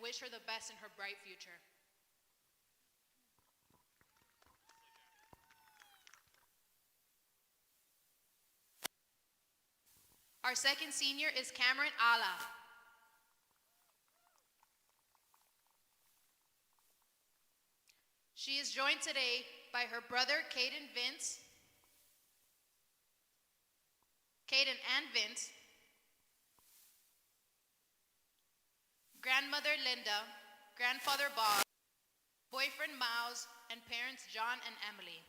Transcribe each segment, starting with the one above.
wish her the best in her bright future. Our second senior is Cameron Ala. She is joined today by her brother, Caden and Vince, grandmother Linda, grandfather Bob, boyfriend Miles, and parents John and Emily.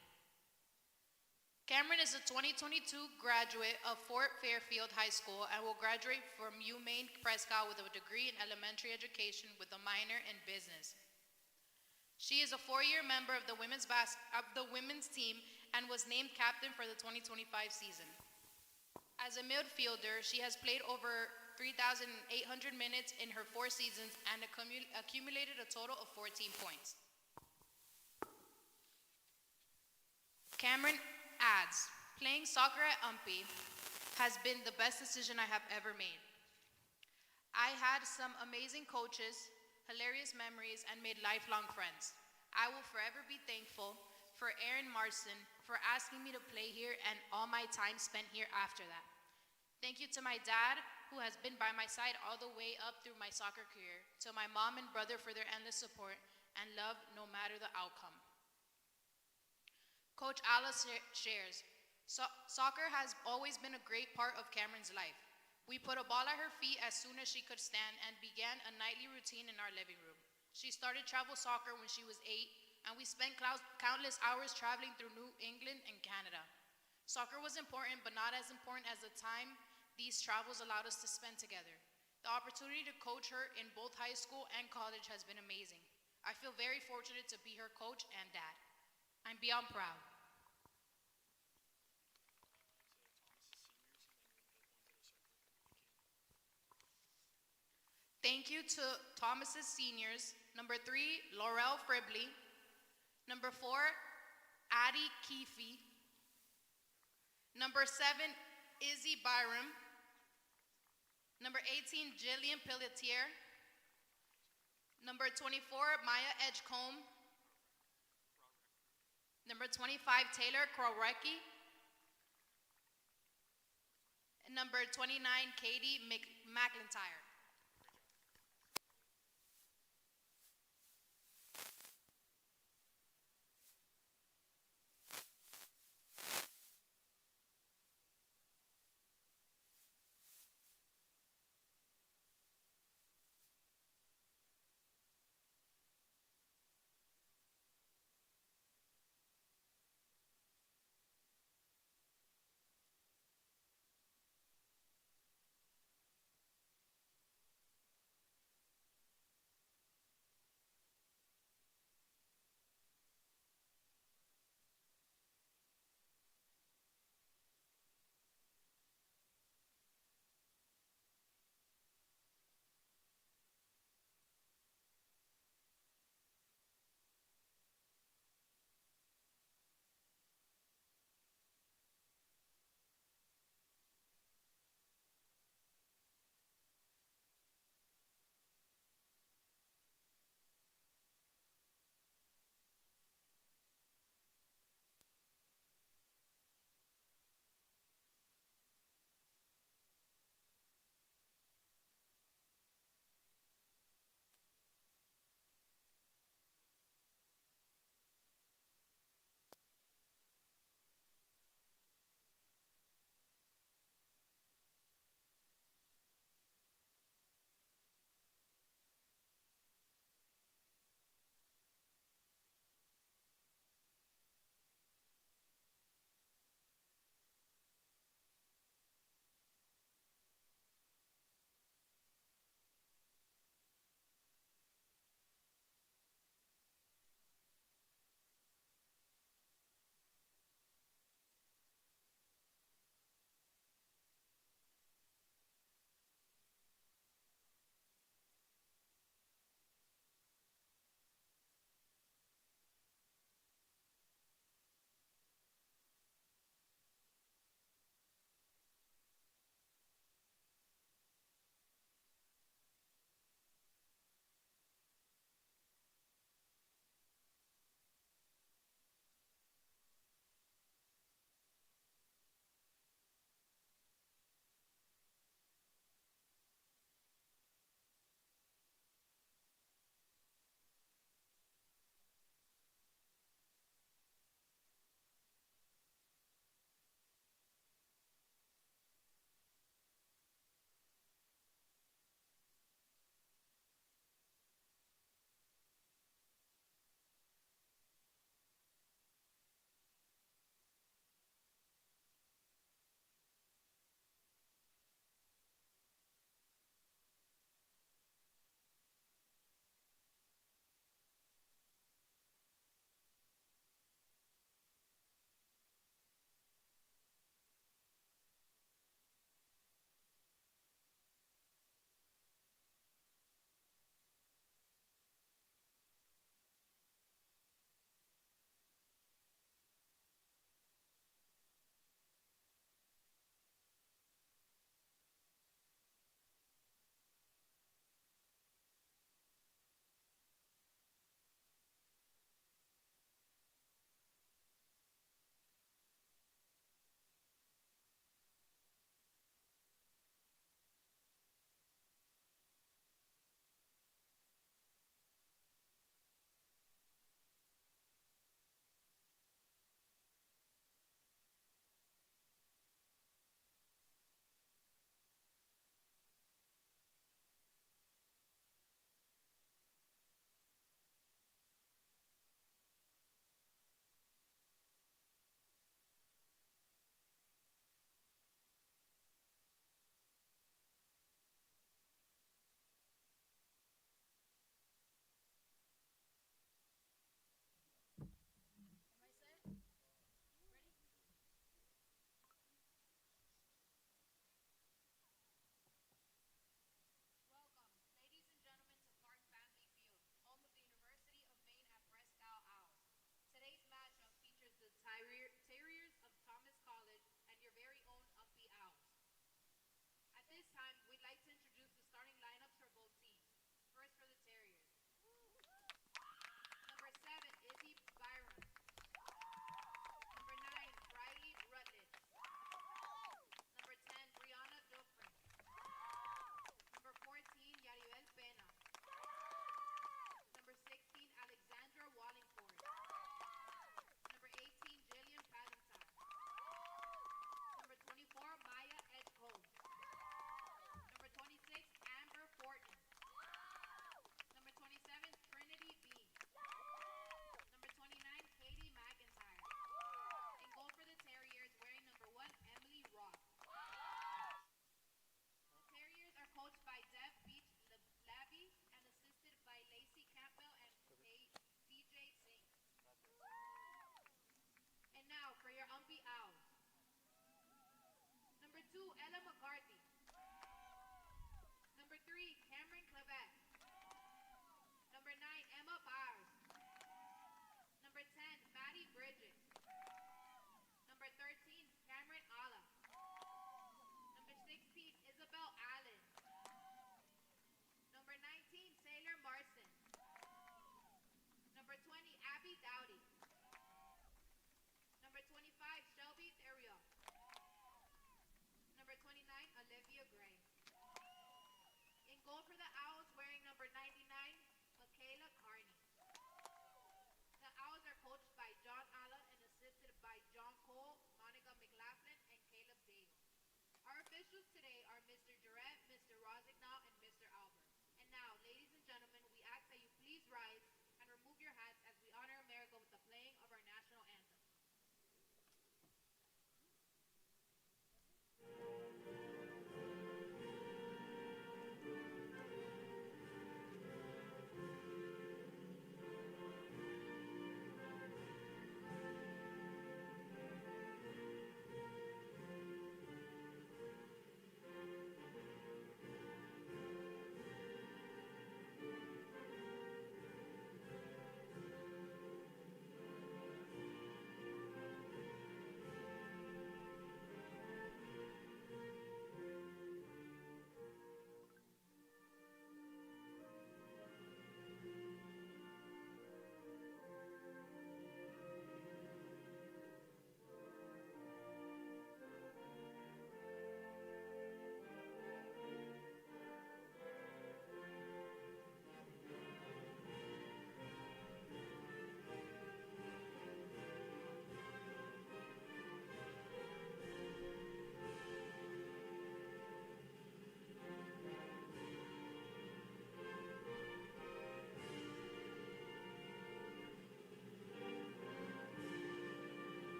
Cameron is a 2022 graduate of Fort Fairfield High School and will graduate from UMaine Prescott with a degree in elementary education with a minor in business. She is a 4-year member of the women's team and was named captain for the 2025 season. As a midfielder, she has played over 3,800 minutes in her 4 seasons and accumulated a total of 14 points. Cameron adds, playing soccer at UMPI has been the best decision I have ever made. I had some amazing coaches, hilarious memories, and made lifelong friends. I will forever be thankful for Aaron Marston for asking me to play here and all my time spent here after that. Thank you to my dad, who has been by my side all the way up through my soccer career, to my mom and brother for their endless support and love no matter the outcome. Coach Alice shares, soccer has always been a great part of Cameron's life. We put a ball at her feet as soon as she could stand and began a nightly routine in our living room. She started travel soccer when she was 8, and we spent countless hours traveling through New England and Canada. Soccer was important, but not as important as the time these travels allowed us to spend together. The opportunity to coach her in both high school and college has been amazing. I feel very fortunate to be her coach and dad. I'm beyond proud. Thank you to Thomas's seniors, number 3, Laurel Fribley, number 4, Addie Keefe, number 7, Izzy Byram, number 18, Jillian Pelletier, number 24, Maya Edgecombe, number 25, Taylor Krorecki, and number 29, Katie McIntyre.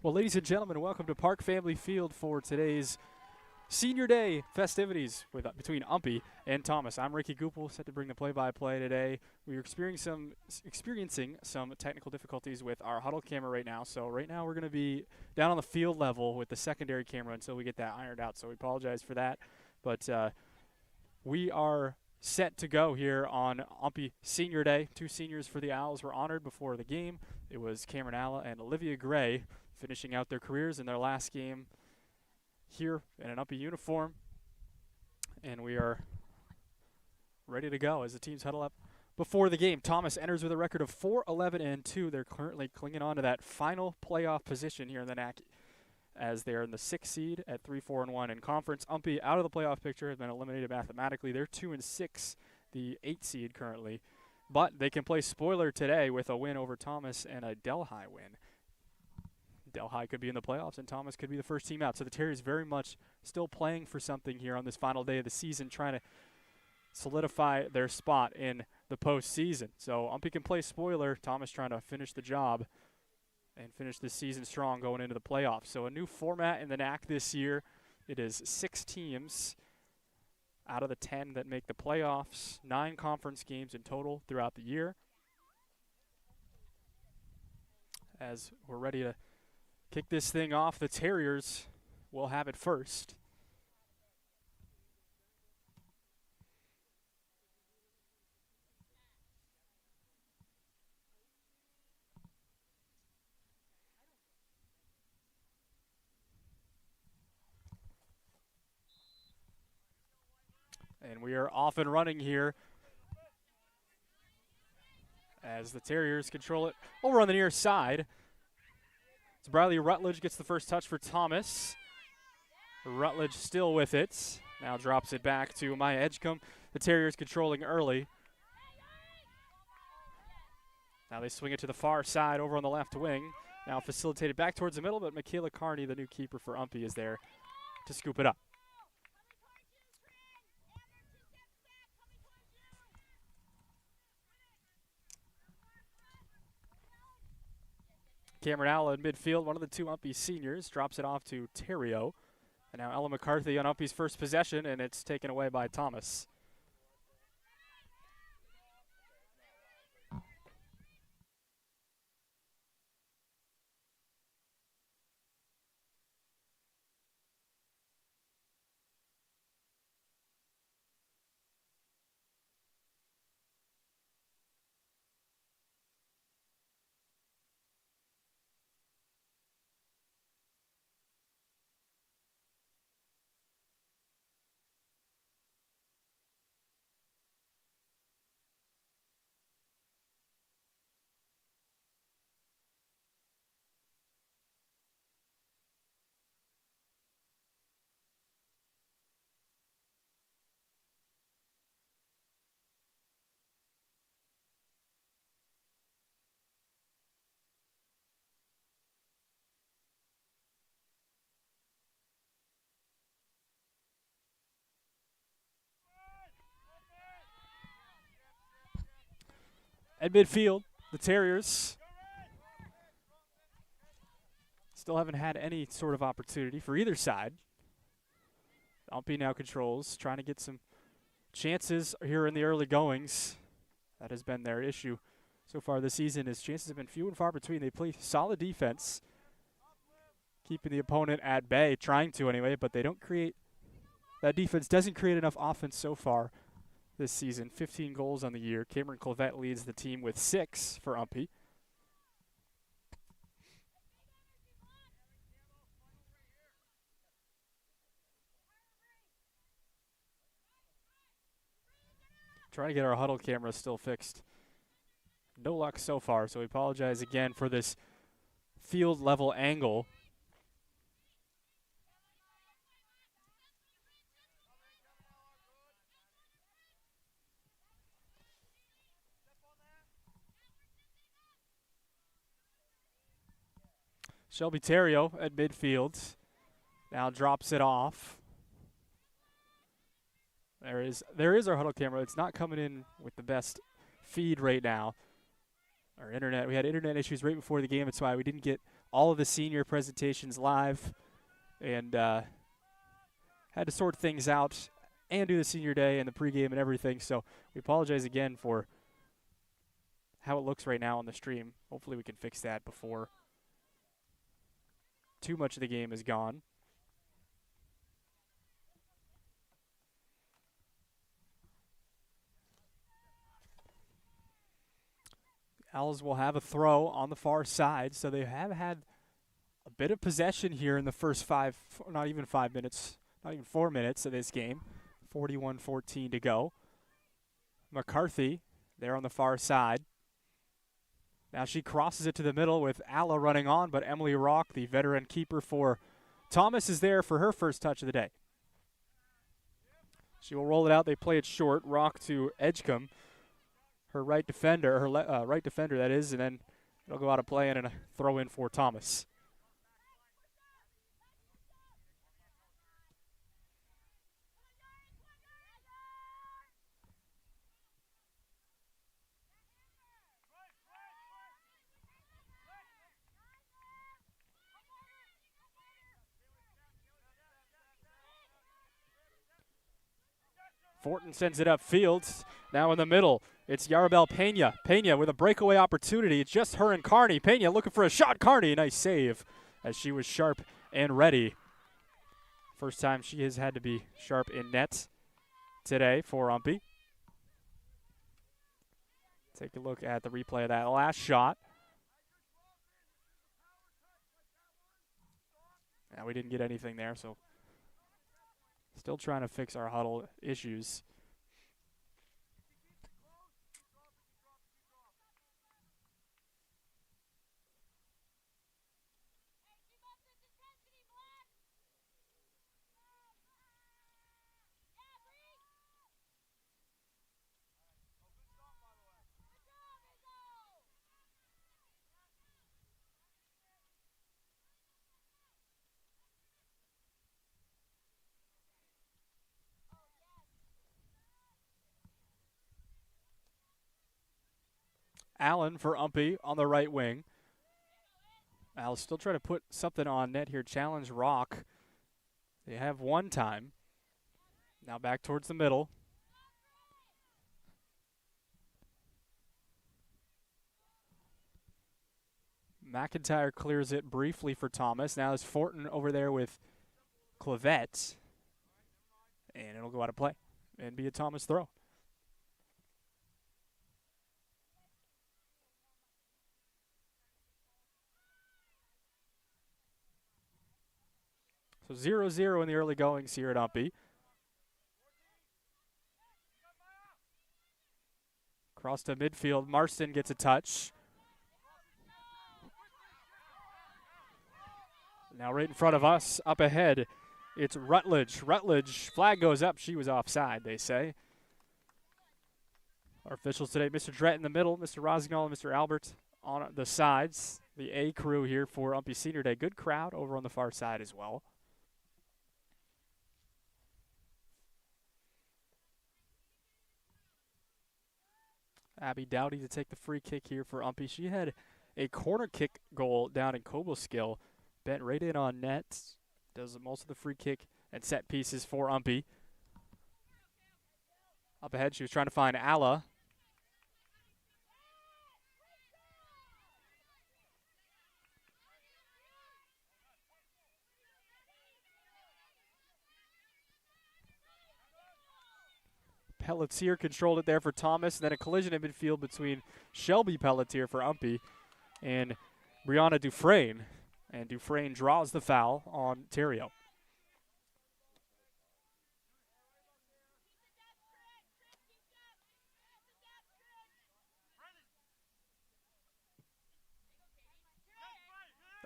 Well, ladies and gentlemen, welcome to Park Family Field for today's Senior Day festivities between UMPI and Thomas. I'm Ricky Goupel, set to bring the play-by-play today. We are experiencing some technical difficulties with our huddle camera right now. So right now we're going to be down on the field level with the secondary camera until we get that ironed out. So we apologize for that. But we are set to go here on UMPI Senior Day. 2 seniors for the Owls were honored before the game. It was Cameron Alla and Olivia Gray finishing out their careers in their last game here in an UMPI uniform. And we are ready to go as the teams huddle up before the game. Thomas enters with a record of 4-11-2. They're currently clinging on to that final playoff position here in the NAC as they're in the 6th seed at 3-4-1 in conference. UMPI out of the playoff picture has been eliminated mathematically. They're 2-6, the 8th seed currently. But they can play spoiler today with a win over Thomas and a Delhi win. Delhi could be in the playoffs, and Thomas could be the first team out. So the Terriers very much still playing for something here on this final day of the season, trying to solidify their spot in the postseason. So UMPI can play spoiler. Thomas trying to finish the job and finish this season strong going into the playoffs. So a new format in the NAC this year. It is 6 teams out of the 10 that make the playoffs, 9 conference games in total throughout the year. As we're ready to kick this thing off, the Terriers will have it first. And we are off and running here as the Terriers control it over on the near side. So Bradley Rutledge gets the first touch for Thomas. Rutledge still with it. Now drops it back to Maya Edgecombe. The Terriers controlling early. Now they swing it to the far side over on the left wing. Now facilitated back towards the middle, but Michaela Carney, the new keeper for UMPI, is there to scoop it up. Cameron Alla in midfield, one of the 2 UMPI seniors, drops it off to Terrio. And now Ella McCarthy on UMPI's first possession, and it's taken away by Thomas. At midfield, the Terriers still haven't had any sort of opportunity for either side. UMPI now controls, trying to get some chances here in the early goings. That has been their issue so far this season. His chances have been few and far between. They play solid defense, keeping the opponent at bay, trying to anyway, but they don't create, that defense doesn't create enough offense so far this season. 15 goals on the year. Cameron Colvette leads the team with 6 for UMPI. Trying to get our huddle camera still fixed. No luck so far, so we apologize again for this field level angle. Shelby Terrio at midfield. Now drops it off. There is our huddle camera. It's not coming in with the best feed right now. Our internet, we had internet issues right before the game. That's why we didn't get all of the senior presentations live, and had to sort things out and do the senior day and the pregame and everything. So we apologize again for how it looks right now on the stream. Hopefully we can fix that before too much of the game is gone. Owls will have a throw on the far side, so they have had a bit of possession here in the first not even 5 minutes, not even 4 minutes of this game. 41-14 to go. McCarthy there on the far side. Now she crosses it to the middle with Alla running on, but Emily Rock, the veteran keeper for Thomas, is there for her first touch of the day. She will roll it out. They play it short. Rock to Edgecombe, her right defender, right defender that is, and then it'll go out of play and a throw in for Thomas. Fortin sends it upfield. Now in the middle, it's Yarabel Pena. Pena with a breakaway opportunity. It's just her and Carney. Pena looking for a shot. Carney, nice save as she was sharp and ready. First time she has had to be sharp in net today for UMPI. Take a look at the replay of that last shot. Now we didn't get anything there, so still trying to fix our huddle issues. Allen for UMPI on the right wing. Al still trying to put something on net here. Challenge Rock. They have one time. Now back towards the middle. McIntyre clears it briefly for Thomas. Now it's Fortin over there with Clavette. And it'll go out of play and be a Thomas throw. So 0-0 in the early goings here at UMPI. Cross to midfield. Marston gets a touch. Now right in front of us, up ahead, it's Rutledge. Rutledge, flag goes up. She was offside, they say. Our officials today, Mr. Drett in the middle, Mr. Rosignol and Mr. Albert on the sides. The A crew here for UMPI Senior Day. Good crowd over on the far side as well. Abby Dowdy to take the free kick here for UMPI. She had a corner kick goal down in Cobleskill. Bent right in on net. Does most of the free kick and set pieces for UMPI. Up ahead, she was trying to find Alla. Pelletier controlled it there for Thomas, and then a collision in midfield between Shelby Pelletier for UMPI and Brianna Dufresne. And Dufresne draws the foul on Terrio.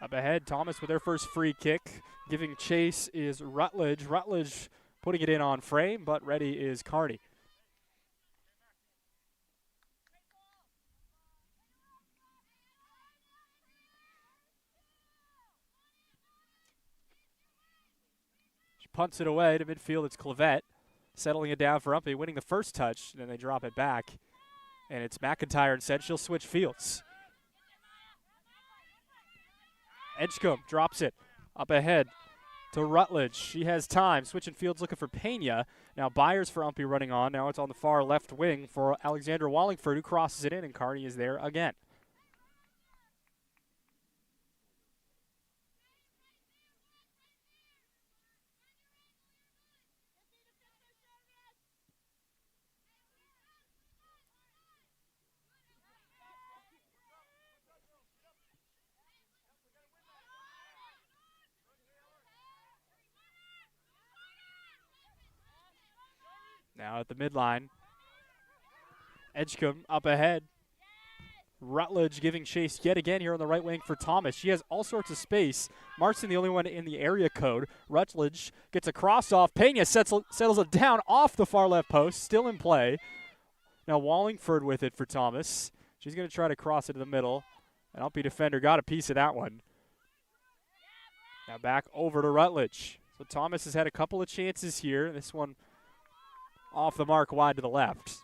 Up ahead, Thomas with their first free kick. Giving chase is Rutledge. Rutledge putting it in on frame, but ready is Carney. She punts it away to midfield. It's Clavette settling it down for UMPI, winning the first touch, and then they drop it back. And it's McIntyre instead. She'll switch fields. Edgecombe drops it up ahead to Rutledge. She has time. Switching fields looking for Pena. Now Byers for UMPI running on. Now it's on the far left wing for Alexandra Wallingford, who crosses it in, and Carney is there again. Now at the midline. Edgecombe up ahead. Rutledge giving chase yet again here on the right wing for Thomas. She has all sorts of space. Marston the only one in the area code. Rutledge gets a cross off. Pena settles it down off the far left post. Still in play. Now Wallingford with it for Thomas. She's going to try to cross it to the middle. An UMPI defender got a piece of that one. Now back over to Rutledge. So Thomas has had a couple of chances here. This one off the mark wide to the left.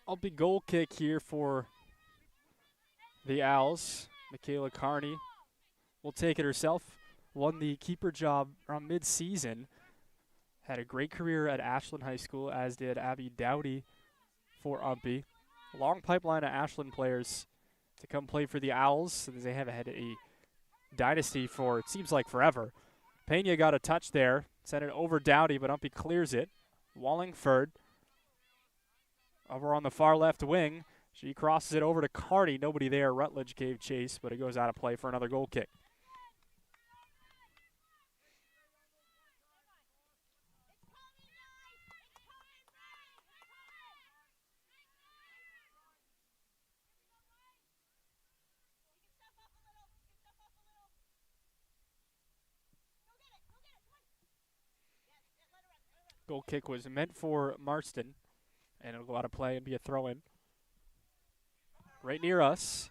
UMPI goal kick here for the Owls. Michaela Carney will take it herself. Won the keeper job around mid-season. Had a great career at Ashland High School, as did Abby Dowdy for UMPI. Long pipeline of Ashland players to come play for the Owls. They have had a dynasty for, it seems like, forever. Pena got a touch there. Sent it over Dowdy, but UMPI clears it. Wallingford over on the far left wing. She crosses it over to Carney. Nobody there. Rutledge gave chase, but it goes out of play for another goal kick. Goal kick was meant for Marston, and it'll go out of play and be a throw-in. Right near us.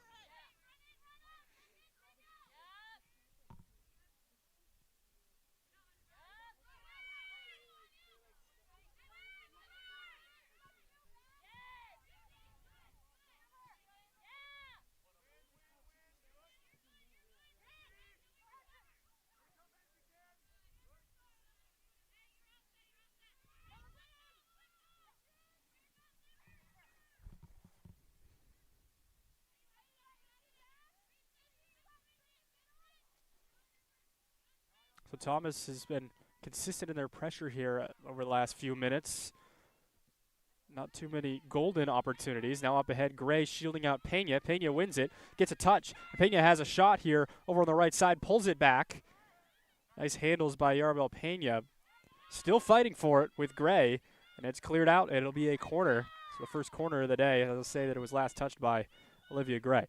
So Thomas has been consistent in their pressure here over the last few minutes. Not too many golden opportunities. Now up ahead, Gray shielding out Pena. Pena wins it, gets a touch. Pena has a shot here over on the right side, pulls it back. Nice handles by Yarabel Pena. Still fighting for it with Gray, and it's cleared out, and it'll be a corner. So the first corner of the day. I'll say that it was last touched by Olivia Gray.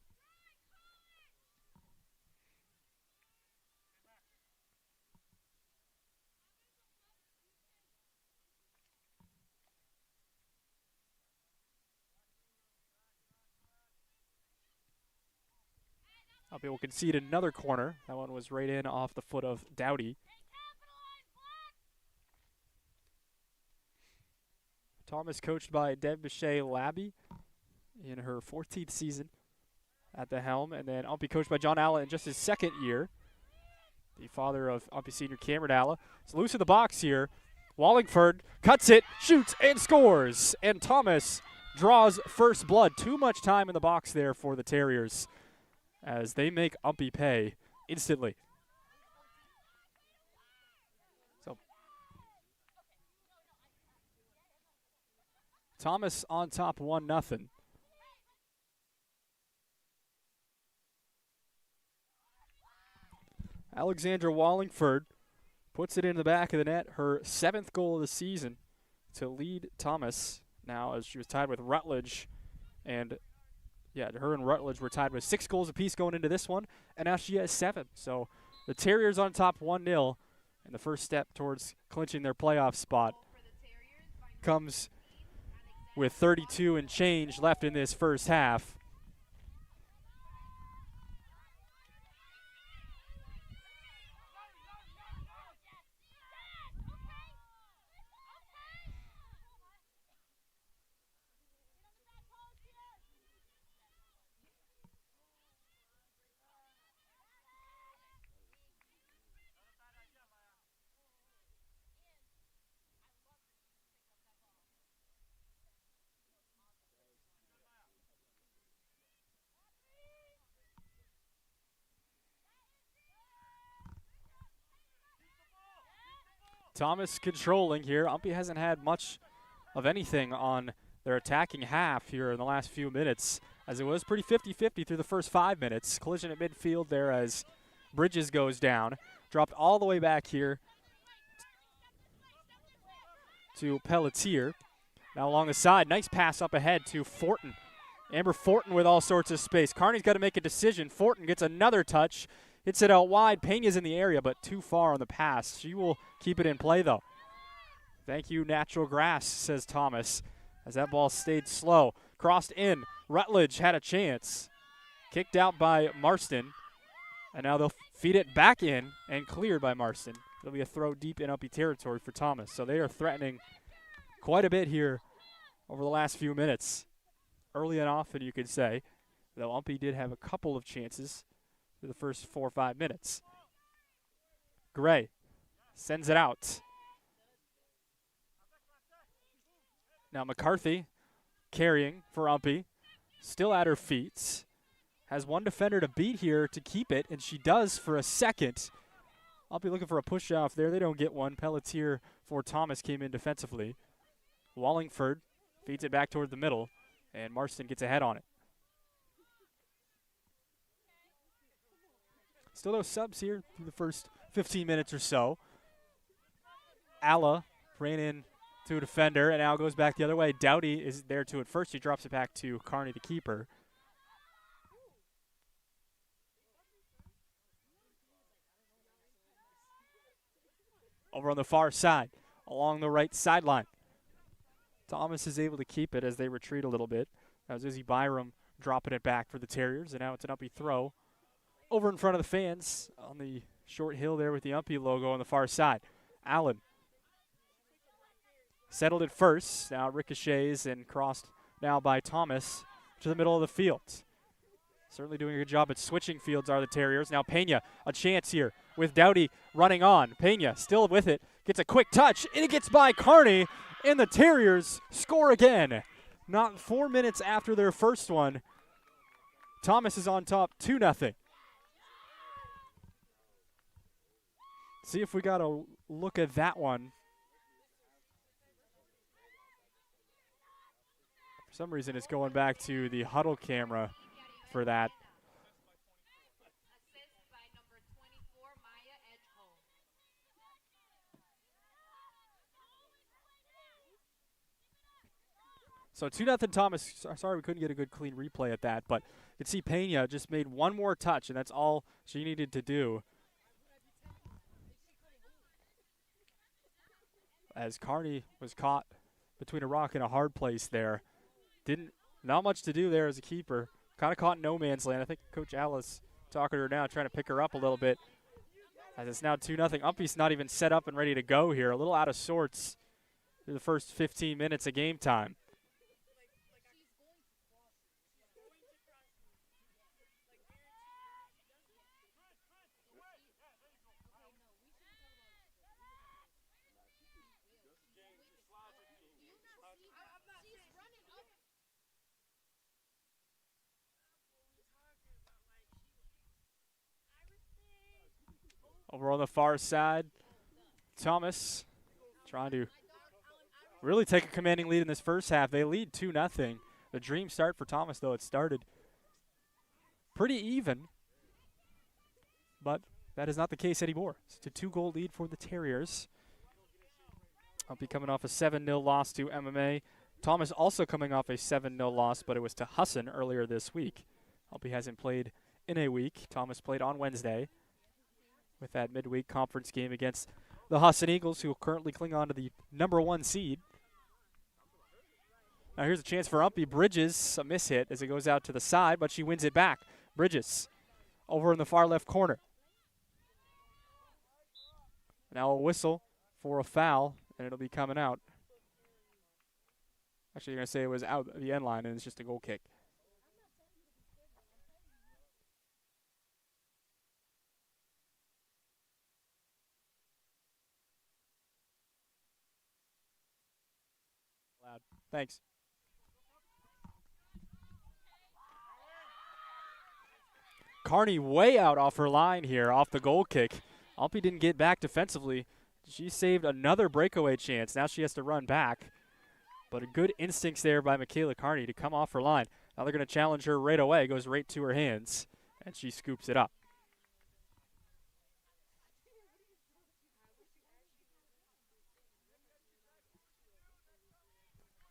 UMPI will concede another corner. That one was right in off the foot of Dowdy. Thomas coached by Deb Bichet-Labby in her 14th season at the helm. And then UMPI coached by John Allen in just his second year. the father of UMPI senior Cameron Alla. It's loose in the box here. Wallingford cuts it, shoots, and scores. And Thomas draws first blood. Too much time in the box there for the Terriers as they make UMPI pay instantly. So Thomas on top 1-0. Alexandra Wallingford puts it in the back of the net, her 7th goal of the season to lead Thomas now, as she was tied with Rutledge. And yeah, her and Rutledge were tied with 6 goals apiece going into this one, and now she has 7. So the Terriers on top 1-0, and the first step towards clinching their playoff spot comes with 32 and change left in this first half. Thomas controlling here. UMPI hasn't had much of anything on their attacking half here in the last few minutes, as it was pretty 50-50 through the first 5 minutes. Collision at midfield there as Bridges goes down. Dropped all the way back here to Pelletier. Now along the side, nice pass up ahead to Fortin. Amber Fortin with all sorts of space. Kearney's got to make a decision. Fortin gets another touch. Hits it out wide. Pena's in the area, but too far on the pass. She will keep it in play, though. Thank you, natural grass, says Thomas, as that ball stayed slow. Crossed in. Rutledge had a chance. Kicked out by Marston. And now they'll feed it back in and cleared by Marston. It'll be a throw deep in UMPI territory for Thomas. So they are threatening quite a bit here over the last few minutes. Early and often, you could say, though UMPI did have a couple of chances through the first 4 or 5 minutes. Gray sends it out. Now McCarthy carrying for UMPI. Still at her feet. Has one defender to beat here to keep it, and she does for a second. UMPI looking for a push-off there. They don't get one. Pelletier for Thomas came in defensively. Wallingford feeds it back toward the middle, and Marston gets ahead on it. Still no subs here through the first 15 minutes or so. Alla ran in to a defender and now goes back the other way. Dowdy is there to it first. He drops it back to Kearney, the keeper. Over on the far side, along the right sideline. Thomas is able to keep it as they retreat a little bit. That was Izzy Byram dropping it back for the Terriers, and now it's an UMPI throw over in front of the fans on the short hill there with the UMPI logo on the far side. Allen settled it first. Now ricochets and crossed now by Thomas to the middle of the field. Certainly doing a good job at switching fields are the Terriers. Now Pena, a chance here with Dowdy running on. Pena still with it. Gets a quick touch, and it gets by Kearney, and the Terriers score again. Not 4 minutes after their first one. Thomas is on top 2-0. See if we got a look at that one. For some reason, it's going back to the huddle camera for that. So 2-0 Thomas. Sorry we couldn't get a good clean replay at that, but you can see Pena just made one more touch, and that's all she needed to do. As Kearney was caught between a rock and a hard place there. Not much to do there as a keeper. Kind of caught in no man's land. I think Coach Alice talking to her now, trying to pick her up a little bit. As it's now 2-0. UMPI's not even set up and ready to go here. A little out of sorts through the first 15 minutes of game time. Over on the far side, Thomas trying to really take a commanding lead in this first half. They lead 2-0. The dream start for Thomas, though. It started pretty even, but that is not the case anymore. It's a 2-goal lead for the Terriers. I'll be coming off a 7-0 loss to MMA. Thomas also coming off a 7-0 loss, but it was to Husson earlier this week. Albie hasn't played in a week. Thomas played on Wednesday with that midweek conference game against the Husson Eagles, who currently cling on to the #1 seed. Now here's a chance for UMPI. Bridges, a miss hit as it goes out to the side, but she wins it back. Bridges over in the far left corner. Now a whistle for a foul, and it'll be coming out. Actually, you're going to say it was out the end line, and it's just a goal kick. Loud. Thanks. Carney way out off her line here, off the goal kick. UMPI didn't get back defensively. She saved another breakaway chance. Now she has to run back. But a good instincts there by Michaela Carney to come off her line. Now they're going to challenge her right away. Goes right to her hands, and she scoops it up.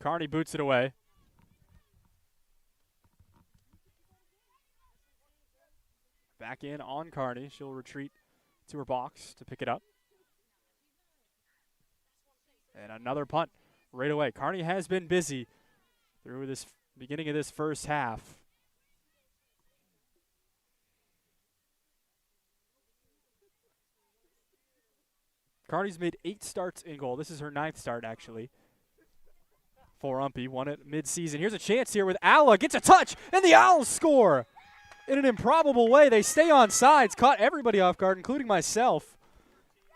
Carney boots it away. Back in on Carney. She'll retreat to her box to pick it up. And another punt right away. Carney has been busy through this beginning of this first half. Carney's made 8 starts in goal. This is her 9th start, actually, for UMPI. Won it mid-season. Here's a chance here with Alla. Gets a touch, and the Owls score in an improbable way. They stay on sides. Caught everybody off guard, including myself.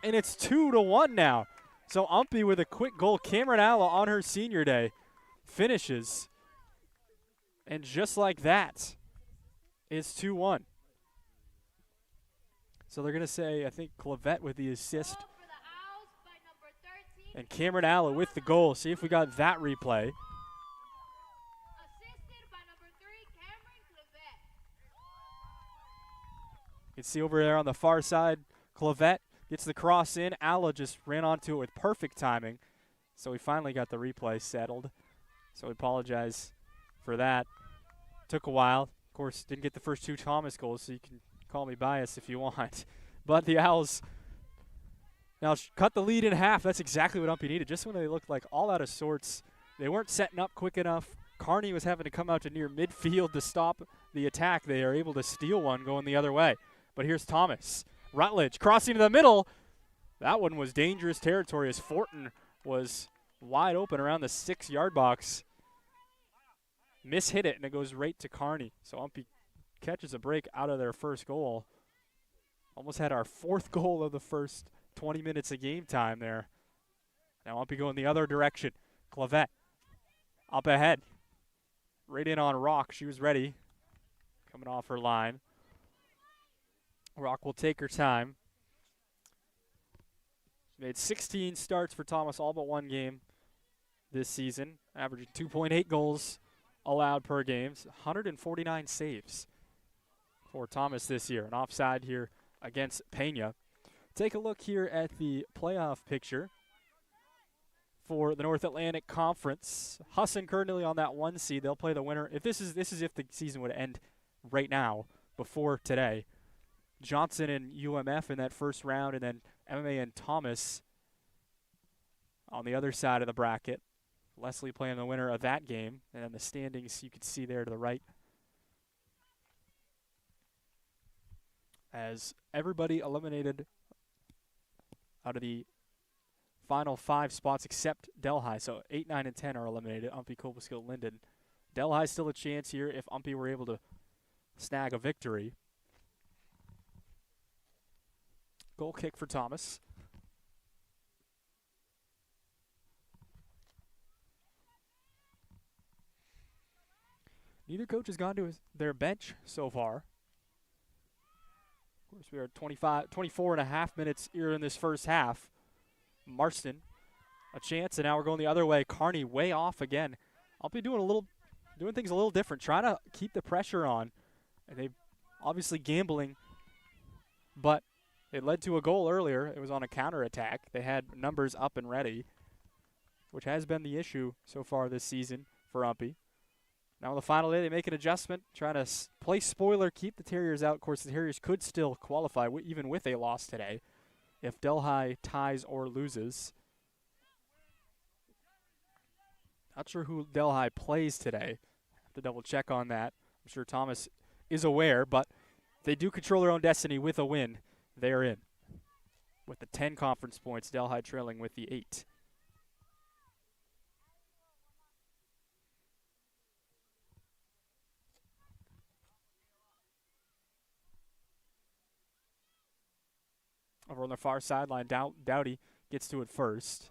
And it's 2-1 now. So UMPI with a quick goal. Cameron Alla on her senior day finishes. And just like that, it's 2-1. So they're going to say, I think, Clavette with the assist. And Cameron Alla with the goal. See if we got that replay. Assisted by number 3, Cameron Clavette. You can see over there on the far side, Clavette gets the cross in. Alla just ran onto it with perfect timing. So we finally got the replay settled. So we apologize for that. Took a while. Of course, didn't get the first 2 Thomas goals, so you can call me biased if you want. But the Owls now cut the lead in half. That's exactly what UMPI needed. Just when they looked like all out of sorts, they weren't setting up quick enough. Carney was having to come out to near midfield to stop the attack. They are able to steal one going the other way. But here's Thomas. Rutledge crossing to the middle. That one was dangerous territory as Fortin was wide open around the 6-yard box. Mishit it, and it goes right to Carney. So UMPI catches a break out of their first goal. Almost had our 4th goal of the first 20 minutes of game time there. Now UMPI going the other direction. Clavette up ahead. Right in on Rock. She was ready. Coming off her line. Rock will take her time. She made 16 starts for Thomas, all but 1 game this season. Averaging 2.8 goals allowed per game. 149 saves for Thomas this year. An offside here against Pena. Take a look here at the playoff picture for the North Atlantic Conference. Husson currently on that 1 seed. They'll play the winner. If this is if the season would end right now before today. Johnson and UMF in that first round, and then MMA and Thomas on the other side of the bracket. Leslie playing the winner of that game, and then the standings you can see there to the right. As everybody eliminated out of the final 5 spots except Delhi. So 8, 9, and 10 are eliminated. UMPI, Cobleskill, Linden. Delhi still a chance here if UMPI were able to snag a victory. Goal kick for Thomas. Neither coach has gone to their bench so far. Of course, we are 24 and a half minutes here in this first half. Marston, a chance, and now we're going the other way. Kearney way off again. I'll be doing things a little different, trying to keep the pressure on. And they obviously gambling, but it led to a goal earlier. It was on a counterattack. They had numbers up and ready, which has been the issue so far this season for UMPI. Now on the final day, they make an adjustment, trying to play spoiler, keep the Terriers out. Of course, the Terriers could still qualify even with a loss today if Delhi ties or loses. Not sure who Delhi plays today. Have to double check on that. I'm sure Thomas is aware, but they do control their own destiny with a win. They're in with the 10 conference points, Delhi trailing with the 8. Over on the far sideline, Dowdy gets to it first.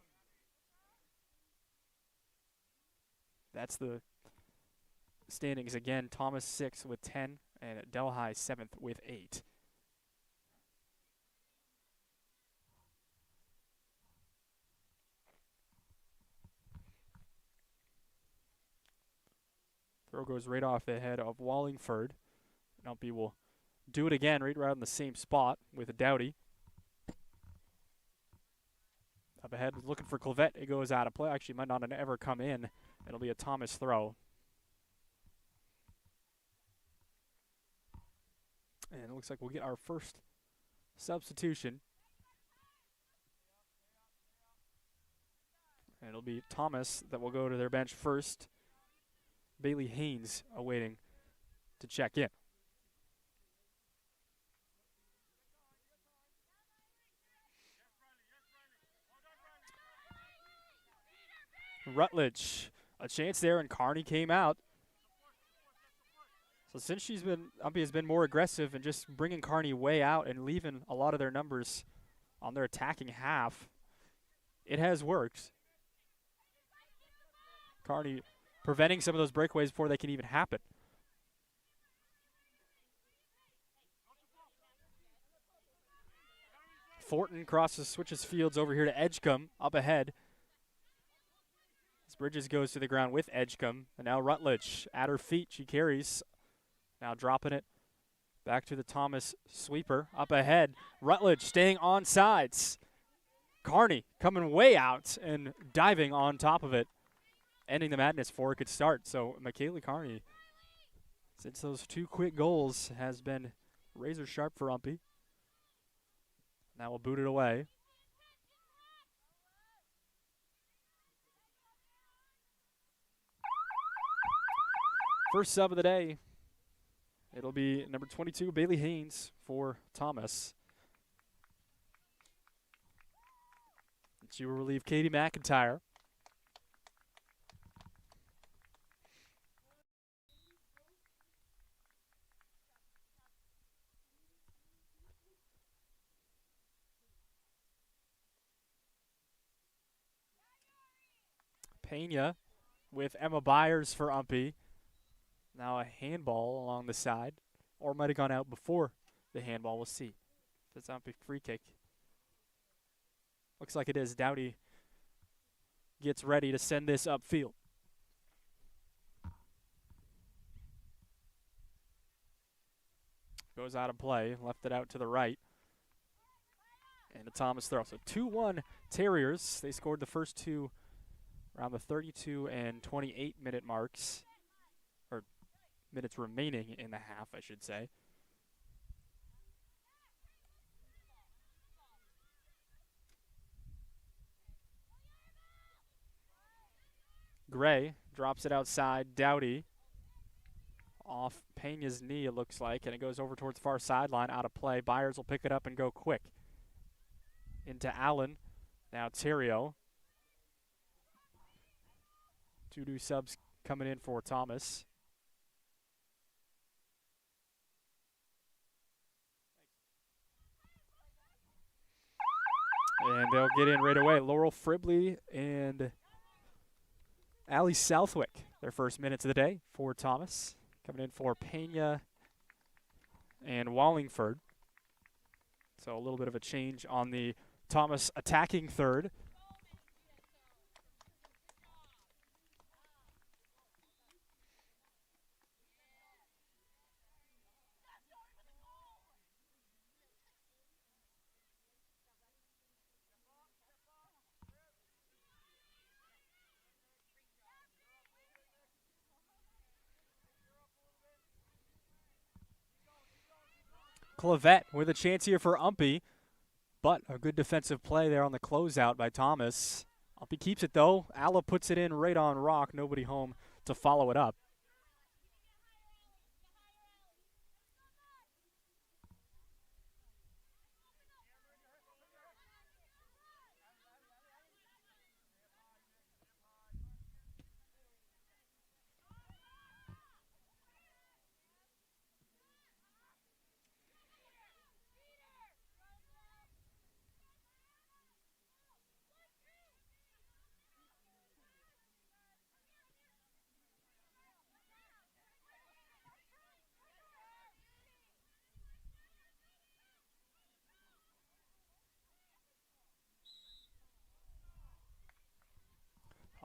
That's the standings again. Thomas 6th with 10, and Delhi 7th with 8. Throw goes right off the head of Wallingford. UMPI will do it again right around the same spot with a Dowdy. Up ahead, looking for Clavette. It goes out of play. Actually, might not have ever come in. It'll be a Thomas throw. And it looks like we'll get our first substitution. And it'll be Thomas that will go to their bench first. Bailey Haynes awaiting to check in. Rutledge, a chance there, and Kearney came out. So since UMPI has been more aggressive and just bringing Kearney way out and leaving a lot of their numbers on their attacking half, it has worked. Kearney preventing some of those breakaways before they can even happen. Fortin switches fields over here to Edgecombe, up ahead. As Bridges goes to the ground with Edgecombe, and now Rutledge at her feet. She carries, now dropping it back to the Thomas sweeper, up ahead. Rutledge staying on sides. Kearney coming way out and diving on top of it, ending the madness before it could start. So McKaylee Kearney, since those 2 quick goals, has been razor sharp for UMPI. Now we'll boot it away. First sub of the day, it'll be number 22, Bailey Haynes for Thomas. She will relieve Katie McIntyre. Pena with Emma Byers for UMPI. Now a handball along the side, or might have gone out before the handball. We'll see. That's UMPI free kick. Looks like it is. Dowdy gets ready to send this upfield. Goes out of play, left it out to the right. And a Thomas throw. So 2-1 Terriers. They scored the first 2 around the 32 and 28 minute marks, or minutes remaining in the half, I should say. Gray drops it outside. Dowdy off Pena's knee, it looks like, and it goes over towards the far sideline, out of play. Byers will pick it up and go quick. Into Allen. Now Terrio. 2 new subs coming in for Thomas. And they'll get in right away. Laurel Fribley and Allie Southwick, their first minutes of the day for Thomas. Coming in for Pena and Wallingford. So a little bit of a change on the Thomas attacking third. Clavette with a chance here for UMPI, but a good defensive play there on the closeout by Thomas. UMPI keeps it though. Alla puts it in right on rock. Nobody home to follow it up.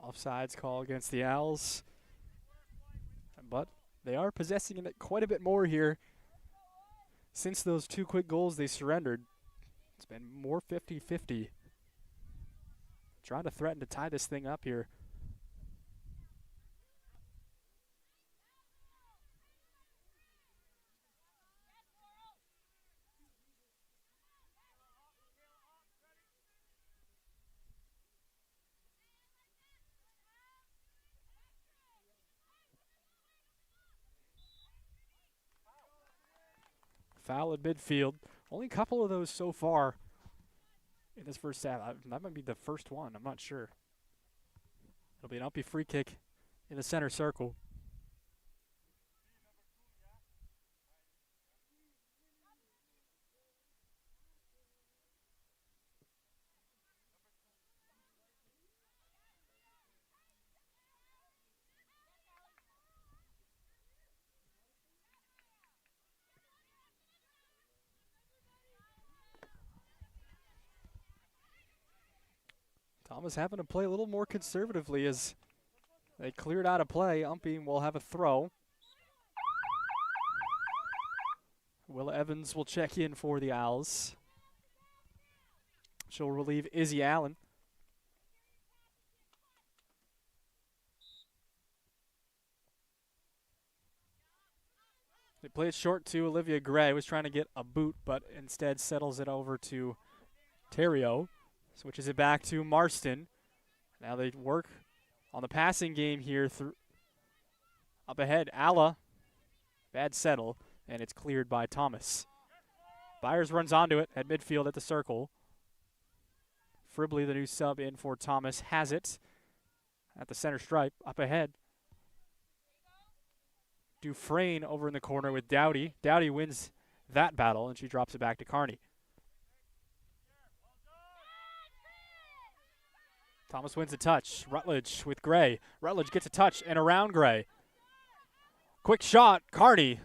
Offsides call against the Owls. But they are possessing it quite a bit more here. Since those 2 quick goals they surrendered, it's been more 50-50. Trying to threaten to tie this thing up here. Foul at midfield. Only a couple of those so far in this first half. That might be the first one. I'm not sure. It'll be an UMPI free kick in the center circle. Thomas having to play a little more conservatively as they cleared out a play. UMPI will have a throw. Willa Evans will check in for the Owls. She'll relieve Izzy Allen. They play it short to Olivia Gray. Was trying to get a boot, but instead settles it over to Terrio. Switches it back to Marston. Now they work on the passing game here. Up ahead, Alla. Bad settle, and it's cleared by Thomas. Byers runs onto it at midfield at the circle. Fribley, the new sub in for Thomas, has it at the center stripe. Up ahead. Dufresne over in the corner with Dowdy. Dowdy wins that battle, and she drops it back to Carney. Thomas wins a touch. Rutledge with Gray. Rutledge gets a touch and around Gray. Quick shot. Carney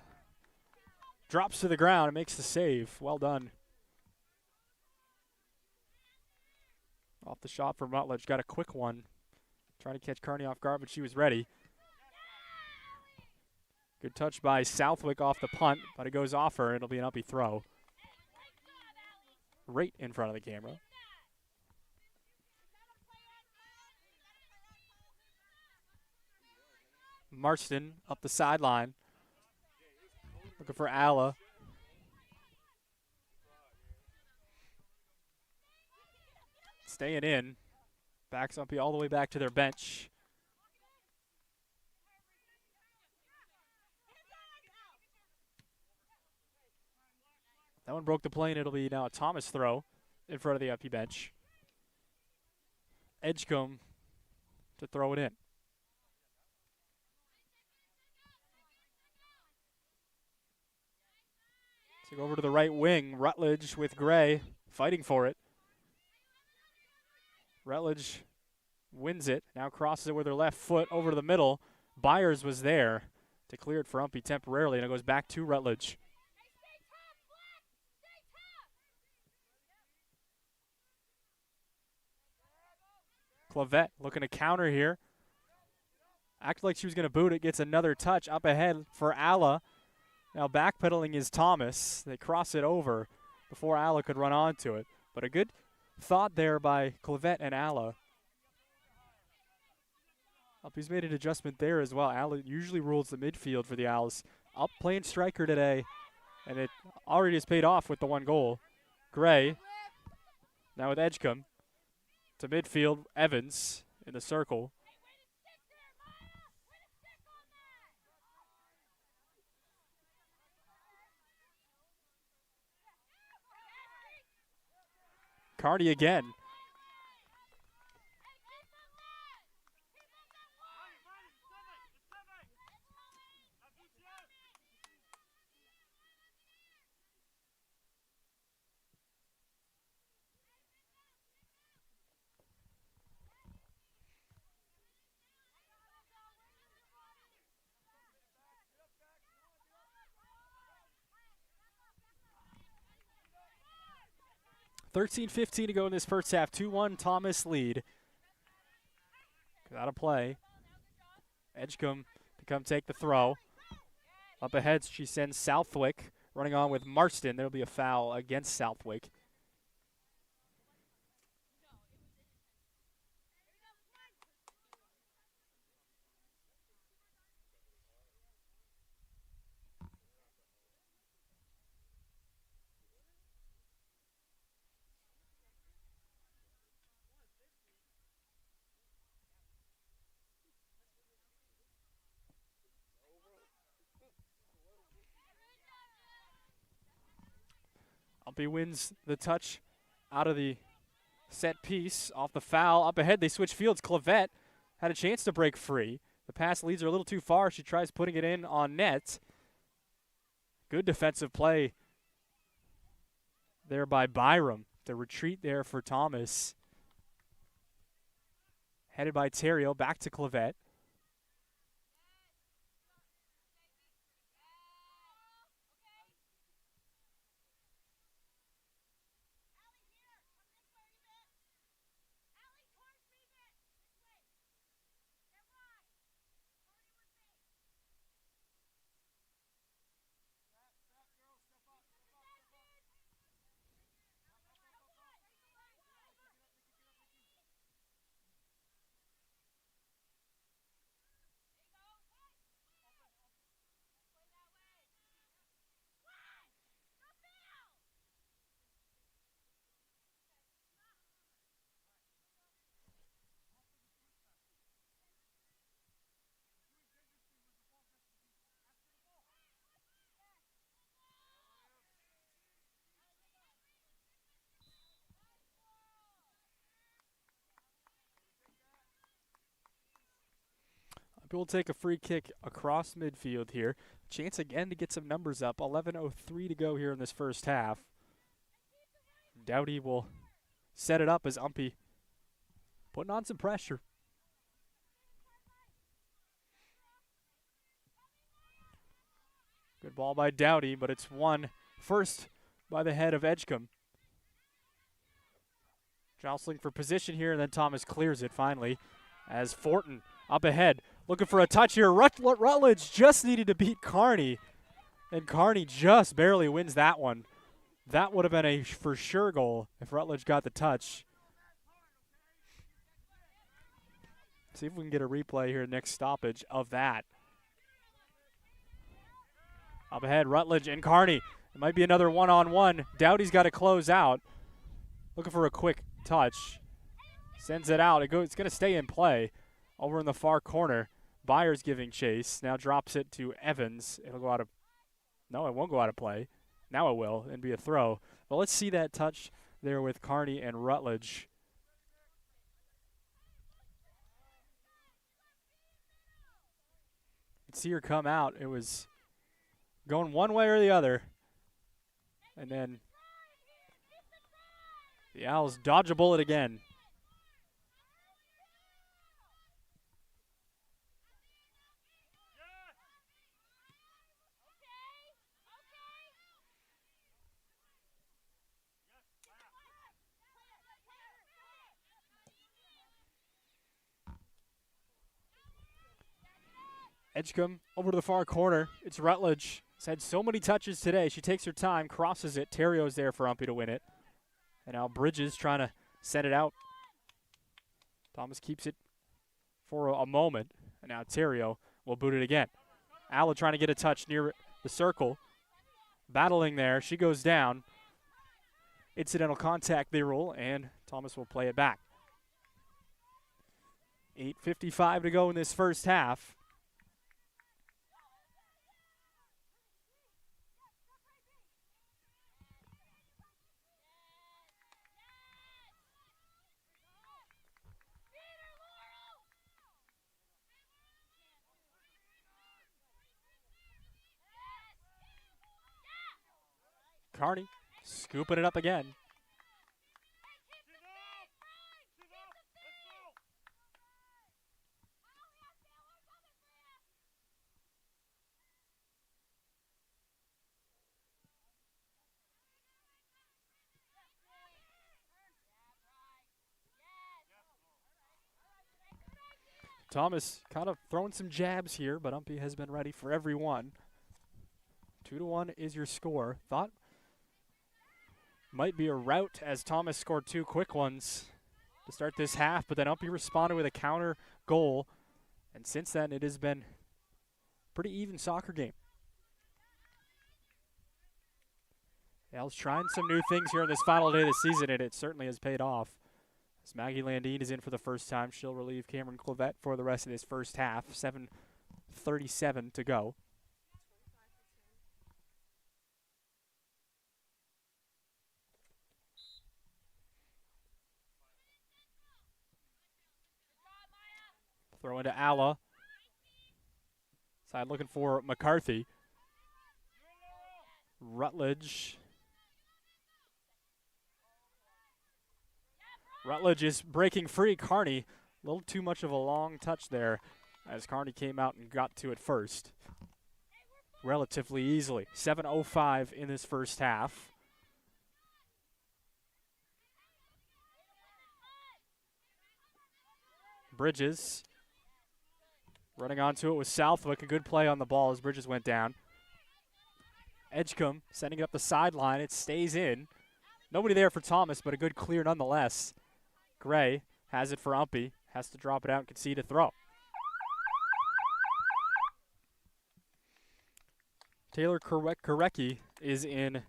drops to the ground and makes the save. Well done. Off the shot from Rutledge. Got a quick one. Trying to catch Carney off guard, but she was ready. Good touch by Southwick off the punt, but it goes off her. It'll be an UMPI throw. Right in front of the camera. Marston up the sideline. Looking for Alla. Staying in. Backs UMPI all the way back to their bench. That one broke the plane. It'll be now a Thomas throw in front of the UMPI bench. Edgecombe to throw it in. So go over to the right wing. Rutledge with Gray fighting for it. Rutledge wins it. Now crosses it with her left foot over to the middle. Byers was there to clear it for UMPI temporarily, and it goes back to Rutledge. Clavette looking to counter here. Acted like she was going to boot it. Gets another touch up ahead for Alla. Now backpedaling is Thomas. They cross it over before Alla could run onto it. But a good thought there by Clavette and Alla. He's made an adjustment there as well. Alla usually rules the midfield for the Owls. Up playing striker today, and it already has paid off with the 1 goal. Gray, now with Edgecombe, to midfield, Evans in the circle. Carney again. $13:15 to go in this first half. 2-1 Thomas lead. Got to play. Edgecombe to come take the throw. Up ahead, she sends Southwick running on with Marston. There'll be a foul against Southwick. Umpy wins the touch out of the set piece off the foul. Up ahead, they switch fields. Clavette had a chance to break free. The pass leads her a little too far. She tries putting it in on net. Good defensive play there by Byram. The retreat there for Thomas. Headed by Terrio, back to Clavette. We'll take a free kick across midfield here. Chance again to get some numbers up. 11:03 to go here in this first half. Dowdy will set it up as Umpy putting on some pressure. Good ball by Dowdy, but it's won first by the head of Edgecombe. Jostling for position here, and then Thomas clears it finally as Fortin up ahead. Looking for a touch here. Rutledge just needed to beat Kearney, and Kearney just barely wins that one. That would have been a for sure goal if Rutledge got the touch. See if we can get a replay here, next stoppage of that. Up ahead, Rutledge and Kearney. It might be another one-on-one. Dowdy's got to close out. Looking for a quick touch. Sends it out. It's going to stay in play over in the far corner. Byers giving chase. Now drops it to Evans. It'll go out of – no, it won't go out of play. Now it will and be a throw. But let's see that touch there with Kearney and Rutledge. You can see her come out. It was going one way or the other. And then the Owls dodge a bullet again. Edgecombe over to the far corner. It's Rutledge. It's had so many touches today. She takes her time, crosses it. Terrio's there for Umpy to win it. And now Bridges trying to send it out. Thomas keeps it for a moment. And now Terrio will boot it again. Alla trying to get a touch near the circle. Battling there. She goes down. Incidental contact, they rule, and Thomas will play it back. 8:55 to go in this first half. Carney scooping it up again. Thomas kind of throwing some jabs here, but Umpy has been ready for every one. 2-1 is your score. Thought might be a rout as Thomas scored two quick ones to start this half, but then Umpy responded with a counter goal, and since then it has been a pretty even soccer game. Al's trying some new things here on this final day of the season, and it certainly has paid off. As Maggie Landine is in for the first time, she'll relieve Cameron Clavette for the rest of this first half. 7:37 to go. Throw into Alla. Side looking for McCarthy. Rutledge is breaking free. Carney, a little too much of a long touch there as Carney came out and got to it first relatively easily. 7:05 in this first half. Bridges running onto it with Southwick. A good play on the ball as Bridges went down. Edgecombe sending it up the sideline. It stays in. Nobody there for Thomas, but a good clear nonetheless. Gray has it for Umpy. Has to drop it out and concede a throw. Taylor Korecki is in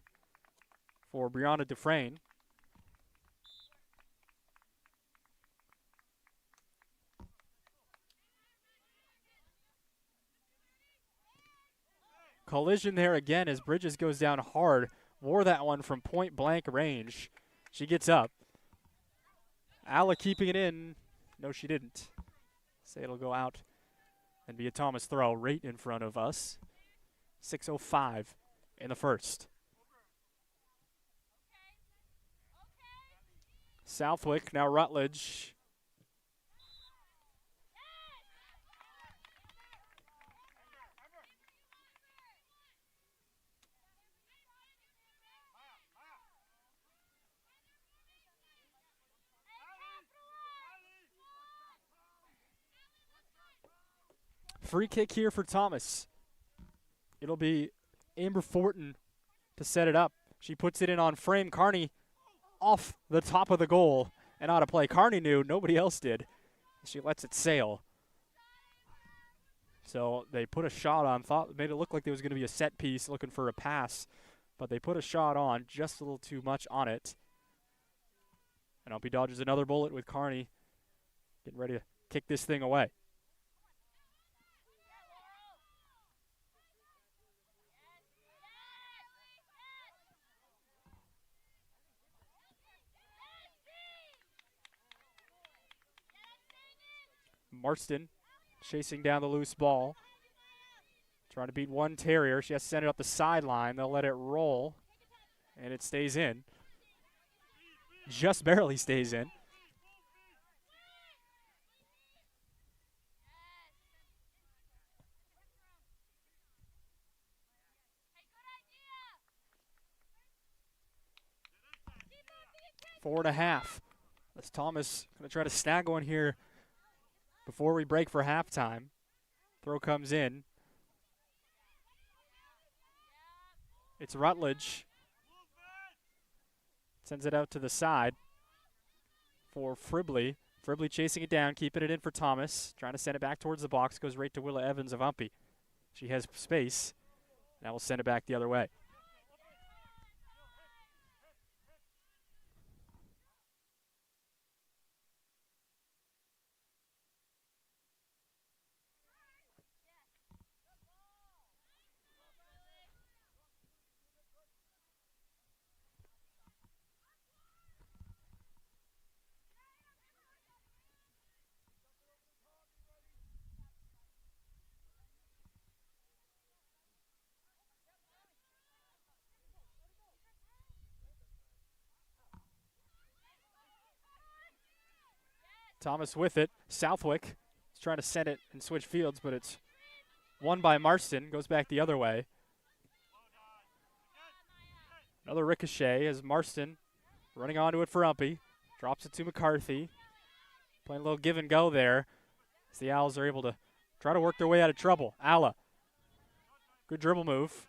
for Brianna Dufresne. Collision there again as Bridges goes down hard. Wore that one from point blank range. She gets up. Alla keeping it in. No, she didn't. Say it'll go out and be a Thomas throw right in front of us. 6:05 in the first. Southwick, now Rutledge. Free kick here for Thomas. It'll be Amber Fortin to set it up. She puts it in on frame. Carney off the top of the goal and out of play. Carney knew, nobody else did. She lets it sail. So they put a shot on, made it look like there was going to be a set piece looking for a pass, but they put a shot on, just a little too much on it. And Umpy dodges another bullet with Carney getting ready to kick this thing away. Marston chasing down the loose ball. Trying to beat one Terrier. She has to send it up the sideline. They'll let it roll, and it stays in. Just barely stays in. Four and a half. As Thomas going to try to snag one here before we break for halftime. Throw comes in. It's Rutledge. Sends it out to the side for Fribley. Fribley chasing it down, keeping it in for Thomas. Trying to send it back towards the box. Goes right to Willa Evans of UMPI. She has space. Now we'll send it back the other way. Thomas with it. Southwick is trying to send it and switch fields, but it's won by Marston. Goes back the other way. Another ricochet as Marston running onto it for UMPI. Drops it to McCarthy. Playing a little give and go there as the Owls are able to try to work their way out of trouble. Alla. Good dribble move.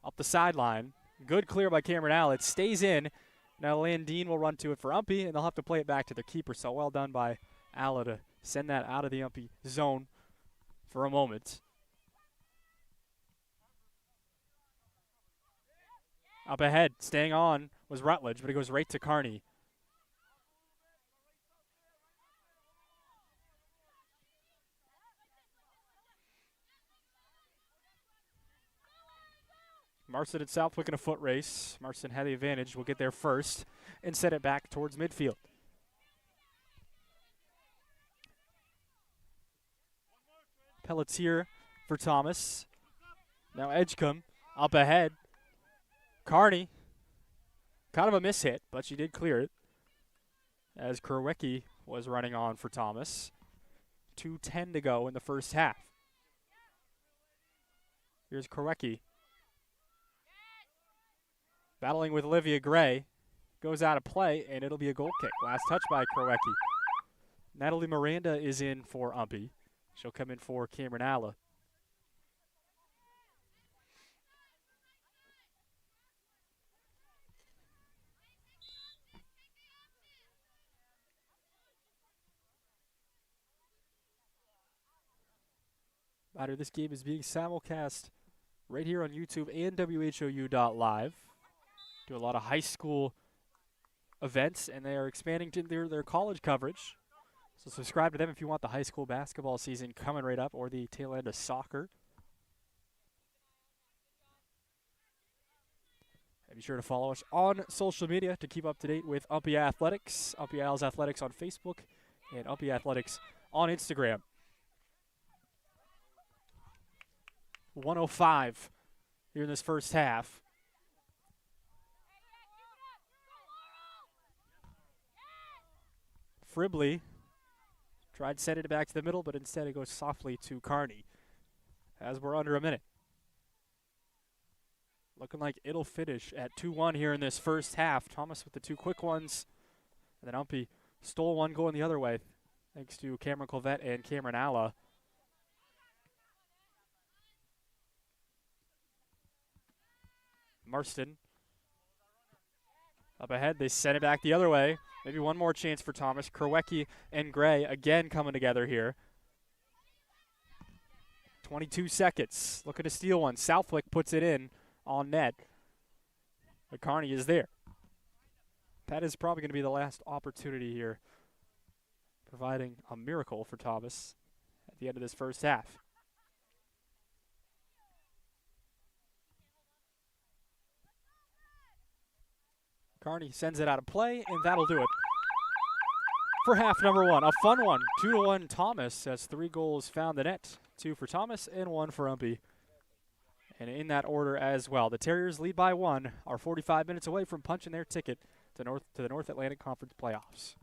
Up the sideline. Good clear by Cameron Alla. It stays in. Now Landine will run to it for UMPI, and they'll have to play it back to their keeper. So well done by Alla to send that out of the UMPI zone for a moment. Up ahead, staying on was Rutledge, but it goes right to Kearney. Marston and Southwick in a foot race. Marston had the advantage. Will get there first and set it back towards midfield. Pelletier for Thomas. Now Edgecombe up ahead. Kearney, kind of a miss hit, but she did clear it as Kerwecki was running on for Thomas. 2:10 to go in the first half. Here's Kerwecki. Battling with Olivia Gray. Goes out of play, and it'll be a goal kick. Last touch by Kerwecki. Natalie Miranda is in for UMPI. She'll come in for Cameron Alla. This game is being simulcast right here on YouTube and WHOU.live. Do a lot of high school events, and they are expanding to their college coverage. So subscribe to them if you want the high school basketball season coming right up, or the tail end of soccer. And be sure to follow us on social media to keep up to date with UMPI Athletics, UMPI Owls Athletics on Facebook, and UMPI Athletics on Instagram. 105 here in this first half. Fribley tried sending it back to the middle, but instead it goes softly to Kearney as we're under a minute. Looking like it'll finish at 2-1 here in this first half. Thomas with the two quick ones, and then UMPI stole one going the other way thanks to Cameron Colvette and Cameron Alla. Marston up ahead. They send it back the other way. Maybe one more chance for Thomas. Kerwecki and Gray again coming together here. 22 seconds. Looking to steal one. Southwick puts it in on net. But Kearney is there. That is probably going to be the last opportunity here, providing a miracle for Thomas at the end of this first half. Kearney sends it out of play, and that'll do it for half number one. A fun one. 2-1 Thomas has 3 goals found the net. 2 for Thomas and 1 for UMPI. And in that order as well. The Terriers lead by 1, are 45 minutes away from punching their ticket to the North Atlantic Conference playoffs.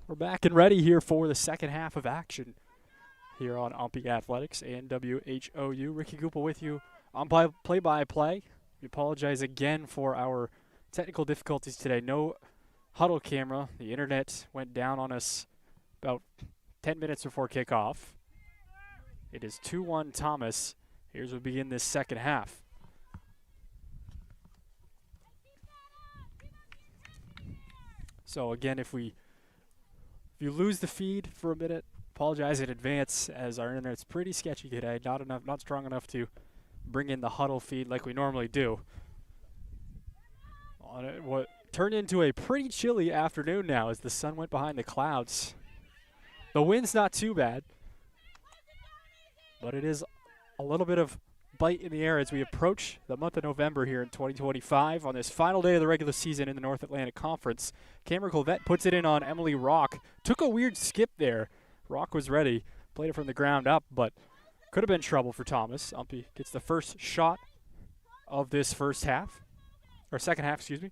We're back and ready here for the second half of action here on UMPI Athletics and WHOU. Ricky Goupel with you on play-by-play. We apologize again for our technical difficulties today. No huddle camera. The internet went down on us about 10 minutes before kickoff. It is 2-1 Thomas. Here's we begin this second half. So again, if you lose the feed for a minute, apologize in advance, as our internet's pretty sketchy today. Not strong enough to bring in the huddle feed like we normally do. What turned into a pretty chilly afternoon now as the sun went behind the clouds. The wind's not too bad, but it is a little bit of bite in the air as we approach the month of November here in 2025 on this final day of the regular season in the North Atlantic Conference. Cameron Clavette puts it in on Emily Rock. Took a weird skip there. Rock was ready, played it from the ground up, but could have been trouble for Thomas. UMPI gets the first shot of this second half, excuse me.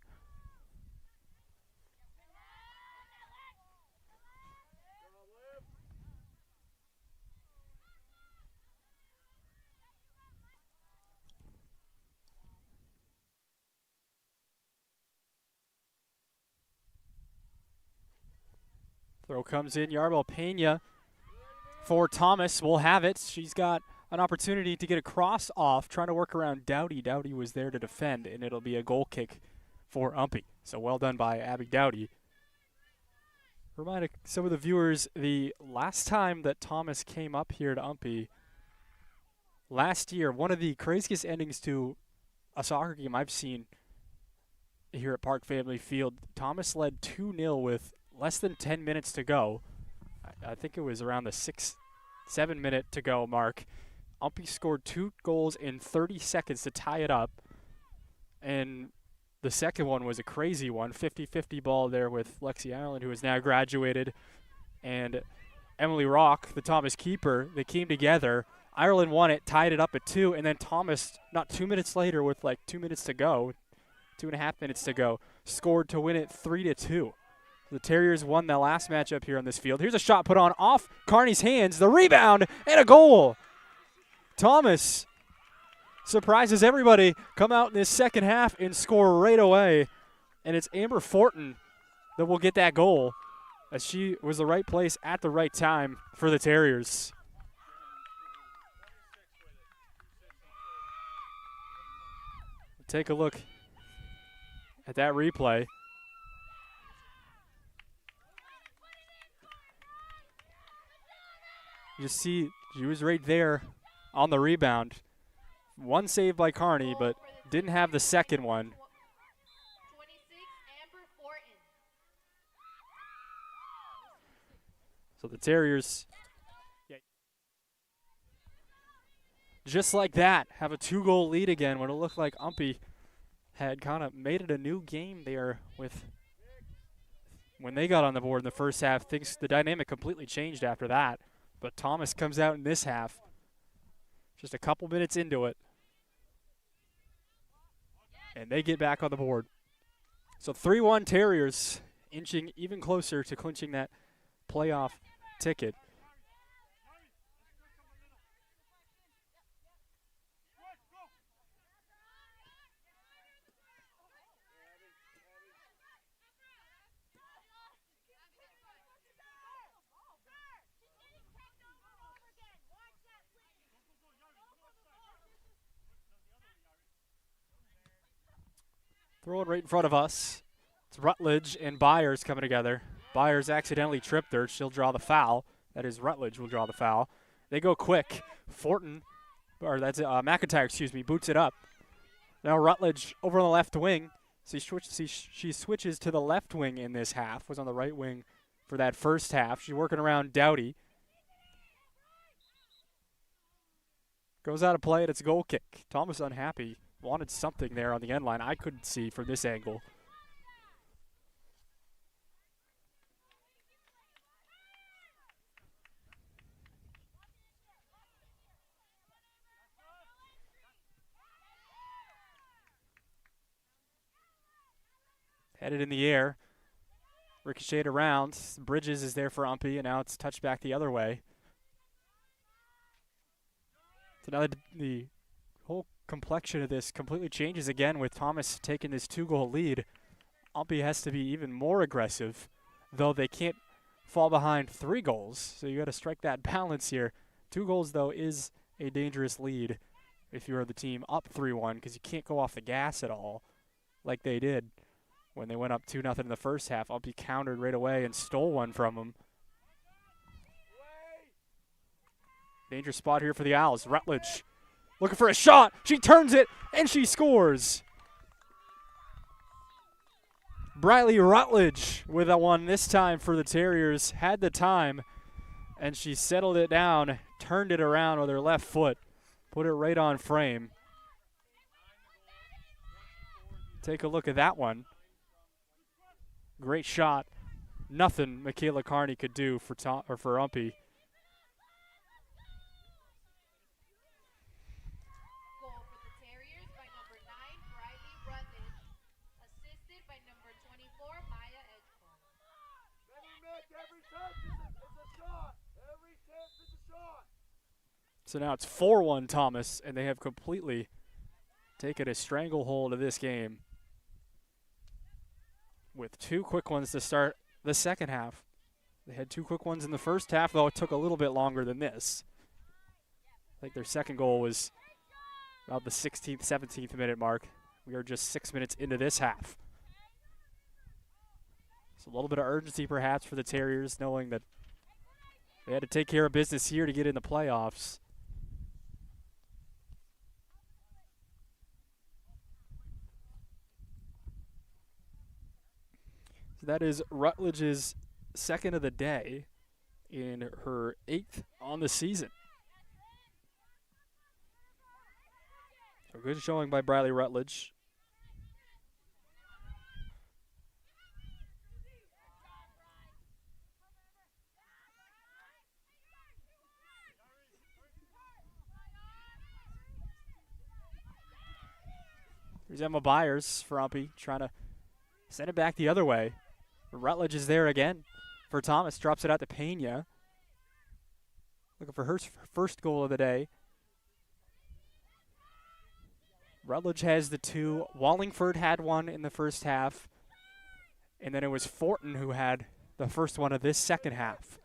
Throw comes in, Yarbel Pena for Thomas will have it. She's got an opportunity to get a cross off, trying to work around Dowdy. Dowdy was there to defend, and it'll be a goal kick for UMPI. So well done by Abby Dowdy. Remind some of the viewers, the last time that Thomas came up here to UMPI, last year, one of the craziest endings to a soccer game I've seen here at Park Family Field. Thomas led 2-0 with less than 10 minutes to go. I think it was around the 7 minute to go mark. UMPI scored 2 goals in 30 seconds to tie it up. And the second one was a crazy one, 50-50 ball there with Lexi Ireland, who has now graduated, and Emily Rock, the Thomas keeper. They came together. Ireland won it, tied it up at 2, and then Thomas, not 2 minutes later with like 2 minutes to go, 2.5 minutes to go, scored to win it 3-2. The Terriers won the last matchup here on this field. Here's a shot put on off Kearney's hands, the rebound, and a goal. Thomas surprises everybody, come out in this second half and score right away. And it's Amber Fortin that will get that goal, as she was the right place at the right time for the Terriers. Take a look at that replay. You see, she was right there on the rebound. One save by Kearney, but didn't have the second one. 26, Amber Fortin. So the Terriers, just like that, have a 2-goal lead again when it looked like UMPI had kind of made it a new game there with when they got on the board in the first half. The dynamic completely changed after that. But Thomas comes out in this half, just a couple minutes into it, and they get back on the board. So 3-1 Terriers, inching even closer to clinching that playoff ticket. Throw it right in front of us. It's Rutledge and Byers coming together. Byers accidentally tripped her. She'll draw the foul. That is, Rutledge will draw the foul. They go quick. McIntyre, boots it up. Now Rutledge over on the left wing. She switches to the left wing in this half. Was on the right wing for that first half. She's working around Dowdy. Goes out of play, and it's a goal kick. Thomas unhappy. Wanted something there on the end line I couldn't see from this angle. Headed in the air. Ricocheted around. Bridges is there for UMPI, and now it's touched back the other way. So now the whole complexion of this completely changes again with Thomas taking this 2-goal lead. UMPI has to be even more aggressive, though they can't fall behind 3 goals. So you got to strike that balance here. 2 goals, though, is a dangerous lead if you're the team up 3-1 because you can't go off the gas at all like they did when they went up 2-0 in the first half. UMPI countered right away and stole one from them. Dangerous spot here for the Owls. Rutledge looking for a shot. She turns it, and she scores. Briley Rutledge with a one this time for the Terriers. Had the time, and she settled it down, turned it around with her left foot, put it right on frame. Take a look at that one. Great shot. Nothing Michaela Carney could do for UMPI. Goal for the Terriers by number 9, Briley Rutledge. Assisted by number 24, Maya Edgecombe. Every touch is a shot. Every chance is a shot. So now it's 4-1 Thomas, and they have completely taken a stranglehold of this game with 2 quick ones to start the second half. They had 2 quick ones in the first half, though it took a little bit longer than this. I think their second goal was about the 16th, 17th minute mark. We are just 6 minutes into this half. So a little bit of urgency perhaps for the Terriers, knowing that they had to take care of business here to get in the playoffs. So that is Rutledge's second of the day in her 8th on the season. So good showing by Briley Rutledge. Here's Emma Byers for UMPI, trying to send it back the other way. Rutledge is there again for Thomas, drops it out to Pena. Looking for her first goal of the day. Rutledge has the 2. Wallingford had one in the first half. And then it was Fortin who had the first one of this second half.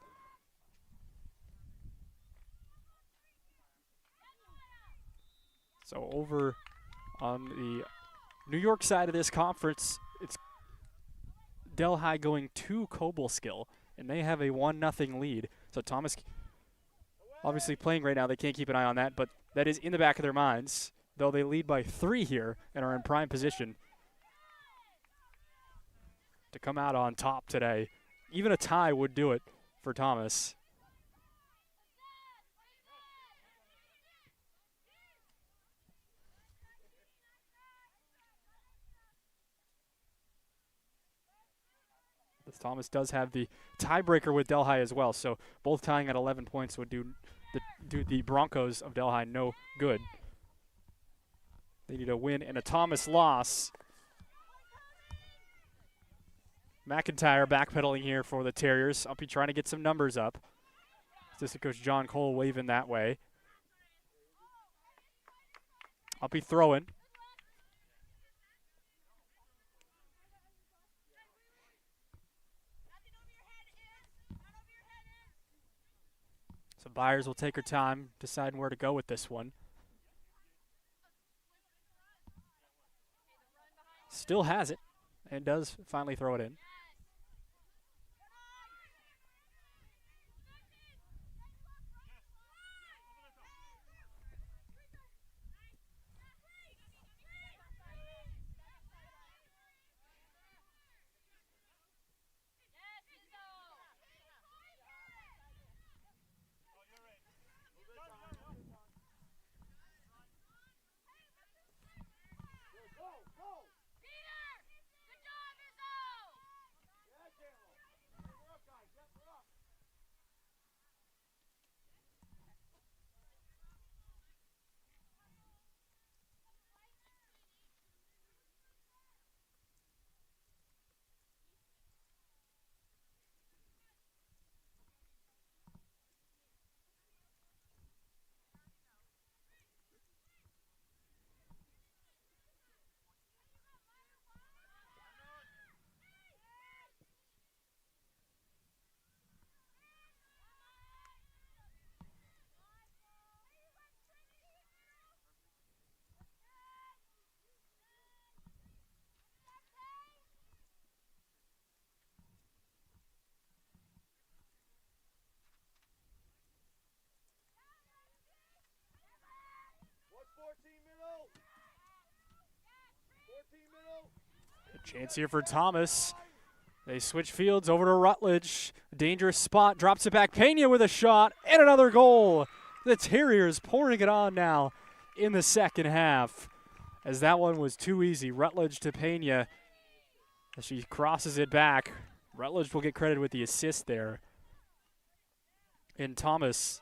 So over on the New York side of this conference, it's Delhi going to Cobleskill, and they have a 1-0 lead. So Thomas obviously playing right now. They can't keep an eye on that, but that is in the back of their minds, though they lead by 3 here and are in prime position to come out on top today. Even a tie would do it for Thomas. Thomas does have the tiebreaker with Delhi as well, so both tying at 11 points would do the Broncos of Delhi no good. They need a win and a Thomas loss. McIntyre backpedaling here for the Terriers. UMPI trying to get some numbers up. Assistant coach John Cole waving that way. UMPI throwing. So Byers will take her time, deciding where to go with this one. Still has it, and does finally throw it in. A chance here for Thomas. They switch fields over to Rutledge. Dangerous spot, drops it back. Pena with a shot and another goal. The Terriers pouring it on now in the second half, as that one was too easy. Rutledge to Pena as she crosses it back. Rutledge will get credit with the assist there. And Thomas,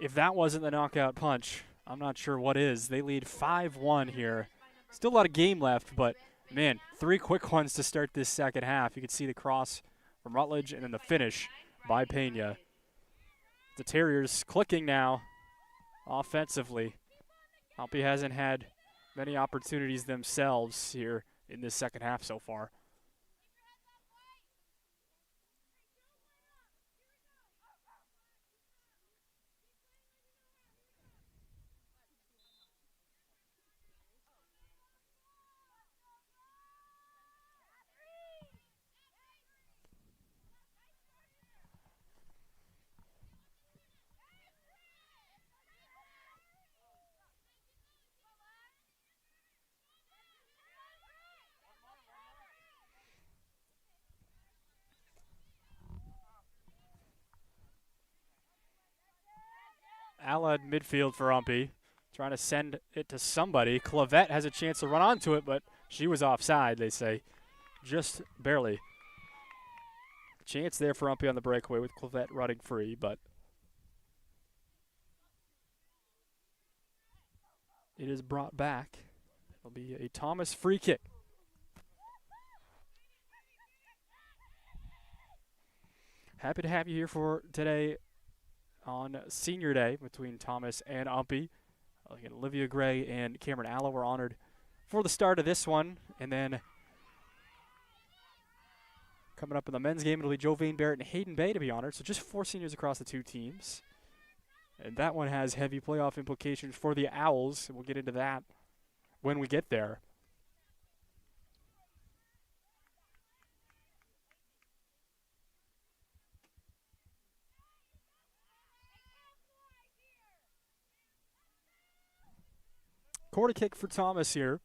if that wasn't the knockout punch, I'm not sure what is. They lead 5-1 here. Still a lot of game left, but man, 3 quick ones to start this second half. You can see the cross from Rutledge and then the finish by Pena. The Terriers clicking now offensively. UMPI hasn't had many opportunities themselves here in this second half so far. Allied midfield for UMPI, trying to send it to somebody. Clavette has a chance to run onto it, but she was offside, they say, just barely. Chance there for UMPI on the breakaway with Clavette running free, but it is brought back. It'll be a Thomas free kick. Happy to have you here for today on Senior Day between Thomas and UMPI. Olivia Gray and Cameron Alla were honored for the start of this one. And then coming up in the men's game, it'll be Jovane Barrett and Hayden Bay to be honored. So just 4 seniors across the 2 teams. And that one has heavy playoff implications for the Owls. And we'll get into that when we get there. Corner kick for Thomas here.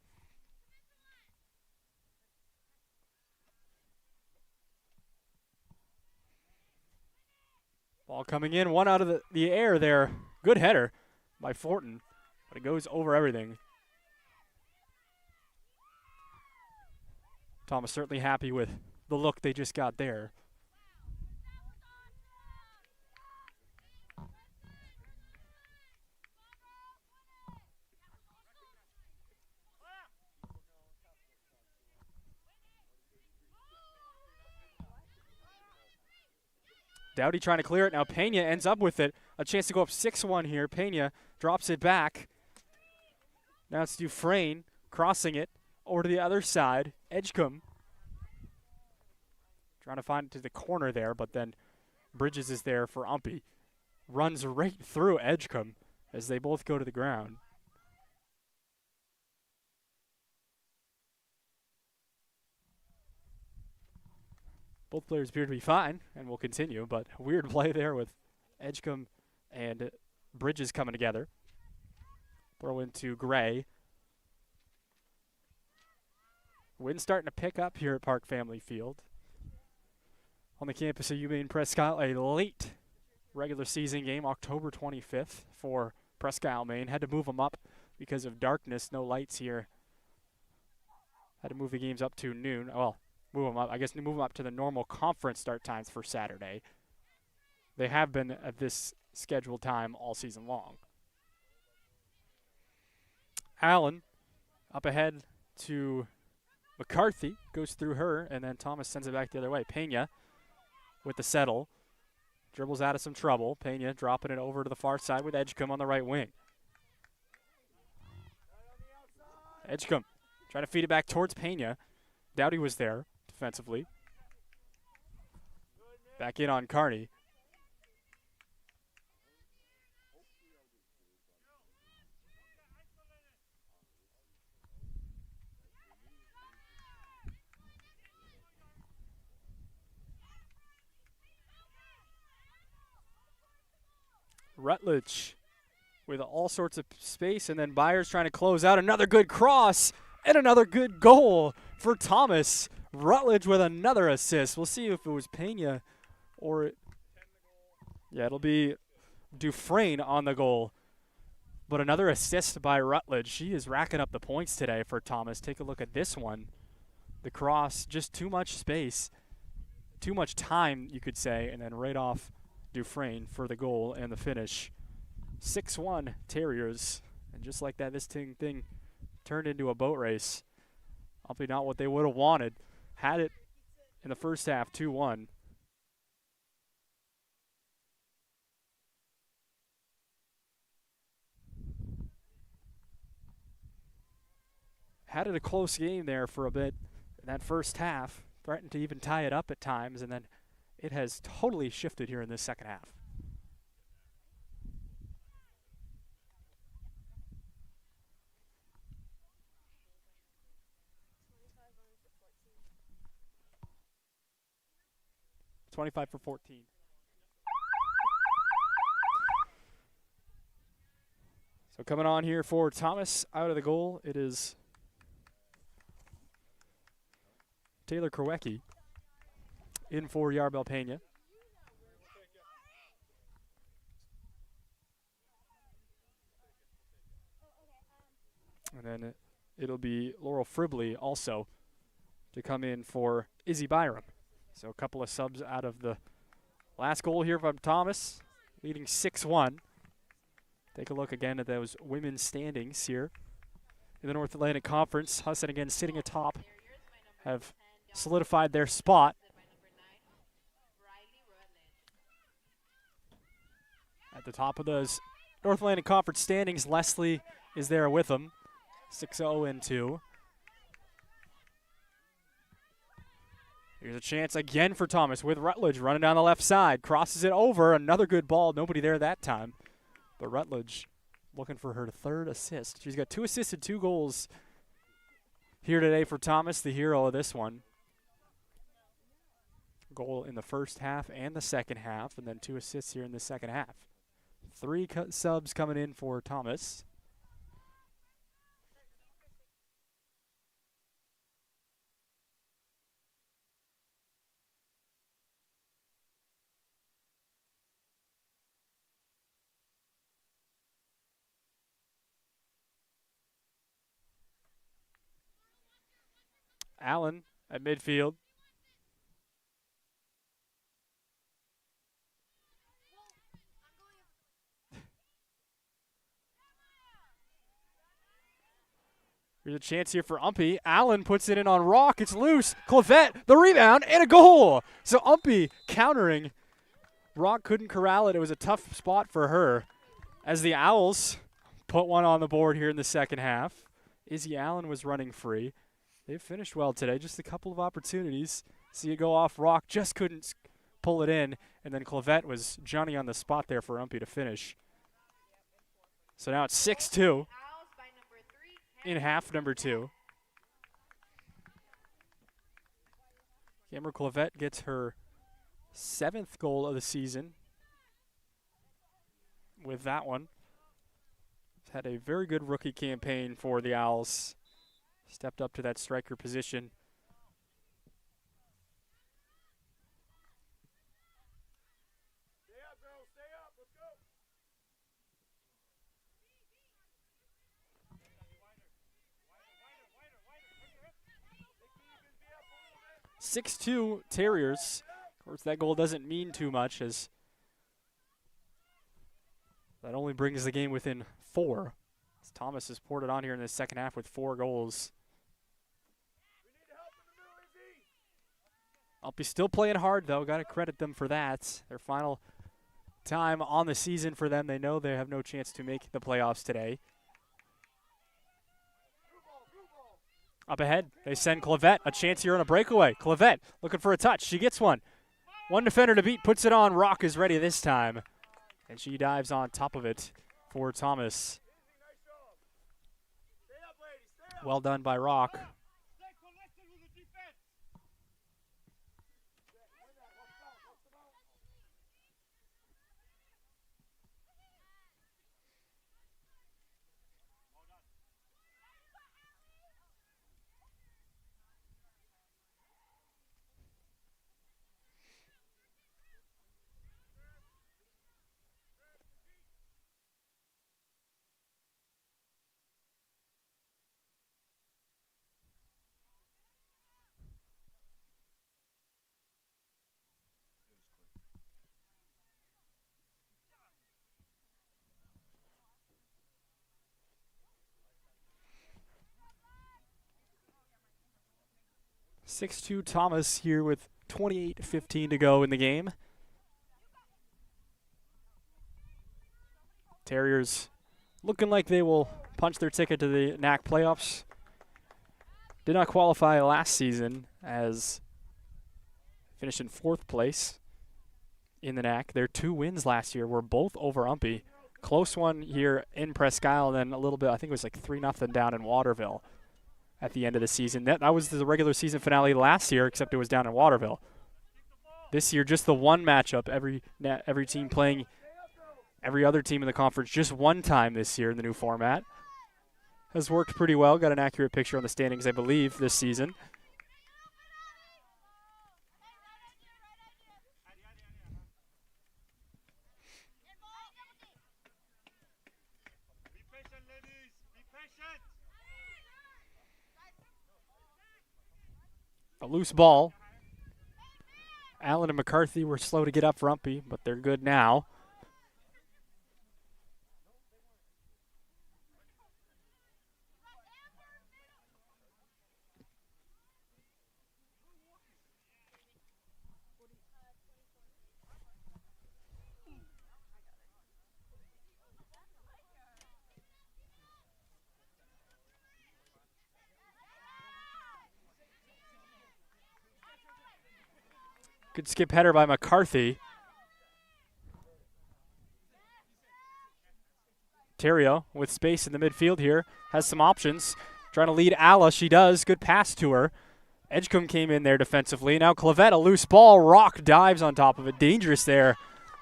Ball coming in, one out of the air there. Good header by Fortin, but it goes over everything. Thomas certainly happy with the look they just got there. Dowdy trying to clear it. Now Pena ends up with it. A chance to go up 6-1 here. Pena drops it back. Now it's Dufresne crossing it over to the other side. Edgecombe trying to find it to the corner there, but then Bridges is there for UMPI. Runs right through Edgecombe as they both go to the ground. Both players appear to be fine and will continue, but weird play there with Edgecombe and Bridges coming together. Throw into Gray. Wind starting to pick up here at Park Family Field. On the campus of UMaine Presque Isle, a late regular season game, October 25th for Presque Isle, Maine. Had to move them up because of darkness, no lights here. Had to move the games up to noon. Well, move them up. I guess move them up to the normal conference start times for Saturday. They have been at this scheduled time all season long. Allen up ahead to McCarthy, goes through her, and then Thomas sends it back the other way. Pena with the settle. Dribbles out of some trouble. Pena dropping it over to the far side with Edgecombe on the right wing. Edgecombe trying to feed it back towards Pena. Dowdy was there defensively. Back in on Carney. Rutledge with all sorts of space, and then Byers trying to close out. Another good cross and another good goal for Thomas. Rutledge with another assist. We'll see if it was Pena or it'll be Dufresne on the goal. But another assist by Rutledge. She is racking up the points today for Thomas. Take a look at this one. The cross, just too much space, too much time, you could say, and then right off Dufresne for the goal and the finish. 6-1 Terriers. And just like that, this thing turned into a boat race. Probably not what they would have wanted. Had it in the first half, 2-1. Had it a close game there for a bit in that first half. Threatened to even tie it up at times, and then it has totally shifted here in this second half. $25 for 14. So coming on here for Thomas out of the goal, it is Taylor Krowecki in for Yarbel Pena. And then it'll be Laurel Fribley also to come in for Izzy Byram. So a couple of subs out of the last goal here from Thomas, leading 6-1. Take a look again at those women's standings here in the North Atlantic Conference. Husson again sitting atop, have solidified their spot. At the top of those North Atlantic Conference standings, Leslie is there with them, 6-0-2. Here's a chance again for Thomas with Rutledge running down the left side. Crosses it over. Another good ball. Nobody there that time. But Rutledge looking for her third assist. She's got 2 assists and 2 goals here today for Thomas, the hero of this one. Goal in the first half and the second half, and then 2 assists here in the second half. 3 subs coming in for Thomas. Allen at midfield. Here's a chance here for UMPI. Allen puts it in on Rock. It's loose. Clavette, the rebound, and a goal. So UMPI countering. Rock couldn't corral it. It was a tough spot for her as the Owls put one on the board here in the second half. Izzy Allen was running free. They've finished well today. Just a couple of opportunities. See it go off. Rock just couldn't pull it in. And then Clavette was Johnny on the spot there for UMPI to finish. So now it's 6-2 in half number 2. Cameron Clavette gets her 7th goal of the season with that one. She's had a very good rookie campaign for the Owls. Stepped up to that striker position. Stay up, girls. Stay up. Let's go. 6-2 Terriers. Of course, that goal doesn't mean too much as that only brings the game within 4. As Thomas has poured it on here in the second half with 4 goals. UMPI still playing hard, though. Got to credit them for that. Their final time on the season for them. They know they have no chance to make the playoffs today. Up ahead, they send Clavette. A chance here on a breakaway. Clavette looking for a touch. She gets one. One defender to beat, puts it on. Rock is ready this time. And she dives on top of it for Thomas. Well done by Rock. 6-2 Thomas here with 28:15 to go in the game. Terriers looking like they will punch their ticket to the NAC playoffs. Did not qualify last season as finished in 4th place in the NAC. Their 2 wins last year were both over UMPI. Close one here in Presque Isle, and then a little bit, I think it was like 3-0 down in Waterville at the end of the season. That was the regular season finale last year, except it was down in Waterville. This year, just the one matchup, every team playing every other team in the conference just one time this year in the new format. Has worked pretty well. Got an accurate picture on the standings, I believe, this season. Be patient, ladies. Be patient. A loose ball. Allen and McCarthy were slow to get up for UMPI, but they're good now. Good skip header by McCarthy. Terrio with space in the midfield here. Has some options. Trying to lead Alla. She does. Good pass to her. Edgecombe came in there defensively. Now Clavette, a loose ball. Rock dives on top of it. Dangerous there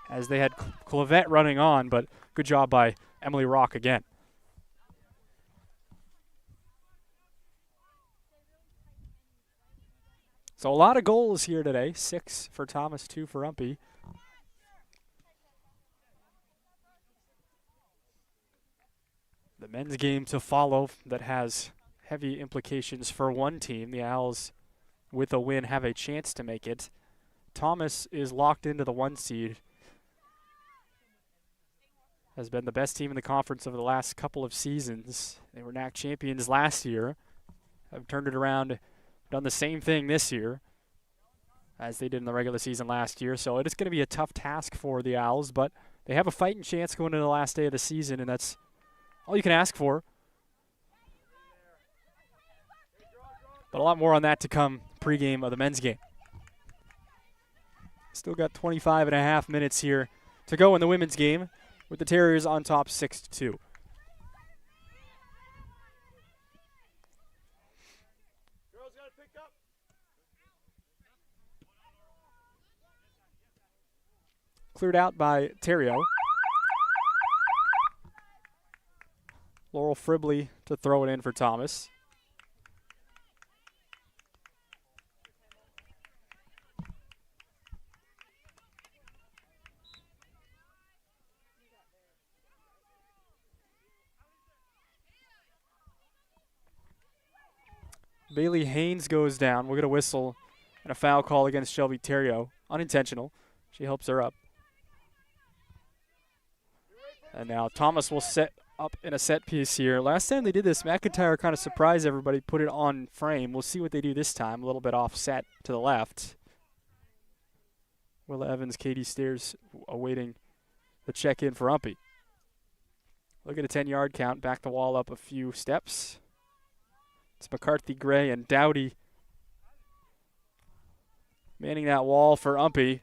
as they had Clavette running on, but good job by Emily Rock again. So a lot of goals here today. 6 for Thomas, 2 for UMPI. The men's game to follow that has heavy implications for one team. The Owls, with a win, have a chance to make it. Thomas is locked into the 1 seed. Has been the best team in the conference over the last couple of seasons. They were NAC champions last year. Have turned it around, done the same thing this year as they did in the regular season last year. So it is going to be a tough task for the Owls, but they have a fighting chance going into the last day of the season, and that's all you can ask for. But a lot more on that to come pregame of the men's game. Still got 25.5 minutes here to go in the women's game with the Terriers on top 6-2. Cleared out by Terrio. Laurel Fribley to throw it in for Thomas. Bailey Haynes goes down. We'll get a whistle and a foul call against Shelby Terrio. Unintentional. She helps her up. And now Thomas will set up in a set piece here. Last time they did this, McIntyre kind of surprised everybody, put it on frame. We'll see what they do this time. A little bit offset to the left. Willa Evans, Katie Steers awaiting the check-in for UMPI. Look at a 10-yard count. Back the wall up a few steps. It's McCarthy, Gray, and Dowdy manning that wall for UMPI.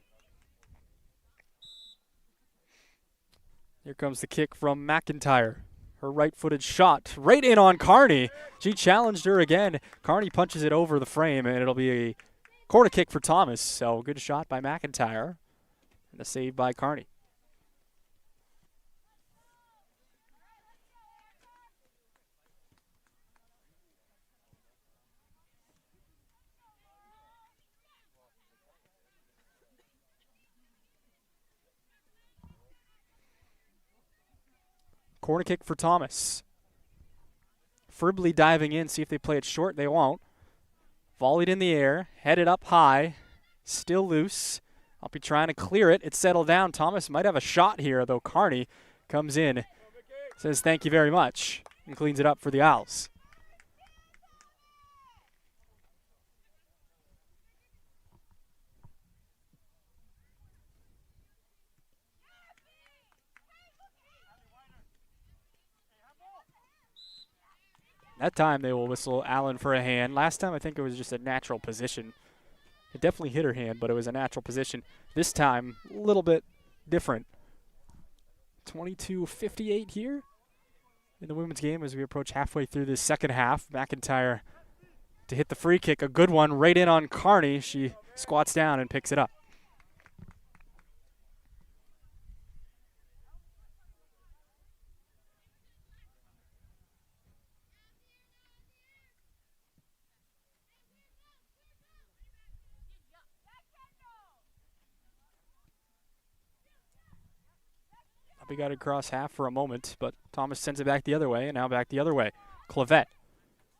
Here comes the kick from McIntyre. Her right-footed shot right in on Kearney. She challenged her again. Kearney punches it over the frame, and it'll be a corner kick for Thomas. So good shot by McIntyre and a save by Kearney. Corner kick for Thomas. Fribley diving in, see if they play it short. They won't. Volleyed in the air, headed up high, still loose. I'll be trying to clear it. It's settled down. Thomas might have a shot here, though Kearney comes in, says thank you very much, and cleans it up for the Owls. That time they will whistle Allen for a hand. Last time I think it was just a natural position. It definitely hit her hand, but it was a natural position. This time, a little bit different. 22:58 here in the women's game as we approach halfway through this second half. McIntyre to hit the free kick. A good one right in on Carney. She squats down and picks it up. We got it across half for a moment, but Thomas sends it back the other way, and now back the other way. Clavette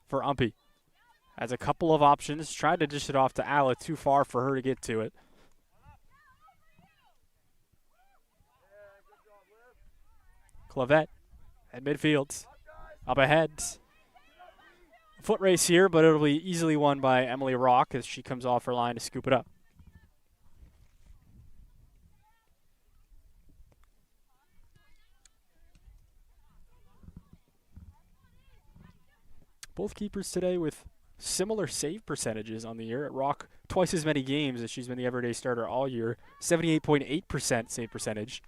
for UMPI. Has a couple of options. Tried to dish it off to Alla, too far for her to get to it. Clavette at midfield. Up ahead. Foot race here, but it'll be easily won by Emily Rock as she comes off her line to scoop it up. Both keepers today with similar save percentages on the year. At Rock, twice as many games as she's been the everyday starter all year, 78.8% save percentage.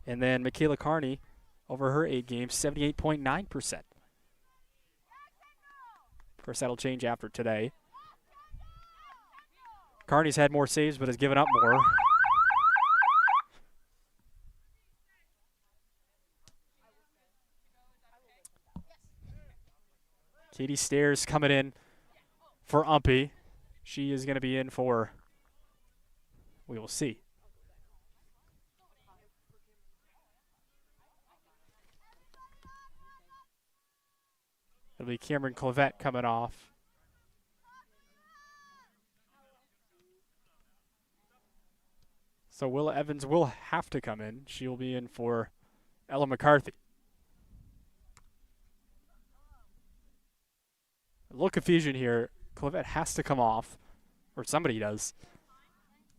And then Michaela Carney, over her 8 games, 78.9%. Of course, that'll change after today. Carney's had more saves but has given up more. Katie Stairs coming in for UMPI. She is going to be in for, we will see. It'll be Cameron Clavette coming off. So Willa Evans will have to come in. She will be in for Ella McCarthy. A little confusion here. Clavette has to come off, or somebody does.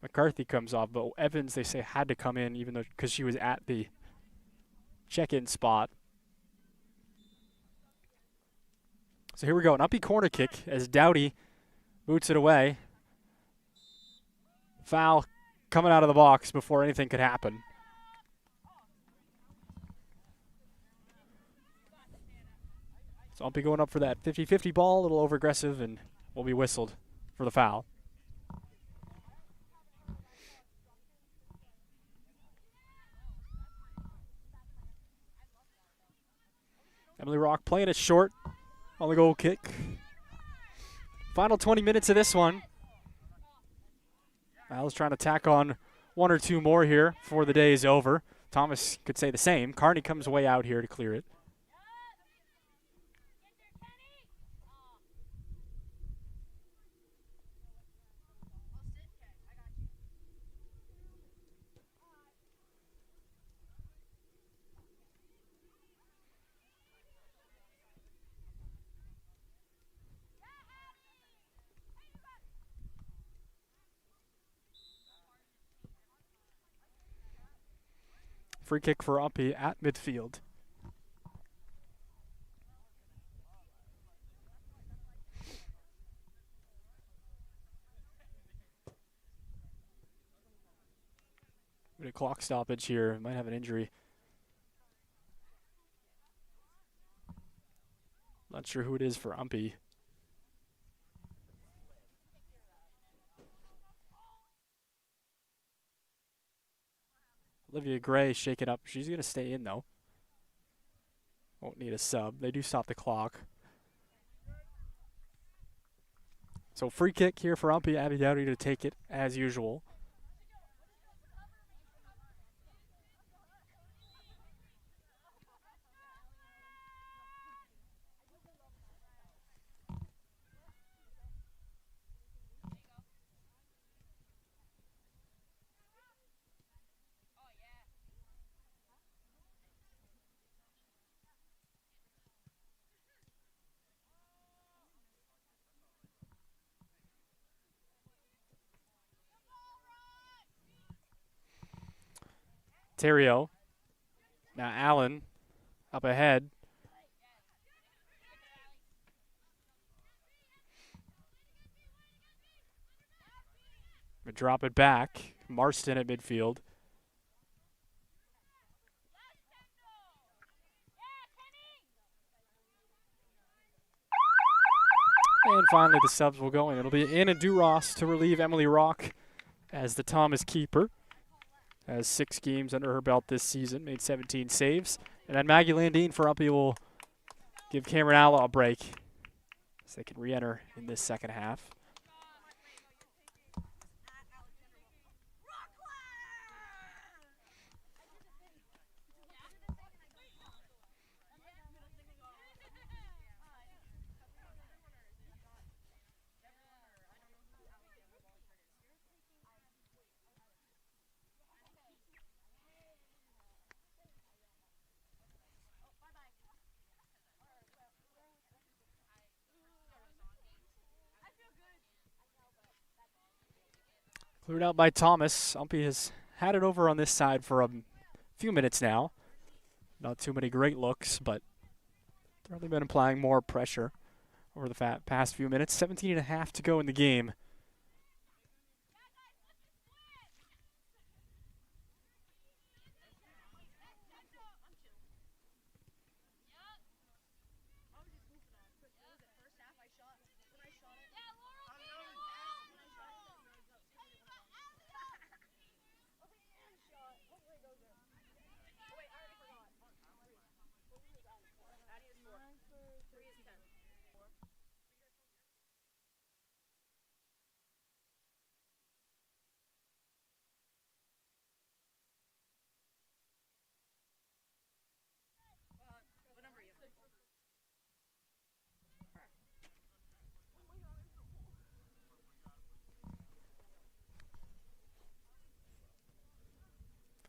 McCarthy comes off, but Evans, they say, had to come in even though because she was at the check-in spot. So here we go, an uppy corner kick as Dowdy boots it away. Foul coming out of the box before anything could happen. So UMPI going up for that 50-50 ball, a little over-aggressive, and will be whistled for the foul. Emily Rock playing it short on the goal kick. Final 20 minutes of this one. Al's trying to tack on 1 or 2 more here before the day is over. Thomas could say the same. Carney comes way out here to clear it. Free kick for UMPI at midfield. A clock stoppage here. Might have an injury. Not sure who it is for UMPI. Olivia Gray shaking up. She's going to stay in, though. Won't need a sub. They do stop the clock. So free kick here for UMPI. Abby Dowdy to take it as usual. Terrio. Now Allen up ahead. Drop it back. Marston at midfield. And finally the subs will go in. It'll be Anna Duras to relieve Emily Rock as the Thomas keeper. Has 6 games under her belt this season, made 17 saves. And then Maggie Landine for Uppy will give Cameron Alla a break so they can re-enter in this second half. Cleared out by Thomas. Umpy has had it over on this side for a few minutes now. Not too many great looks, but they've really been applying more pressure over the past few minutes. 17 and a half to go in the game.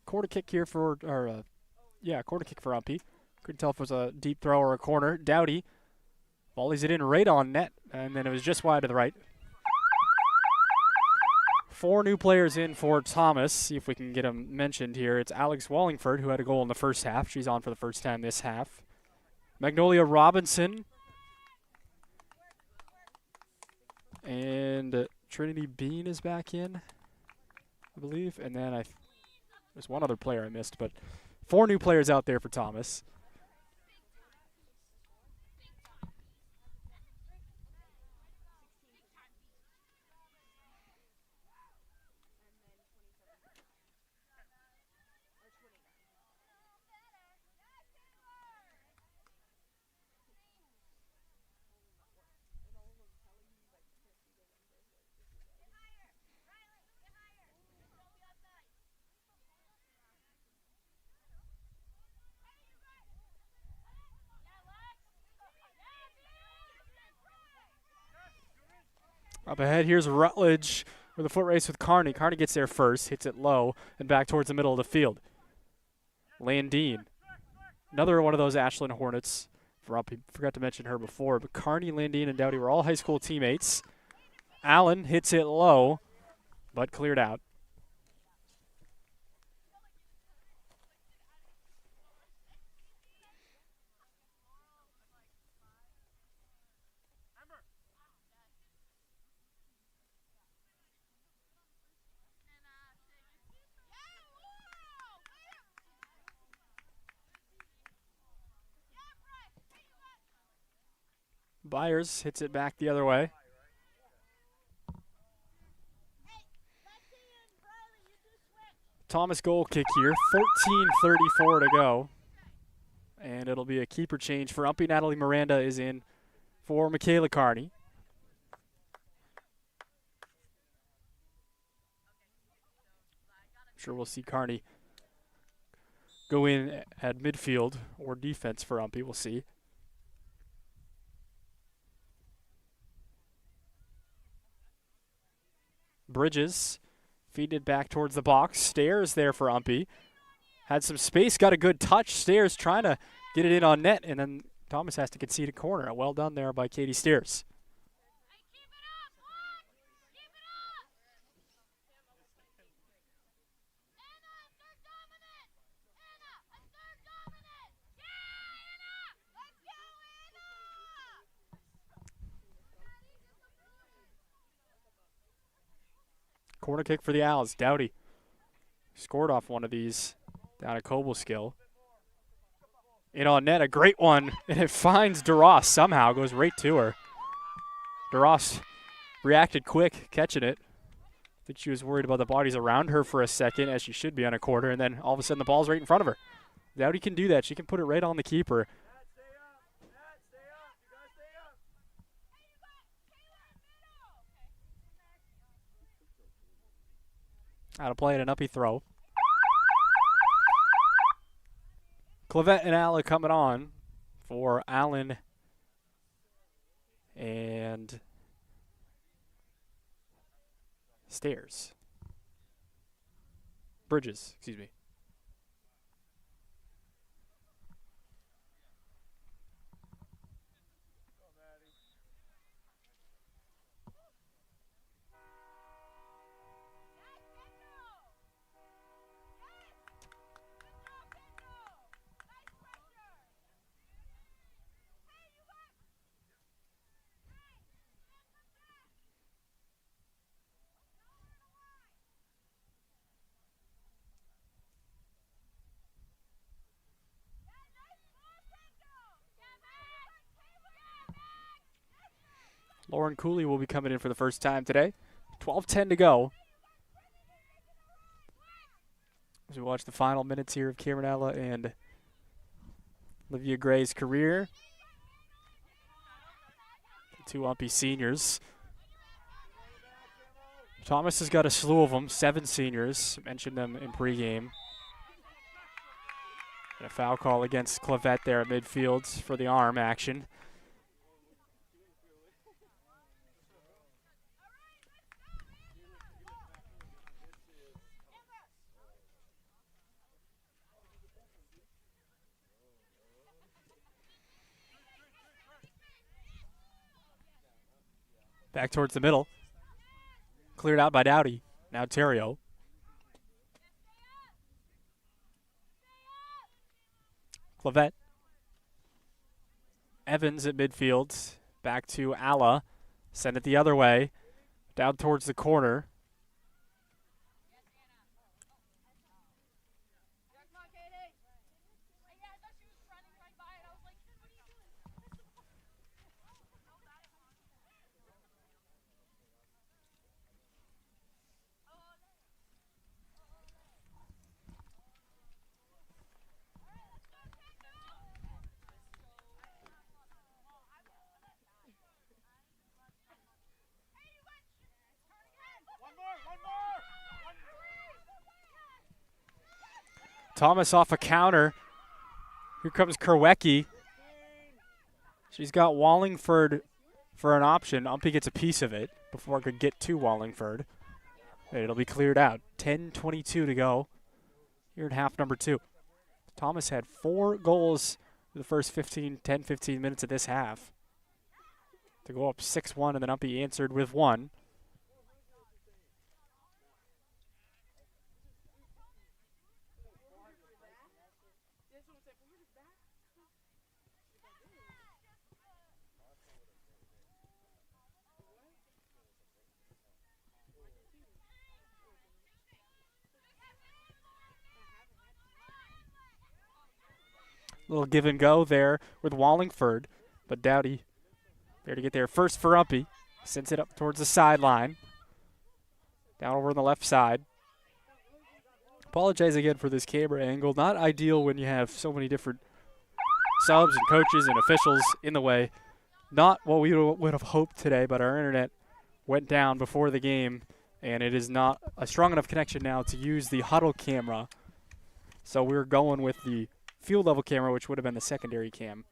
Quarter kick here for, quarter kick for Umpy. Couldn't tell if it was a deep throw or a corner. Dowdy volleys it in right on net, and then it was just wide to the right. 4 new players in for Thomas. See if we can get them mentioned here. It's Alex Wallingford, who had a goal in the first half. She's on for the first time this half. Magnolia Robinson. And Trinity Bean is back in, I believe. And then there's one other player I missed, but 4 new players out there for Thomas. Up ahead, here's Rutledge with a foot race with Kearney. Kearney gets there first, hits it low, and back towards the middle of the field. Landine, another one of those Ashland Hornets. Forgot to mention her before, but Kearney, Landine, and Dowdy were all high school teammates. Allen hits it low, but cleared out. Byers hits it back the other way. Thomas goal kick here, 14:34 to go. And it'll be a keeper change for Umpy. Natalie Miranda is in for Michaela Kearney. I'm sure we'll see Kearney go in at midfield or defense for Umpy. We'll see. Bridges feed it back towards the box. Stairs there for Umpy. Had some space, got a good touch. Stairs trying to get it in on net, and then Thomas has to concede a corner. Well done there by Katie Stairs. Corner kick for the Owls. Dowdy scored off one of these down at Cobleskill. In on net, a great one, and it finds DeRoss somehow, goes right to her. DeRoss reacted quick, catching it. I think she was worried about the bodies around her for a second, as she should be on a quarter, and then all of a sudden the ball's right in front of her. Dowdy can do that. She can put it right on the keeper. Out of play and an uppy throw. Clavette and Allen coming on for Allen and Stairs. Bridges, excuse me. Lauren Cooley will be coming in for the first time today. 12:10 to go. As we watch the final minutes here of Cameronella and Olivia Gray's career. The two UMPI seniors. Thomas has got a slew of them, 7 seniors. Mentioned them in pregame. And a foul call against Clavette there at midfield for the arm action. Back towards the middle. Cleared out by Dowdy. Now Terrio. Clavette. Evans at midfield. Back to Alla. Send it the other way. Down towards the corner. Thomas off a counter. Here comes Kerwecki. She's got Wallingford for an option. UMPI gets a piece of it before it could get to Wallingford. And it'll be cleared out. 10:22 to go here in half number 2. Thomas had 4 goals in the first 10, 15 minutes of this half. To go up 6-1, and then UMPI answered with 1. Little give and go there with Wallingford, but Dowdy there to get there first for UMPI. Sends it up towards the sideline. Down over on the left side. Apologize again for this camera angle. Not ideal when you have so many different subs and coaches and officials in the way. Not what we would have hoped today, but our internet went down before the game, and it is not a strong enough connection now to use the huddle camera. So we're going with the field level camera, which would have been the secondary cam.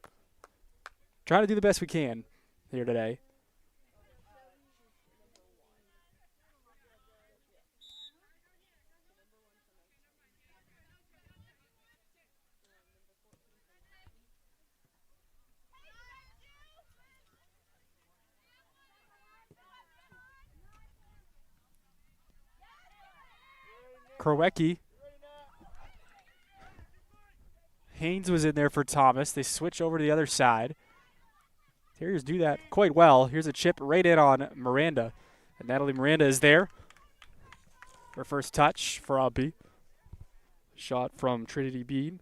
Trying to do the best we can here today. Krowecki. Haynes was in there for Thomas. They switch over to the other side. Terriers do that quite well. Here's a chip right in on Miranda. And Natalie Miranda is there. Her first touch for UMPI. Shot from Trinity Bean.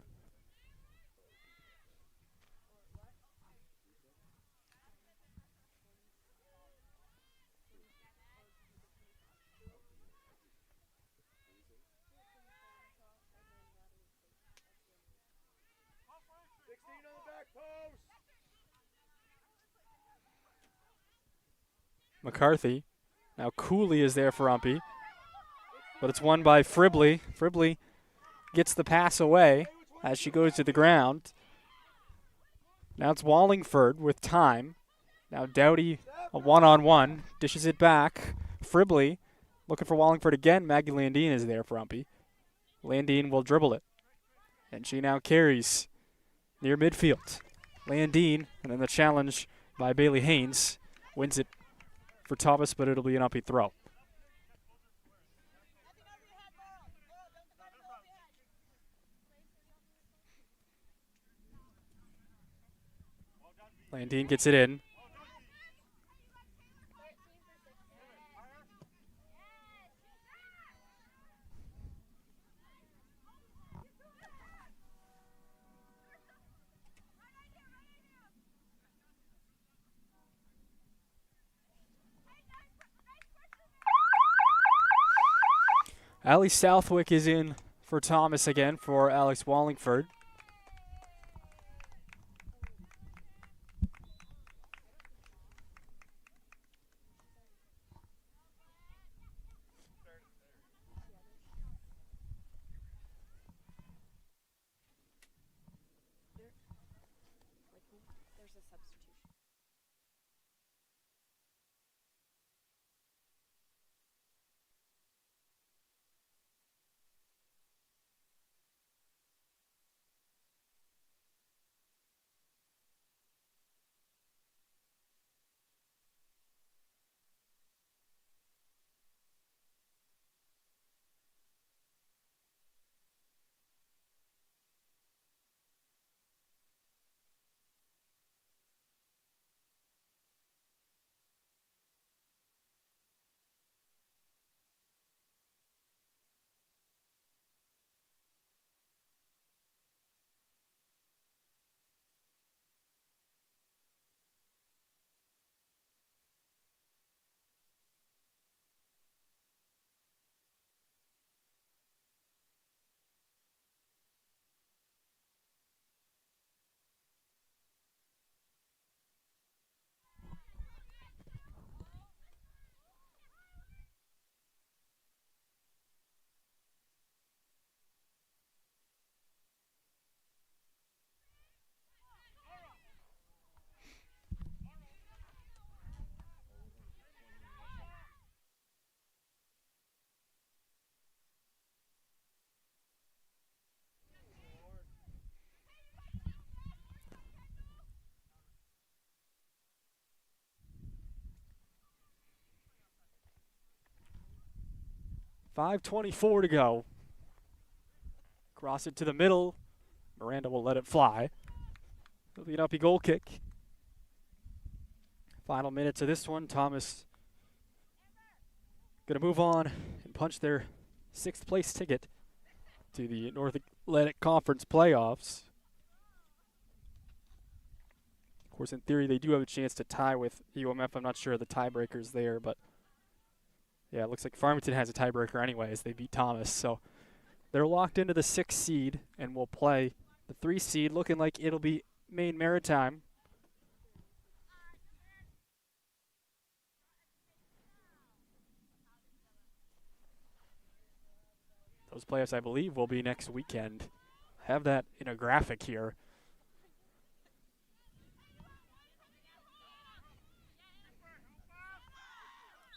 McCarthy. Now Cooley is there for UMPI. But it's won by Fribley. Fribley gets the pass away as she goes to the ground. Now it's Wallingford with time. Now Dowdy, a one-on-one, dishes it back. Fribley looking for Wallingford again. Maggie Landine is there for UMPI. Landine will dribble it. And she now carries near midfield. Landine, and then the challenge by Bailey Haynes, wins it for Thomas, but it'll be an UMPI throw. Landine gets it in. Allie Southwick is in for Thomas again for Alex Wallingford. .5:24 to go. Cross it to the middle. Miranda will let it fly. It'll be an UMPI goal kick. Final minutes of this one. Thomas going to move on and punch their 6th place ticket to the North Atlantic Conference playoffs. Of course, in theory, they do have a chance to tie with UMF. I'm not sure of the tiebreakers there, but yeah, it looks like Farmington has a tiebreaker anyways. They beat Thomas, so they're locked into the 6th seed and will play the 3 seed, looking like it'll be Maine Maritime. Those playoffs, I believe, will be next weekend. Have that in a graphic here.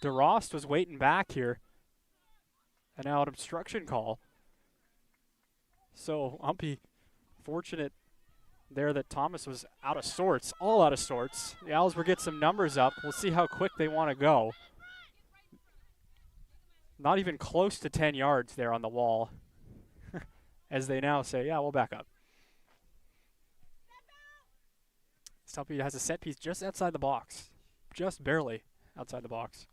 DeRost was waiting back here. And now an obstruction call. So UMPI fortunate there that Thomas was out of sorts, all out of sorts. The Owls will get some numbers up. We'll see how quick they want to go. Not even close to 10 yards there on the wall. As they now say, yeah, we'll back up. UMPI has a set piece just outside the box. Just barely outside the box.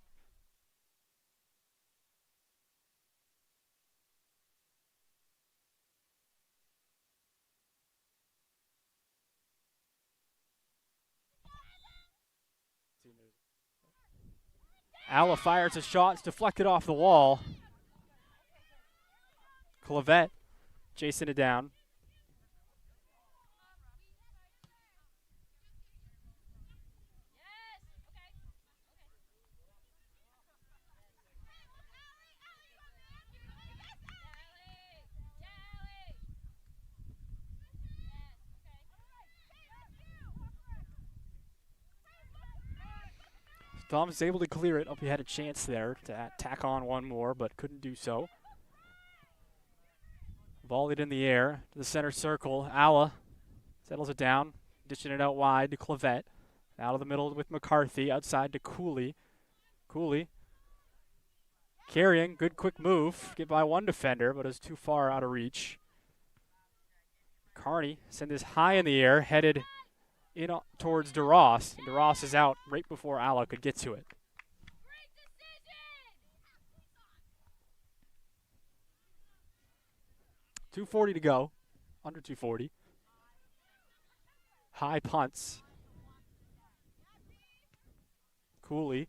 Alla fires a shot. It's deflected off the wall. Clavette chasing it down. Thomas is able to clear it. He had a chance there to tack on one more, but couldn't do so. Volleyed in the air to the center circle. Alla settles it down, dishing it out wide to Clavette. Out of the middle with McCarthy, outside to Cooley. Cooley carrying, good quick move. Get by one defender, but is too far out of reach. Carney sent this high in the air, headed in towards DeRoss. DeRoss is out right before Alla could get to it. .240 to go, under 240. High punts. Cooley.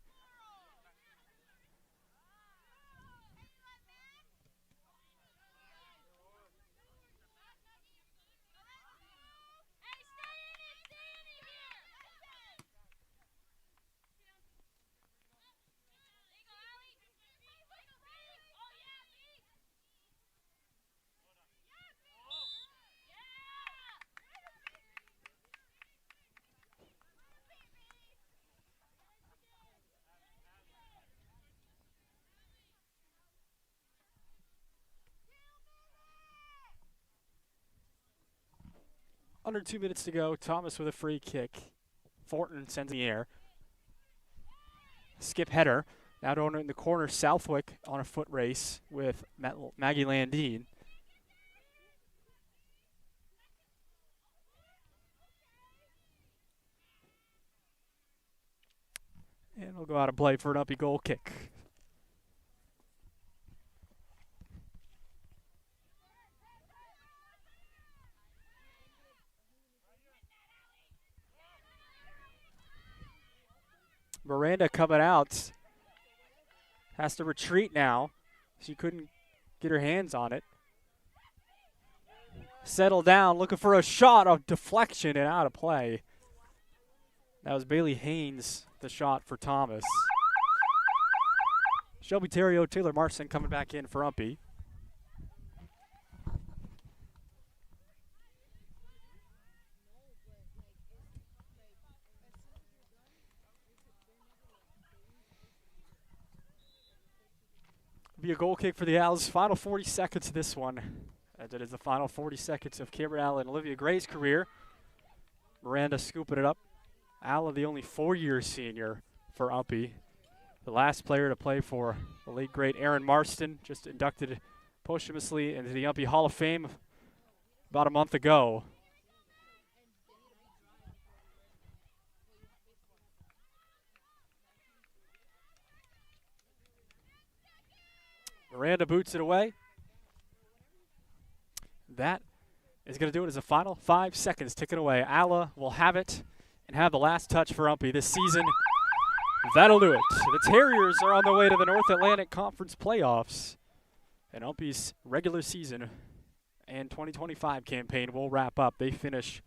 Under 2 minutes to go. Thomas with a free kick. Fortin sends in the air. Skip header. Now down in the corner, Southwick on a foot race with Maggie Landine. And we'll go out of play for an uppy goal kick. Miranda coming out. Has to retreat now. She couldn't get her hands on it. Settle down, looking for a shot of deflection and out of play. That was Bailey Haynes, the shot for Thomas. Shelby Terrio, Taylor Marston coming back in for Umpy. Be a goal kick for the Owls. Final 40 seconds of this one, as it is the final 40 seconds of Cameron Alla and Olivia Gray's career. Miranda scooping it up. Alla, the only 4-year senior for Umpy. The last player to play for the late great Aaron Marston, just inducted posthumously into the Umpy Hall of Fame about a month ago. Miranda boots it away. That is going to do it as a final 5 seconds ticking away. Alla will have it and have the last touch for Umpy this season. That'll do it. The Terriers are on their way to the North Atlantic Conference playoffs. And Umpy's regular season and 2025 campaign will wrap up. They finish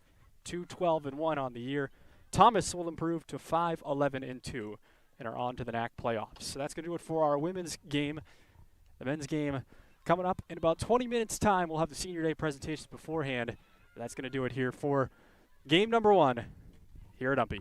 2-12-1 on the year. Thomas will improve to 5-11-2 and are on to the NAC playoffs. So that's going to do it for our women's game. The men's game coming up in about 20 minutes' time. We'll have the senior day presentations beforehand. That's going to do it here for game number 1 here at Umpy.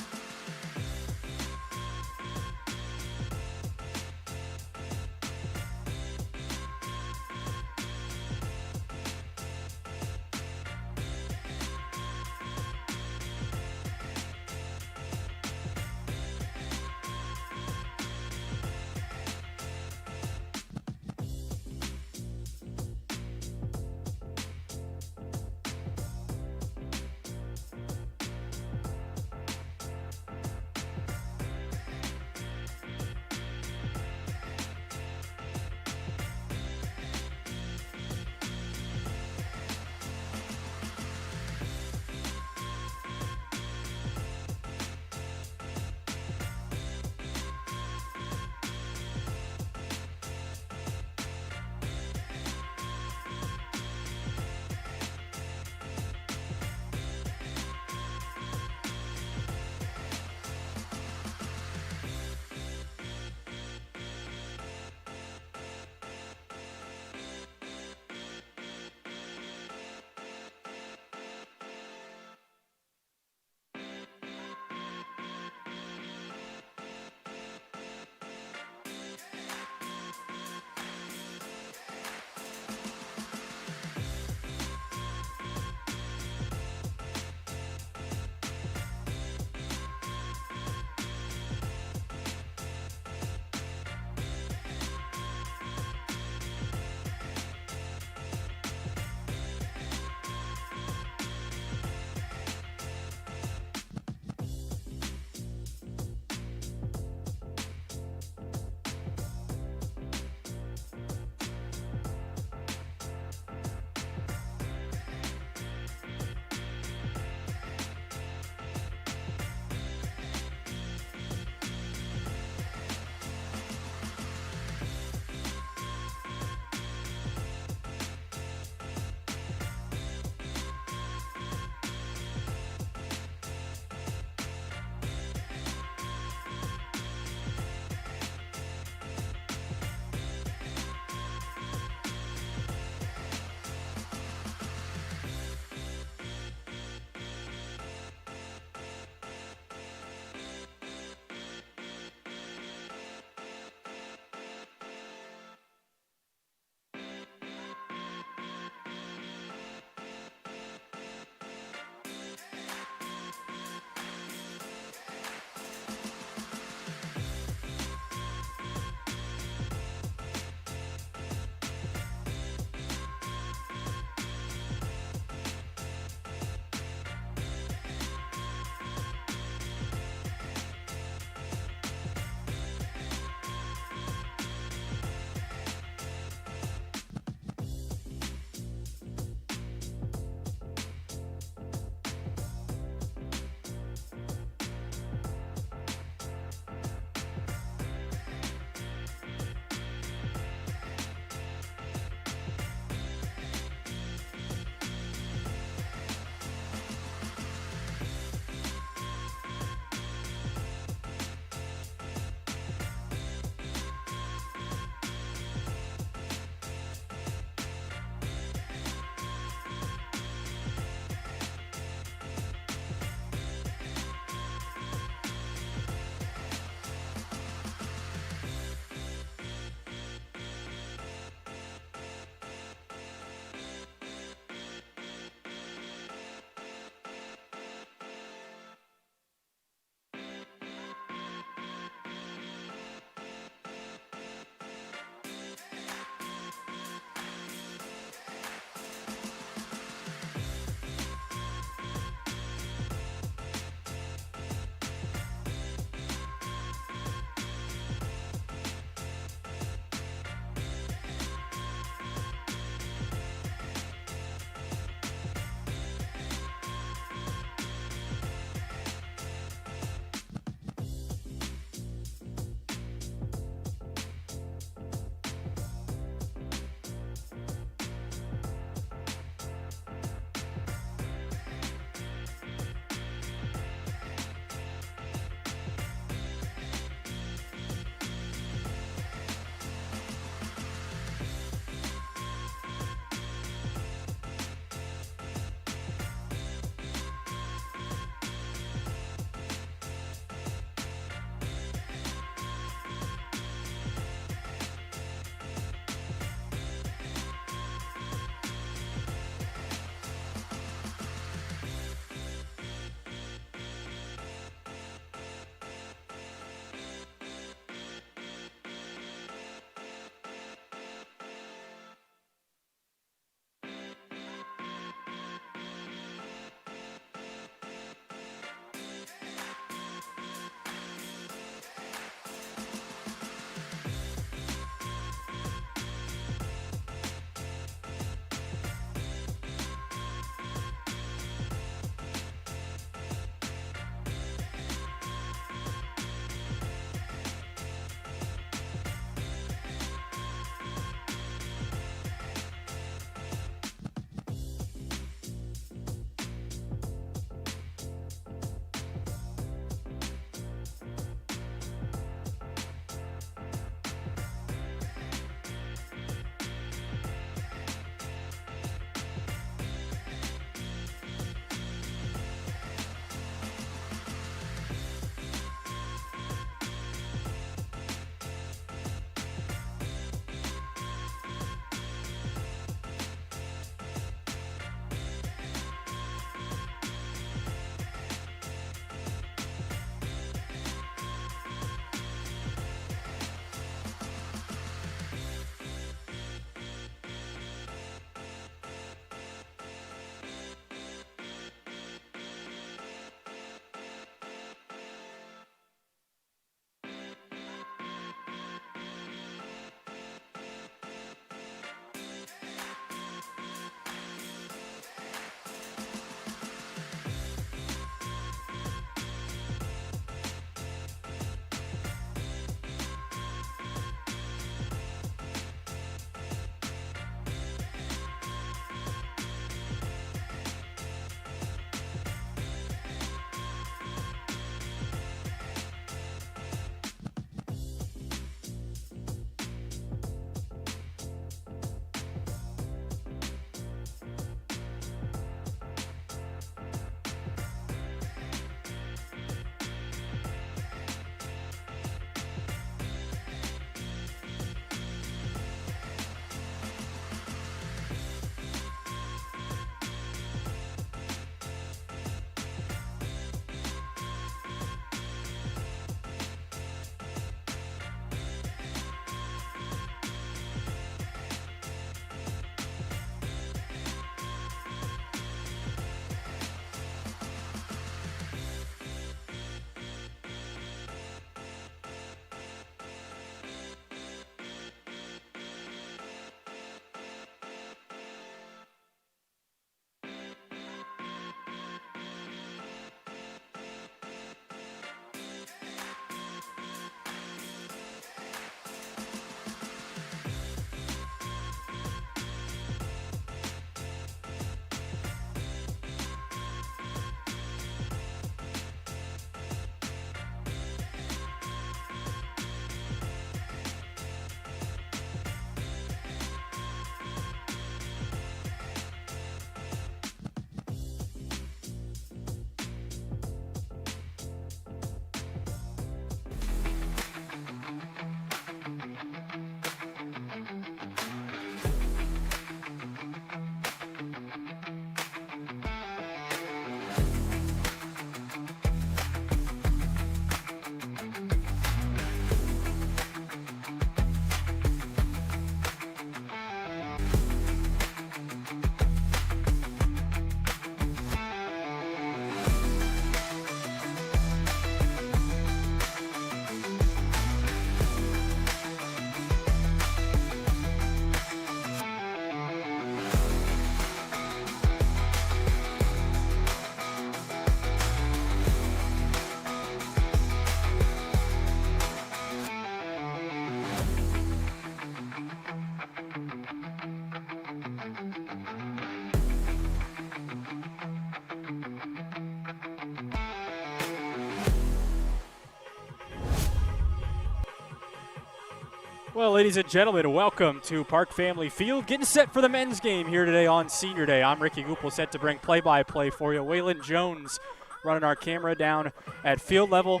Well, ladies and gentlemen, welcome to Park Family Field. Getting set for the men's game here today on Senior Day. I'm Ricky Goupel, set to bring play-by-play for you. Waylon Jones running our camera down at field level.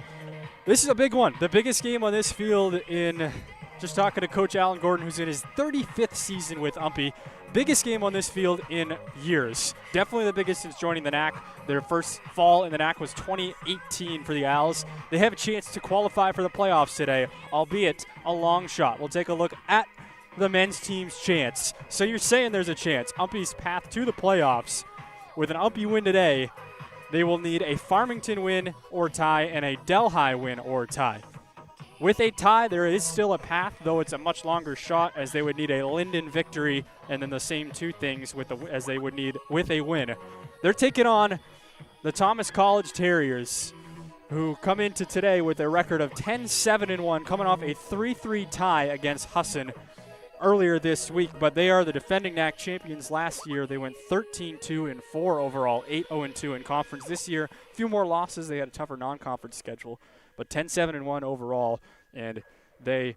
This is a big one, the biggest game on this field in, just talking to Coach Alan Gordon, who's in his 35th season with UMPI. Biggest game on this field in years. Definitely the biggest since joining the NAC. Their first fall in the NAC was 2018 for the Owls. They have a chance to qualify for the playoffs today, albeit a long shot. We'll take a look at the men's team's chance. So you're saying there's a chance. UMPI's path to the playoffs. With an UMPI win today, they will need a Farmington win or tie and a Delhi win or tie. With a tie, there is still a path, though it's a much longer shot, as they would need a Linden victory and then the same two things as they would need with a win. They're taking on the Thomas College Terriers, who come into today with a record of 10-7-1, coming off a 3-3 tie against Husson earlier this week. But they are the defending NAC champions. Last year, they went 13-2-4 overall, 8-0-2 in conference. This year, a few more losses. They had a tougher non-conference schedule. But 10-7-1 overall, and they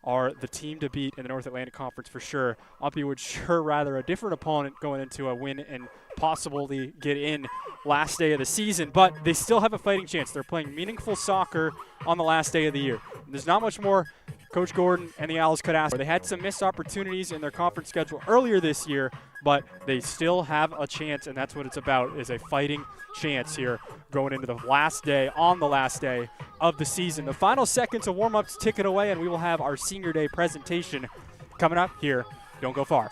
are the team to beat in the North Atlantic Conference for sure. UMPI would sure rather a different opponent going into a win and possibly get in last day of the season, but they still have a fighting chance. They're playing meaningful soccer on the last day of the year. There's not much more Coach Gordon and the Owls could ask for. They had some missed opportunities in their conference schedule earlier this year, but they still have a chance, and that's what it's about, is a fighting chance here going into the last day, on the last day of the season. The final seconds of warm-ups tick it away, and we will have our Senior Day presentation coming up here. Don't go far.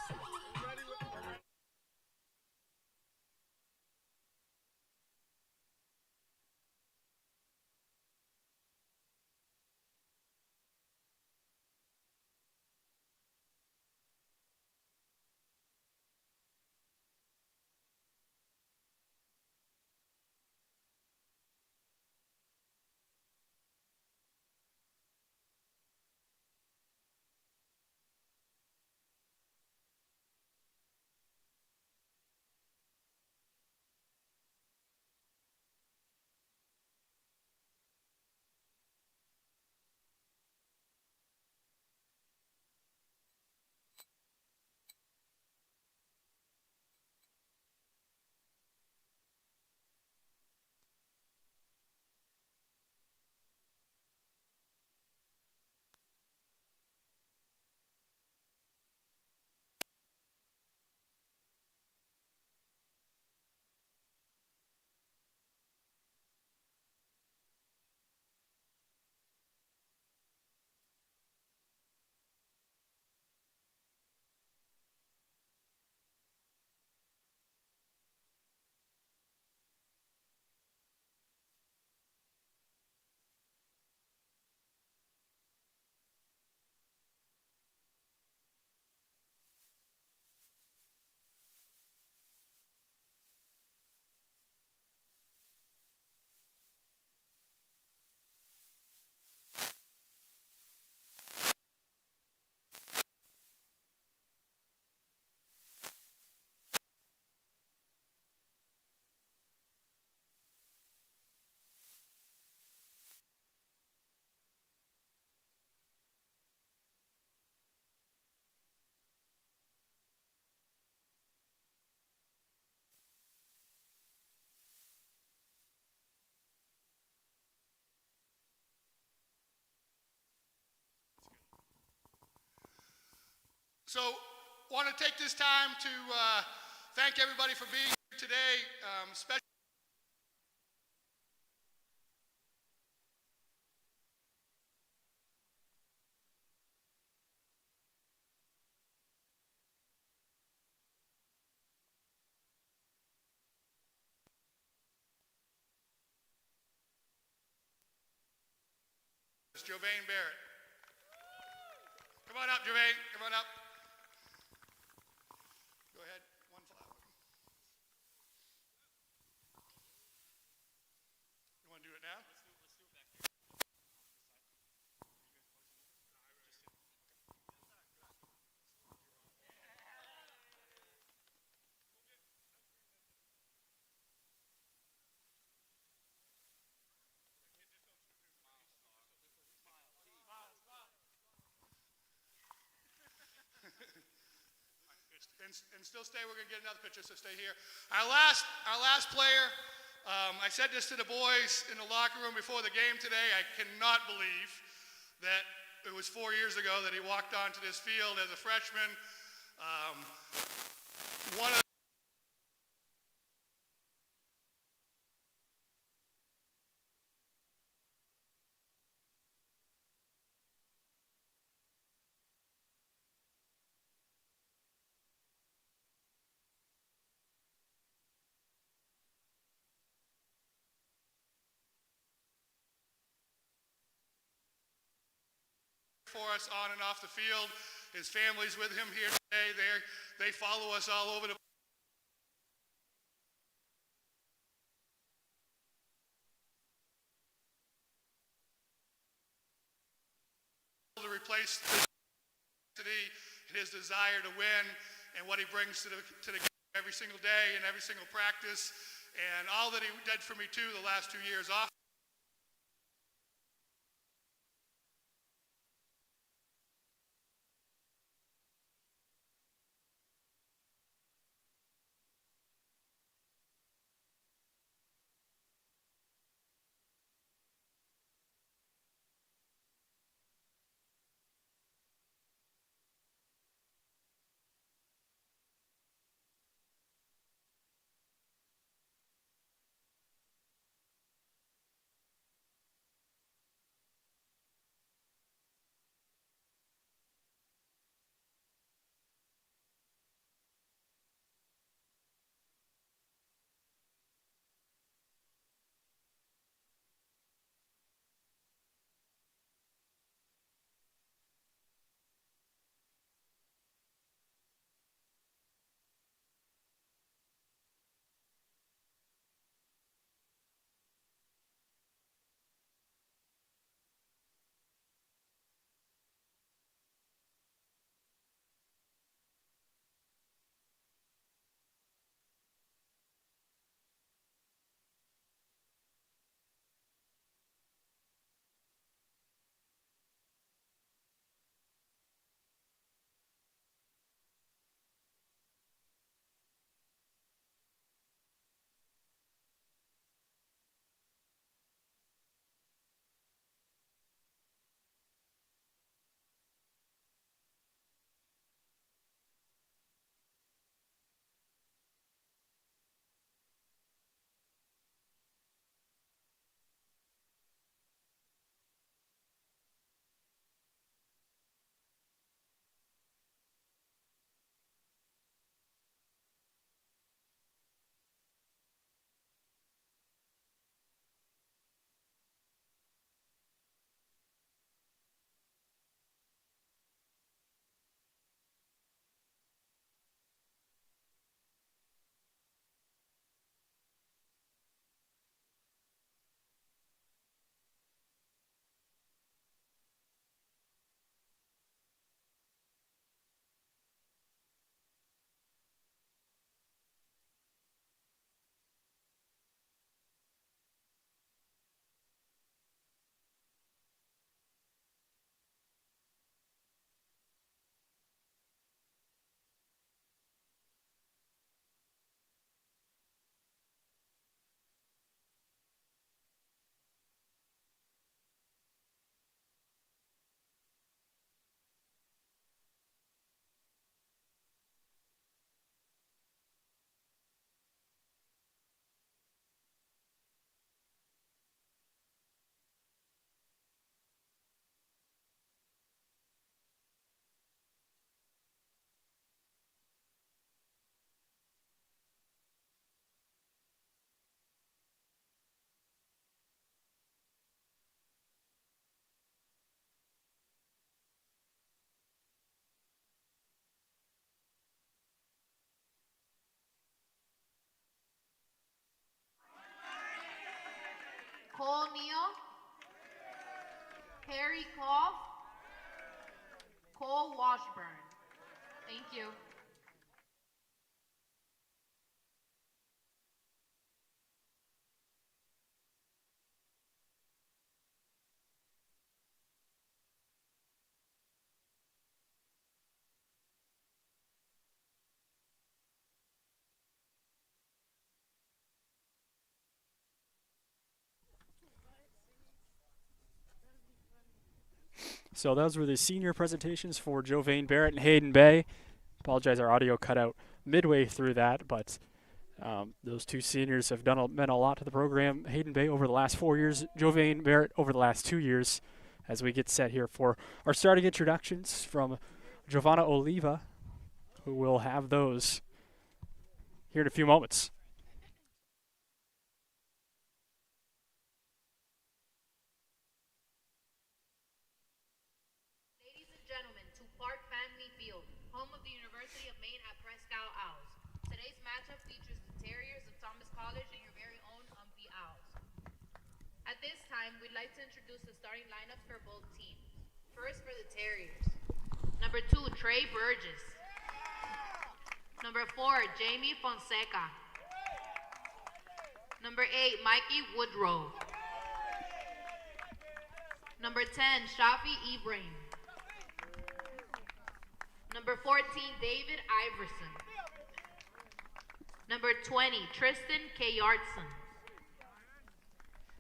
So, want to take this time to thank everybody for being here today, especially Jovain Barrett. Come on up, Jovain. Come on up. Go ahead. One flower. You want to do it now? and still stay. We're gonna get another picture, so stay here. Our last player. I said this to the boys in the locker room before the game today. I cannot believe that it was 4 years ago that he walked onto this field as a freshman. One of for us on and off the field. His family's with him here today. They follow us all over the to replace the intensity and his desire to win and what he brings to the game every single day and every single practice and all that he did for me too the last 2 years off. Cole Neal, Harry Koff, Cole Washburn. Thank you. So those were the senior presentations for Jovane Barrett and Hayden Bay. Apologize, our audio cut out midway through that, but those two seniors have meant a lot to the program. Hayden Bay over the last 4 years, Jovane Barrett over the last 2 years, as we get set here for our starting introductions from Giovanna Oliva, who will have those here in a few moments. Ladies and gentlemen, to Park Family Field, home of the University of Maine at Prescott Owls. Today's matchup features the Terriers of Thomas College and your very own UMPI Owls. At this time, we'd like to introduce the starting lineups for both teams. First for the Terriers. Number 2, Trey Burgess. Number 4, Jamie Fonseca. Number 8, Mikey Woodrow. Number 10, Shafi Ibrahim. Number 14, David Iverson. Number 20, Tristan K. Yardson.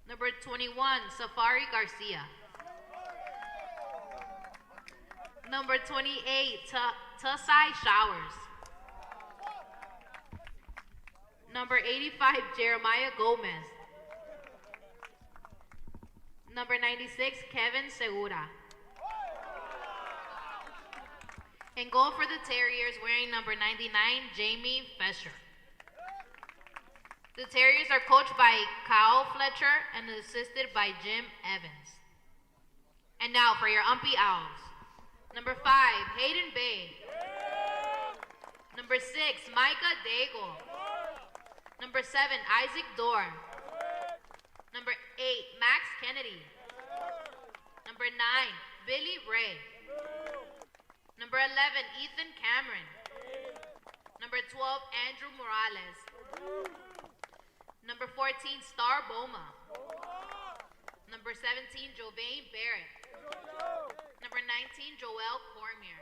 Number 21, Safari Garcia. Number 28, Tusai Showers. Number 85, Jeremiah Gomez. Number 96, Kevin Segura. And goal for the Terriers, wearing number 99, Jamie Fesher. The Terriers are coached by Kyle Fletcher and assisted by Jim Evans. And now for your UMPI Owls. Number 5, Hayden Bay. Number 6, Micah Daigle. Number 7, Isaac Dorr. Number 8, Max Kennedy. Number 9, Billy Ray. Number 11, Ethan Cameron. Number 12, Andrew Morales. Number 14, Star Boma. Number 17, Jovane Barrett. Number 19, Joel Cormier.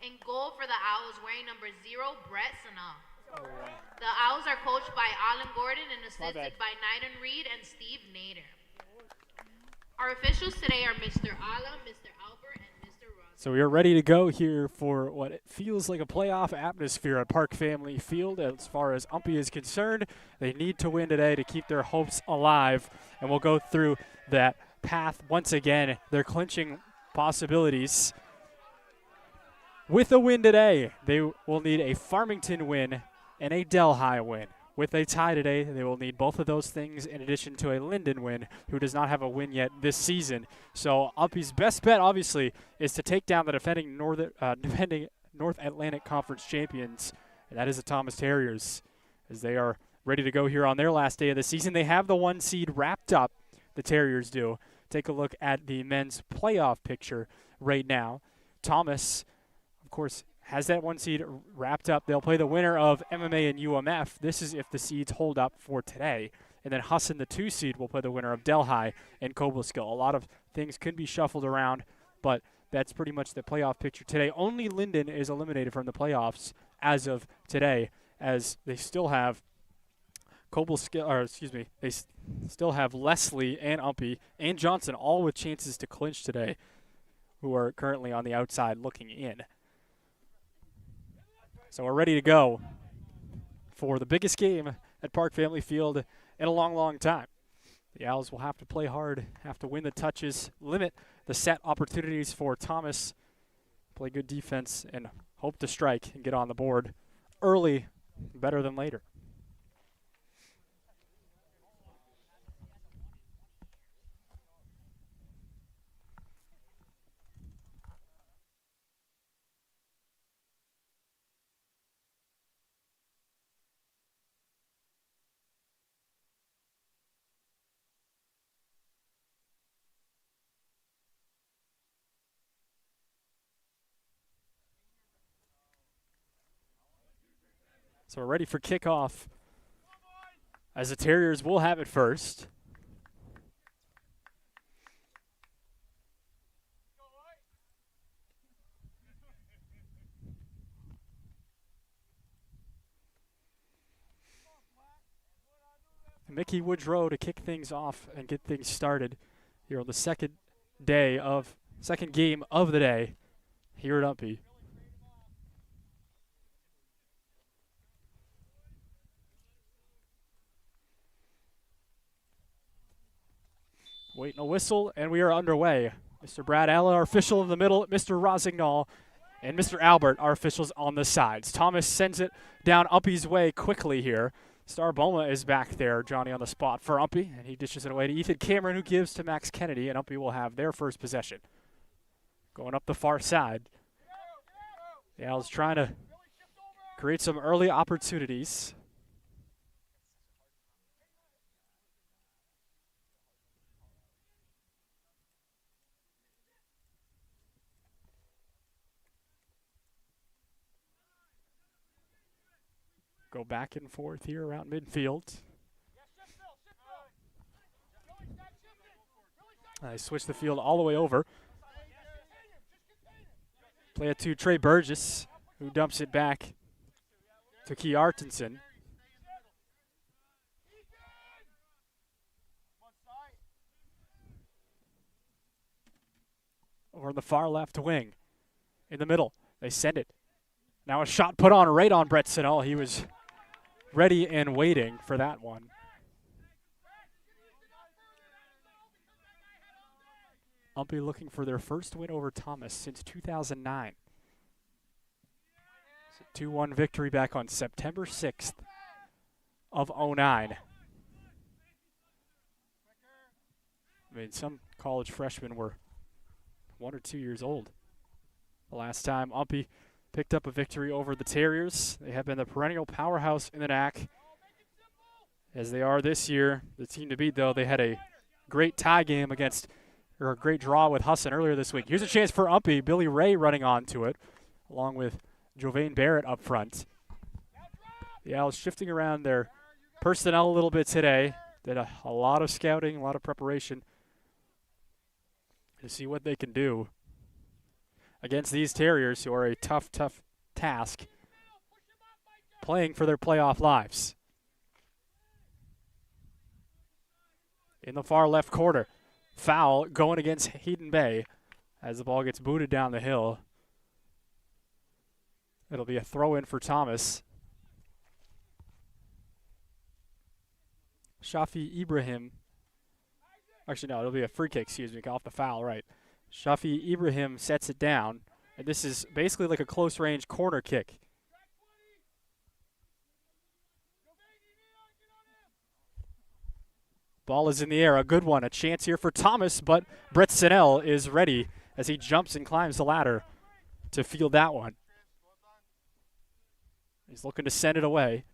In goal for the Owls, wearing number 0, Brett Sanal. The Owls are coached by Alan Gordon and assisted by Nyden Reed and Steve Nader. Our officials today are Mr. Ala, Mr. Albert, and Mr. Ross. So we are ready to go here for what it feels like a playoff atmosphere at Park Family Field. As far as UMPI is concerned, they need to win today to keep their hopes alive, and we'll go through that path once again. They're clinching possibilities. With a win today, they will need a Farmington win and a Delhi win. With a tie today, they will need both of those things in addition to a Linden win, who does not have a win yet this season. So UMPI's best bet, obviously, is to take down the defending North Atlantic Conference champions, and that is the Thomas Terriers, as they are ready to go here on their last day of the season. They have the 1 seed wrapped up, the Terriers do. Take a look at the men's playoff picture right now. Thomas, of course, has that 1 seed wrapped up. They'll play the winner of MMA and UMF. This is if the seeds hold up for today. And then Hassan, the 2 seed, will play the winner of Delhi and Cobleskill. A lot of things could be shuffled around, but that's pretty much the playoff picture today. Only Linden is eliminated from the playoffs as of today, as they still have they still have Leslie and UMPI and Johnson, all with chances to clinch today, who are currently on the outside looking in. So we're ready to go for the biggest game at Park Family Field in a long, long time. The Owls will have to play hard, have to win the touches, limit the set opportunities for Thomas, play good defense, and hope to strike and get on the board early, better than later. So we're ready for kickoff, as the Terriers will have it first. Mickey Woodrow to kick things off and get things started here on the second day of Second game of the day here at UMPI. Waiting a whistle, and we are underway. Mr. Brad Allen, our official in the middle, Mr. Rosignol, and Mr. Albert, our officials on the sides. Thomas sends it down UMPI's way quickly here. Starboma is back there, Johnny on the spot for UMPI, and he dishes it away to Ethan Cameron, who gives to Max Kennedy, and UMPI will have their first possession. Going up the far side. The Owls trying to create some early opportunities. Go back and forth here around midfield. I switch the field all the way over. Play it to Trey Burgess, who dumps it back to Key Artenson. Over in the far left wing. In the middle, they send it. Now a shot put on right on Brett Sinnell. He was ready and waiting for that one. UMPI looking for their first win over Thomas since 2009. It's a 2-1 victory back on September 6th of 09. I mean, some college freshmen were 1 or 2 years old the last time UMPI picked up a victory over the Terriers. They have been the perennial powerhouse in the NAC, as they are this year. The team to beat, though, they had a great tie game against, or a great draw with Husson earlier this week. Here's a chance for UMPI. Billy Ray running onto it, along with Jovain Barrett up front. The Owls shifting around their personnel a little bit today. Did a lot of scouting, a lot of preparation to see what they can do against these Terriers, who are a tough, tough task, playing for their playoff lives. In the far left corner, foul going against Hayden Bay as the ball gets booted down the hill. It'll be a throw-in for Thomas. Shafi Ibrahim. Actually, no, it'll be a free kick, excuse me, off the foul, right. Shafi Ibrahim sets it down, and this is basically like a close-range corner kick. Ball is in the air, a good one, a chance here for Thomas, but Brett Sinnell is ready as he jumps and climbs the ladder to field that one. He's looking to send it away.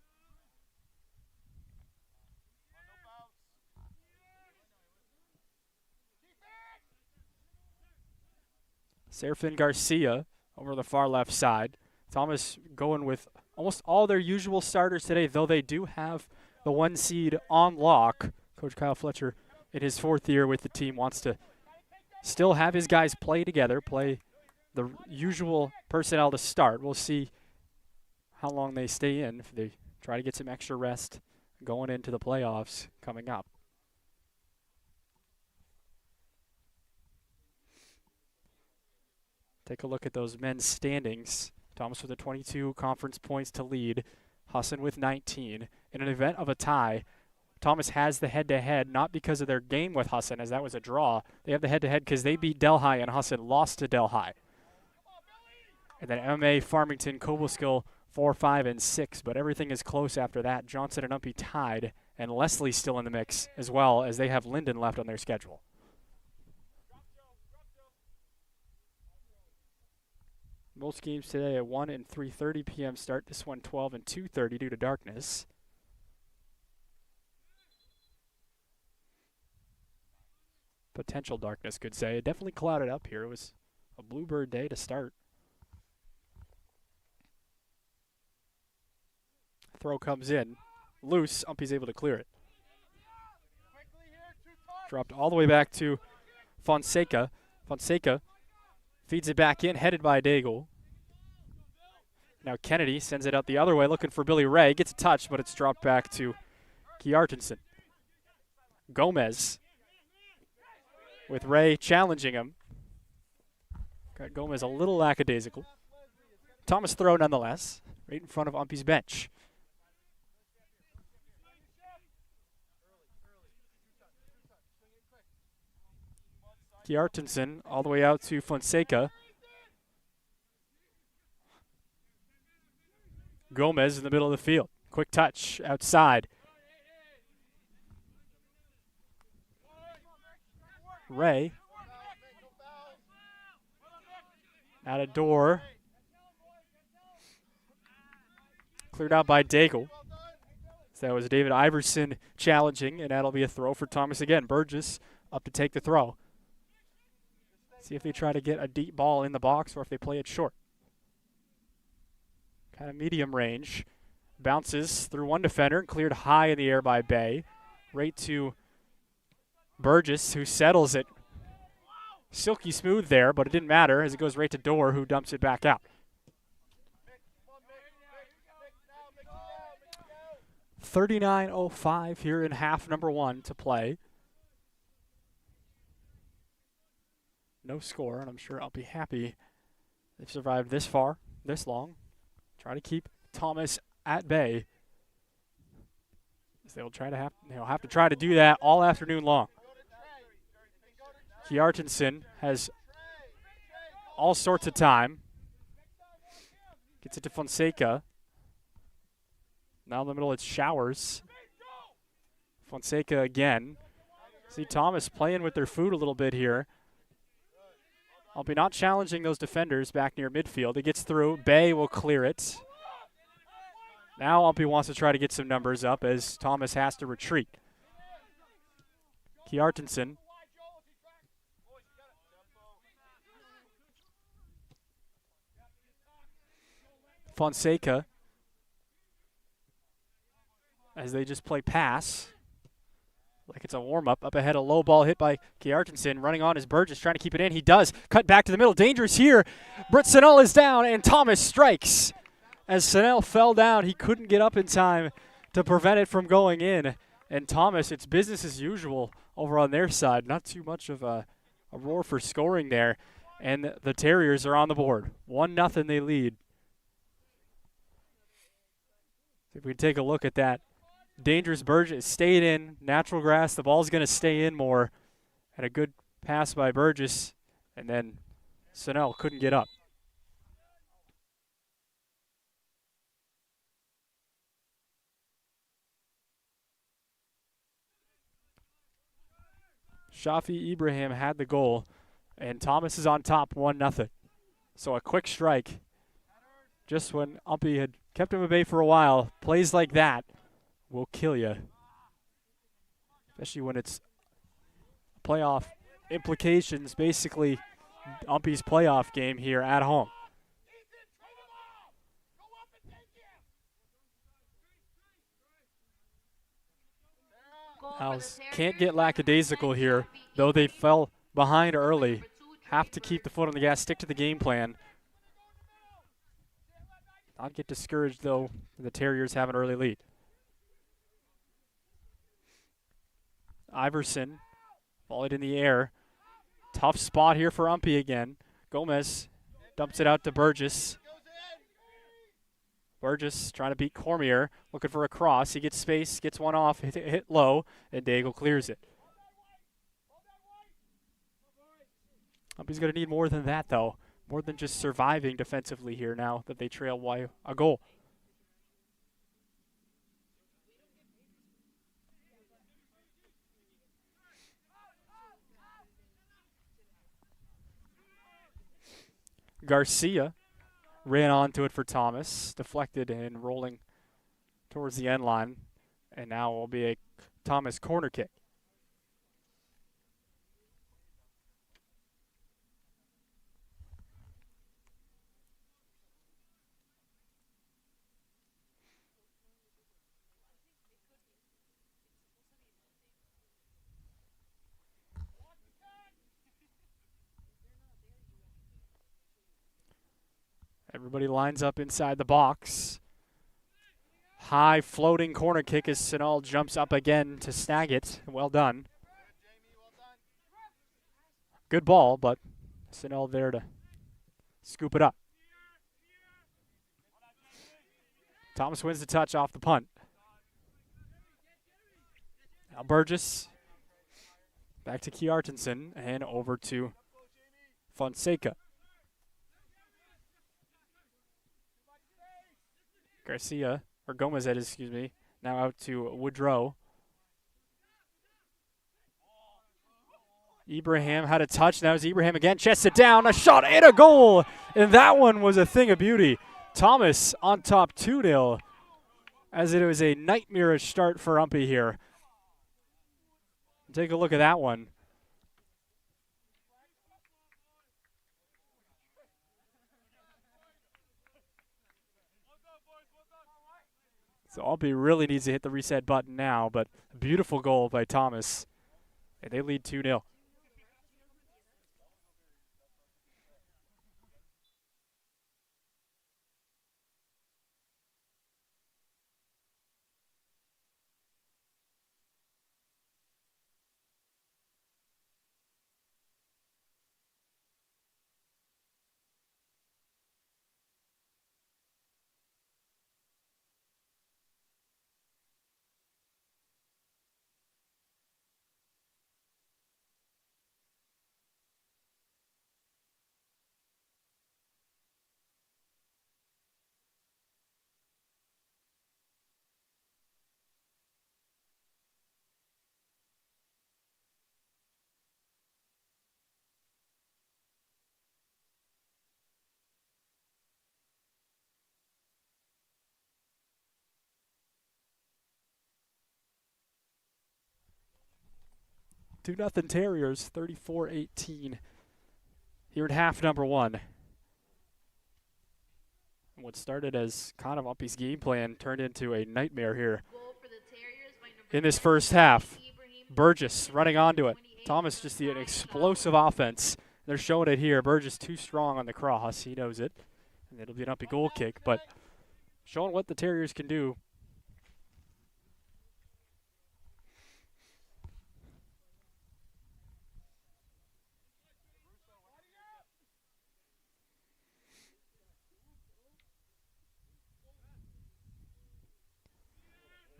Serafin Garcia over the far left side. Thomas going with almost all their usual starters today, though they do have the 1 seed on lock. Coach Kyle Fletcher, in his 4th year with the team, wants to still have his guys play together, play the usual personnel to start. We'll see how long they stay in, if they try to get some extra rest going into the playoffs coming up. Take a look at those men's standings. Thomas with a 22 conference points to lead. Husson with 19. In an event of a tie, Thomas has the head-to-head, not because of their game with Husson, as that was a draw. They have the head-to-head because they beat Delhi and Husson lost to Delhi. And then MMA, Farmington, Cobleskill, 4, 5, and 6. But everything is close after that. Johnson and UMPI tied, and Leslie still in the mix as well, as they have Linden left on their schedule. Most games today at 1 and 3:30 p.m. start. This one 12 and 2:30 due to darkness. Potential darkness, could say. It definitely clouded up here. It was a bluebird day to start. Throw comes in. Loose. UMPI's able to clear it. Dropped all the way back to Fonseca. Fonseca feeds it back in, headed by Daigle. Now Kennedy sends it out the other way, looking for Billy Ray. Gets a touch, but it's dropped back to Kiartenson. Gomez with Ray challenging him. Got Gomez a little lackadaisical. Thomas throw nonetheless, right in front of Umpy's bench. Kjartansson all the way out to Fonseca. Gomez in the middle of the field. Quick touch outside. Ray. Out of door. Cleared out by Daigle. So that was David Iverson challenging, and that'll be a throw for Thomas again. Burgess up to take the throw. See if they try to get a deep ball in the box or if they play it short. Kind of medium range. Bounces through one defender and cleared high in the air by Bay. Right to Burgess, who settles it. Silky smooth there, but it didn't matter as it goes right to Dorr, who dumps it back out. 39:05 here in half number 1 to play. No score, and I'm sure I'll be happy they've survived this far, this long. Try to keep Thomas at bay. They'll have to try to do that all afternoon long. Kjartansson has all sorts of time. Gets it to Fonseca. Now in the middle, it's Showers. Fonseca again. See Thomas playing with their food a little bit here. I'll be not challenging those defenders back near midfield. It gets through. Bay will clear it. Now Umpy wants to try to get some numbers up as Thomas has to retreat. Kjartansson. Fonseca. As they just play pass. Like it's a warm-up. Up ahead, a low ball hit by Kjartansson. Running on is Burgess, trying to keep it in. He does. Cut back to the middle. Dangerous here. Britt Sennell is down, and Thomas strikes. As Sennell fell down, he couldn't get up in time to prevent it from going in. And Thomas, it's business as usual over on their side. Not too much of a roar for scoring there. And the Terriers are on the board. 1-0 they lead. If we take a look at that. Dangerous Burgess stayed in. Natural grass. The ball's going to stay in more. And a good pass by Burgess. And then Sennell couldn't get up. Shafi Ibrahim had the goal. And Thomas is on top 1-0. So a quick strike. Just when Umpy had kept him at bay for a while. Plays like that will kill you. Especially when it's playoff implications, basically Umpy's playoff game here at home. Owls can't get lackadaisical here, though they fell behind early. Have to keep the foot on the gas, stick to the game plan. Not get discouraged, though, the Terriers have an early lead. Iverson, volleyed in the air. Tough spot here for Umpy again. Gomez dumps it out to Burgess. Burgess trying to beat Cormier, looking for a cross. He gets space, gets one off, hit low, and Daigle clears it. Umpy's going to need more than that, though. More than just surviving defensively here now that they trail by a goal. Garcia ran onto it for Thomas, deflected and rolling towards the end line, and now will be a Thomas corner kick. Everybody lines up inside the box. High floating corner kick as Sennell jumps up again to snag it. Well done. Good ball, but Sennell there to scoop it up. Thomas wins the touch off the punt. Now Burgess back to Kjartansson and over to Fonseca. Garcia, or Gomez, excuse me, now out to Woodrow. Ibrahim had a touch. Now it's Ibrahim again. Chests it down. A shot and a goal. And that one was a thing of beauty. Thomas on top 2-0 as it was a nightmarish start for UMPI here. Take a look at that one. So UMPI really needs to hit the reset button now, but a beautiful goal by Thomas. And they lead 2-0. Two nothing Terriers, 34-18 here at half number one. And what started as kind of UMPI's game plan turned into a nightmare here in this first half. Burgess running onto it. Thomas just an explosive offense. They're showing it here. Burgess too strong on the cross. He knows it. And it'll be an UMPI goal kick, but showing what the Terriers can do.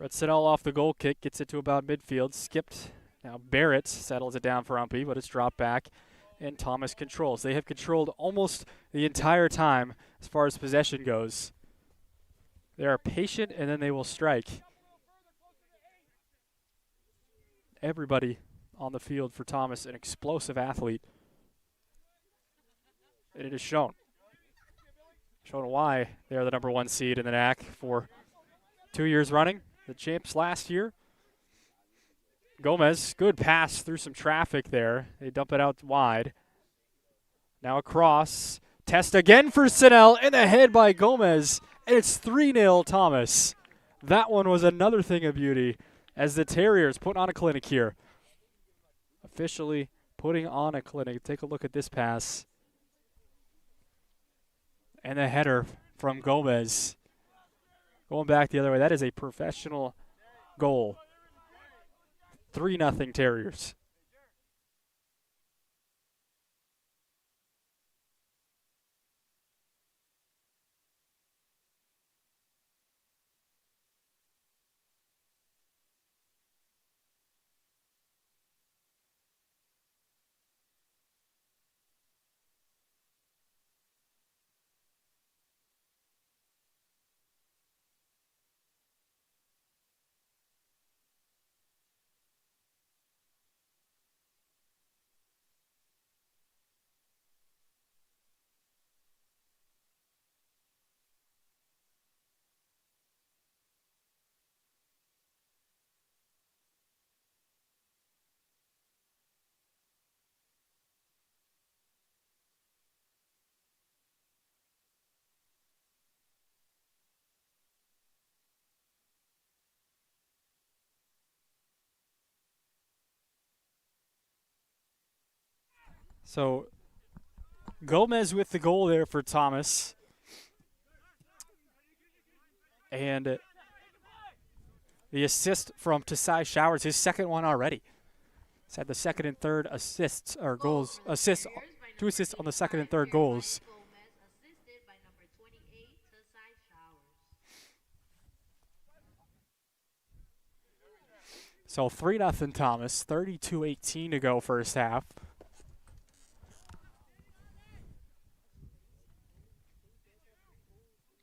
Redsenell off the goal kick, gets it to about midfield, skipped. Now Barrett settles it down for UMPI, but it's dropped back, and Thomas controls. They have controlled almost the entire time as far as possession goes. They are patient, and then they will strike. Everybody on the field for Thomas, an explosive athlete. And it is shown. Shown why they are the number one seed in the NAC for 2 years running. The champs last year. Gomez, good pass through some traffic there. They dump it out wide. Now across. Test again for Sinel in the head by Gomez. And it's 3-0 Thomas. That one was another thing of beauty as the Terriers put on a clinic here. Officially putting on a clinic. Take a look at this pass. And the header from Gomez. Going back the other way, that is a professional goal. 3-0 Terriers. So Gomez with the goal there for Thomas. And the assist from Tasai Showers, his second one already. He's had the second and third assists, or goals, assists, 2 assists on the second and third goals. So 3-0 Thomas, 32-18 to go first half.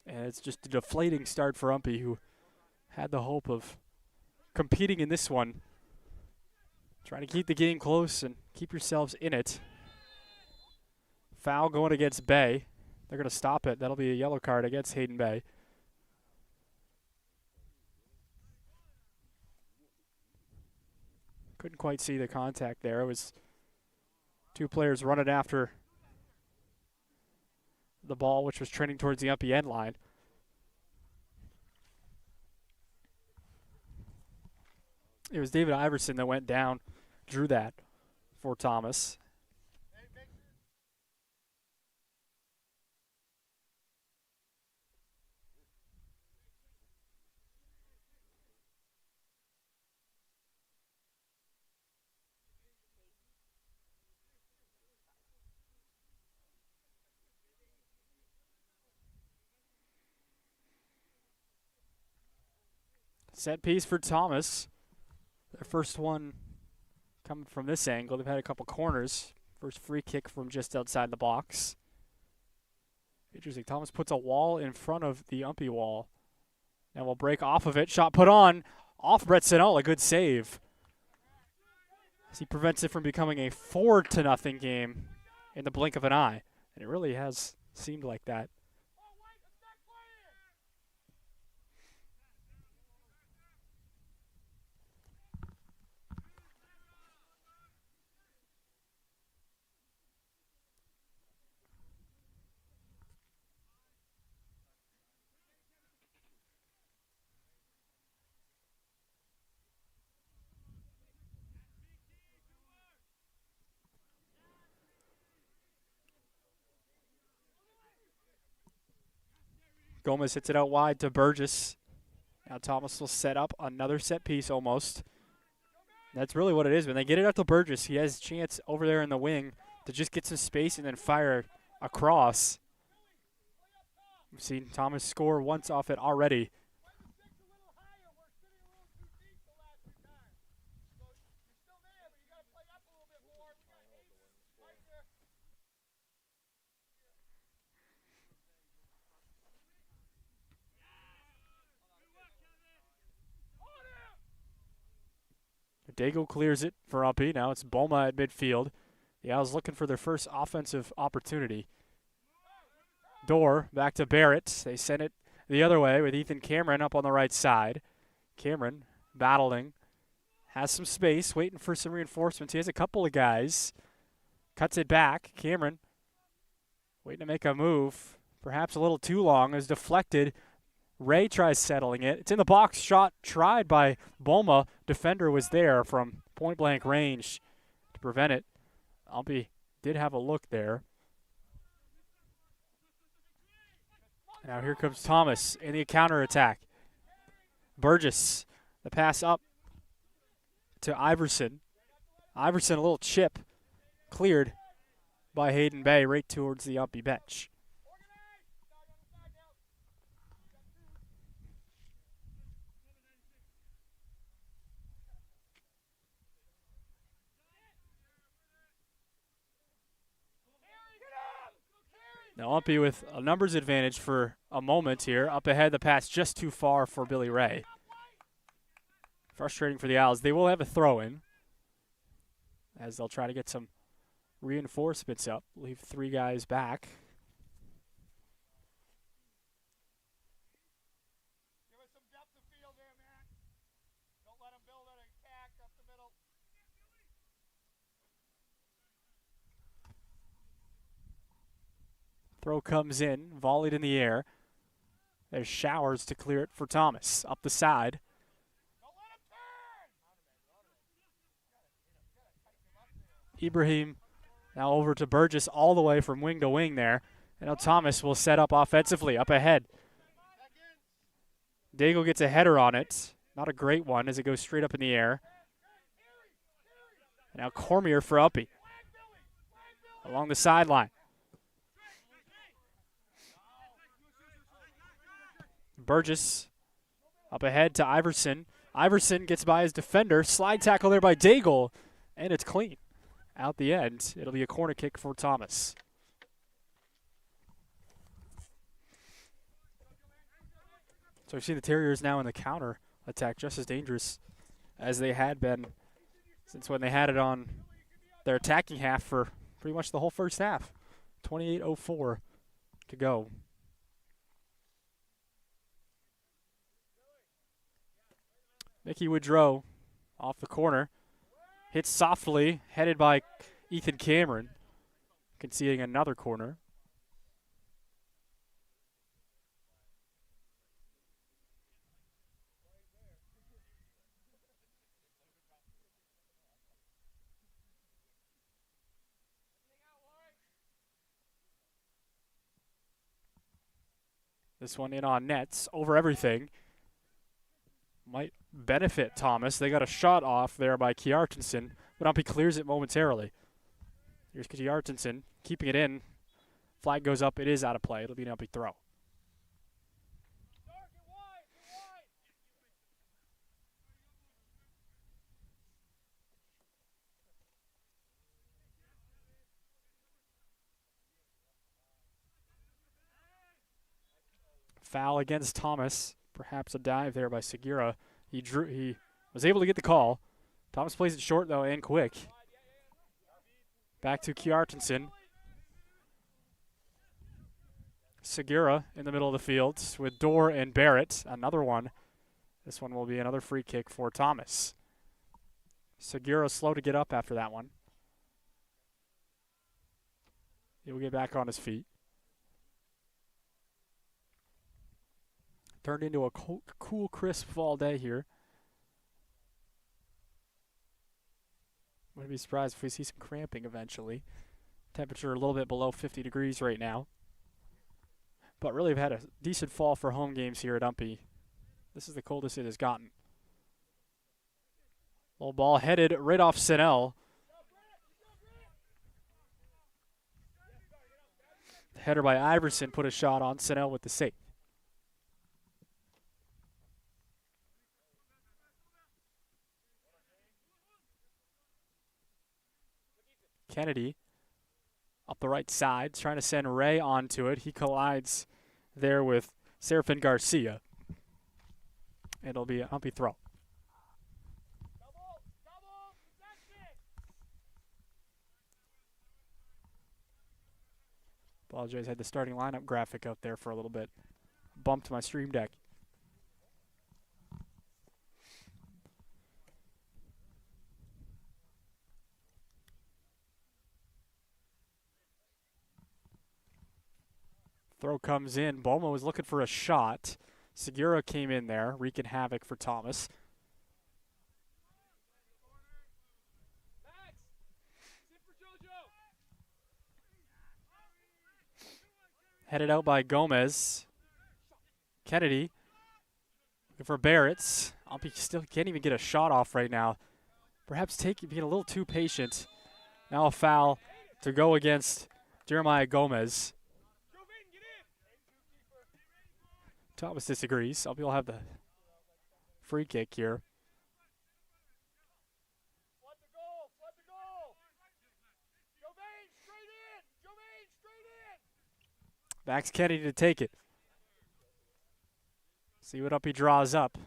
And it's just a deflating start for UMPI, who had the hope of competing in this one. Trying to keep the game close and keep yourselves in it. Foul going against Bay. They're going to stop it. That'll be a yellow card against Hayden Bay. Couldn't quite see the contact there. It was two players running after the ball, which was trending towards the UMPI end line. It was David Iverson that went down, drew that for Thomas. Set piece for Thomas. Their first one coming from this angle. They've had a couple corners. First free kick from just outside the box. Interesting. Thomas puts a wall in front of the UMPI wall. And will break off of it. Shot put on. Off Brett Sinnall. A good save. As he prevents it from becoming a 4-0 game in the blink of an eye. And it really has seemed like that. Gomez hits it out wide to Burgess. Now Thomas will set up another set piece almost. That's really what it is. When they get it out to Burgess, he has a chance over there in the wing to just get some space and then fire across. We've seen Thomas score once off it already. Dago clears it for UMPI. Now it's Boma at midfield. The Owls looking for their first offensive opportunity. Dorr back to Barrett. They send it the other way with Ethan Cameron up on the right side. Cameron battling. Has some space, waiting for some reinforcements. He has a couple of guys. Cuts it back. Cameron waiting to make a move. Perhaps a little too long. Is deflected. Ray tries settling it. It's in the box. Shot tried by Boma. Defender was there from point-blank range to prevent it. UMPI did have a look there. Now here comes Thomas in the counterattack. Burgess, the pass up to Iverson. Iverson, a little chip, cleared by Hayden Bay right towards the UMPI bench. Now UMPI with a numbers advantage for a moment here. Up ahead, the pass just too far for Billy Ray. Frustrating for the Owls. They will have a throw-in as they'll try to get some reinforcements up. Leave three guys back. Give us some depth of field there, Matt. Don't let them build an attack up the middle. Throw comes in, volleyed in the air. There's Showers to clear it for Thomas. Up the side. Ibrahim now over to Burgess all the way from wing to wing there. And now Thomas will set up offensively up ahead. Daigle gets a header on it. Not a great one as it goes straight up in the air. And now Cormier for UMPI along the sideline. Burgess up ahead to Iverson. Iverson gets by his defender. Slide tackle there by Daigle, and it's clean. Out the end, it'll be a corner kick for Thomas. So we've seen the Terriers now in the counter attack, just as dangerous as they had been since when they had it on their attacking half for pretty much the whole first half. 28:04 to go. Mickey Woodrow off the corner. Hits softly, headed by Ethan Cameron, conceding another corner. This one in on nets, over everything. Might benefit Thomas. They got a shot off there by Kjartansson, but UMPI clears it momentarily. Here's Kjartansson keeping it in. Flag goes up. It is out of play. It'll be an UMPI throw. Foul against Thomas. Perhaps a dive there by Segura. He was able to get the call. Thomas plays it short, though, and quick. Back to Kjartansson. Segura in the middle of the field with Dorr and Barrett. Another one. This one will be another free kick for Thomas. Segura slow to get up after that one. He'll get back on his feet. Turned into a cool, crisp fall day here. Wouldn't be surprised if we see some cramping eventually. Temperature a little bit below 50 degrees right now. But really have had a decent fall for home games here at UMPI. This is the coldest it has gotten. Little ball headed right off Sinnell. The header by Iverson put a shot on Sinnell with the save. Kennedy up the right side, trying to send Ray onto it. He collides there with Serafin Garcia. It'll be a UMPI throw. Apologize, had the starting lineup graphic out there for a little bit. Bumped my stream deck. Throw comes in. Boma was looking for a shot. Segura came in there, wreaking havoc for Thomas. Headed out by Gomez. Kennedy looking for Barrett's. UMPI still can't even get a shot off right now. Perhaps being a little too patient. Now a foul to go against Jeremiah Gomez. Thomas disagrees. UMPI will have the free kick here. Backs Kennedy to take it. See what UMPI draws up.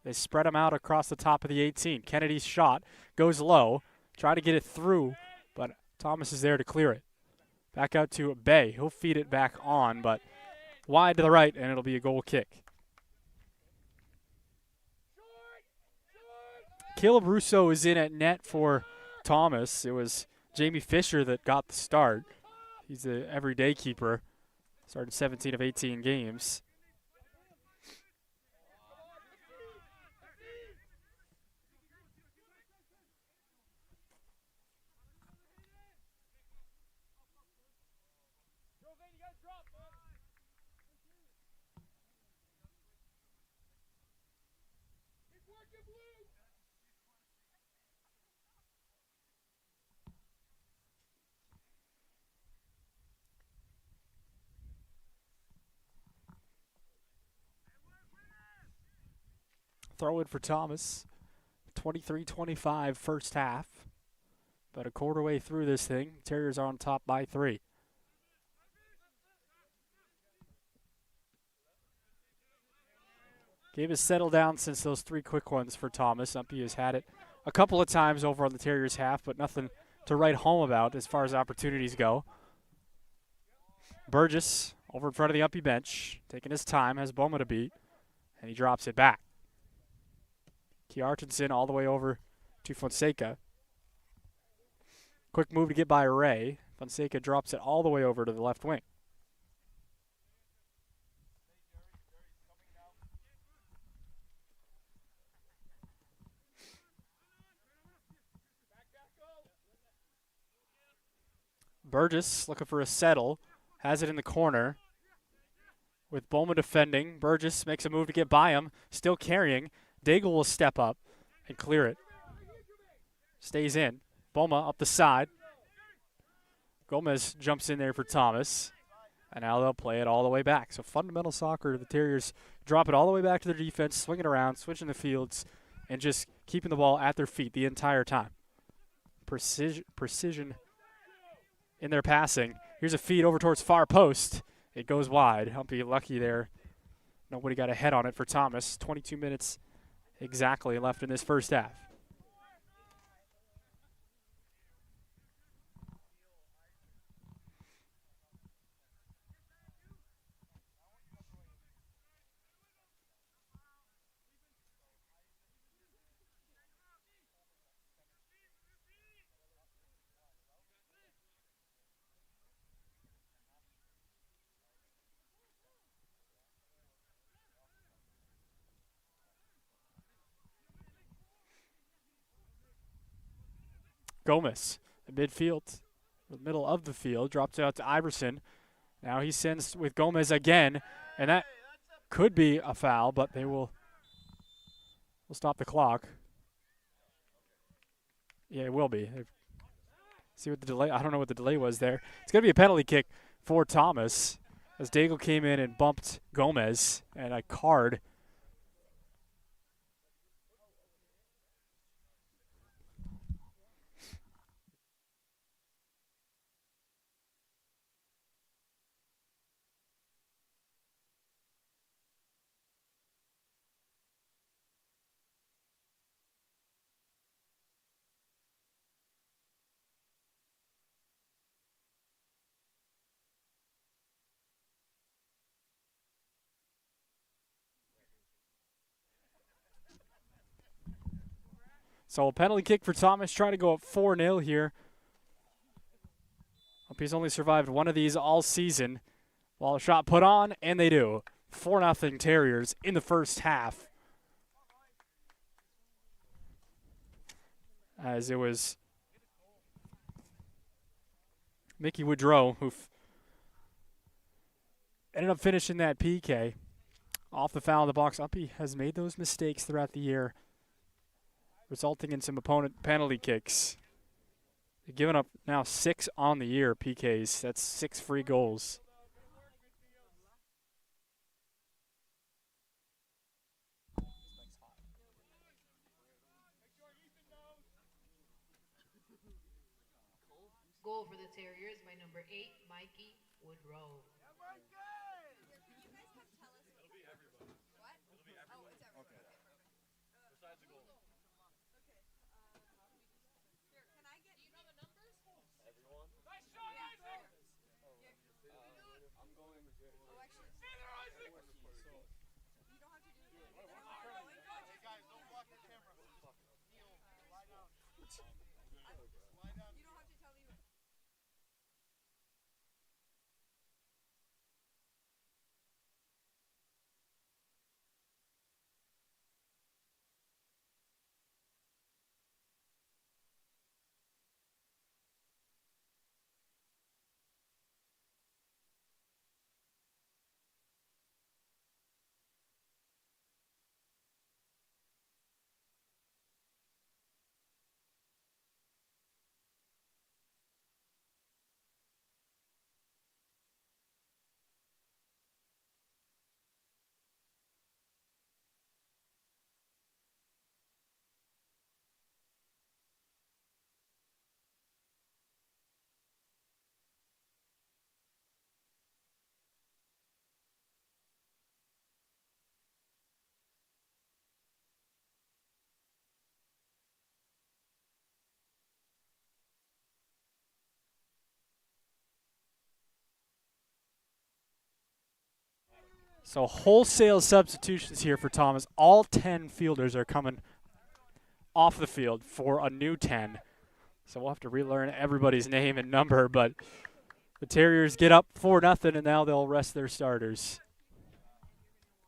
They spread him out across the top of the 18. Kennedy's shot goes low. Try to get it through, but Thomas is there to clear it. Back out to Bay. He'll feed it back on, but wide to the right, and it'll be a goal kick. Caleb Russo is in at net for Thomas. It was Jamie Fisher that got the start. He's the everyday keeper. Started 17 of 18 games. throw in for Thomas. 23-25 first half. About a quarter way through this thing. Terriers are on top by 3. Game has settled down since those 3 quick ones for Thomas. UMPI has had it a couple of times over on the Terriers half, but nothing to write home about as far as opportunities go. Burgess over in front of the UMPI bench, taking his time, has Boma to beat, and he drops it back. Kjartansson all the way over to Fonseca. Quick move to get by Ray. Fonseca drops it all the way over to the left wing. Burgess looking for a settle. Has it in the corner. With Bowman defending. Burgess makes a move to get by him. Still carrying. Daigle will step up and clear it. Stays in. Boma up the side. Gomez jumps in there for Thomas. And now they'll play it all the way back. So fundamental soccer, the Terriers drop it all the way back to their defense, swing it around, switching the fields, and just keeping the ball at their feet the entire time. Precision in their passing. Here's a feed over towards far post. It goes wide. UMPI lucky there. Nobody got a head on it for Thomas. 22 minutes exactly left in this first half. Gomez, the midfield, the middle of the field, drops it out to Iverson. Now he sends with Gomez again, and that could be a foul, but they will stop the clock. Yeah, it will be. See what the delay, I don't know what the delay was there. It's going to be a penalty kick for Thomas as Daigle came in and bumped Gomez, and a card. So a penalty kick for Thomas, trying to go up 4-0 here. UMPI's only survived one of these all season. While a shot put on, and they do. 4-0 Terriers in the first half. As it was Mickey Woodrow who ended up finishing that PK off the foul in the box. UMPI has made those mistakes throughout the year, resulting in some opponent penalty kicks. They've given up now 6 on the year PKs. That's 6 free goals. Goal for the Terriers by number 8, Mikey Woodrow. So wholesale substitutions here for Thomas. All 10 fielders are coming off the field for a new 10. So we'll have to relearn everybody's name and number, but the Terriers get up 4-0, and now they'll rest their starters.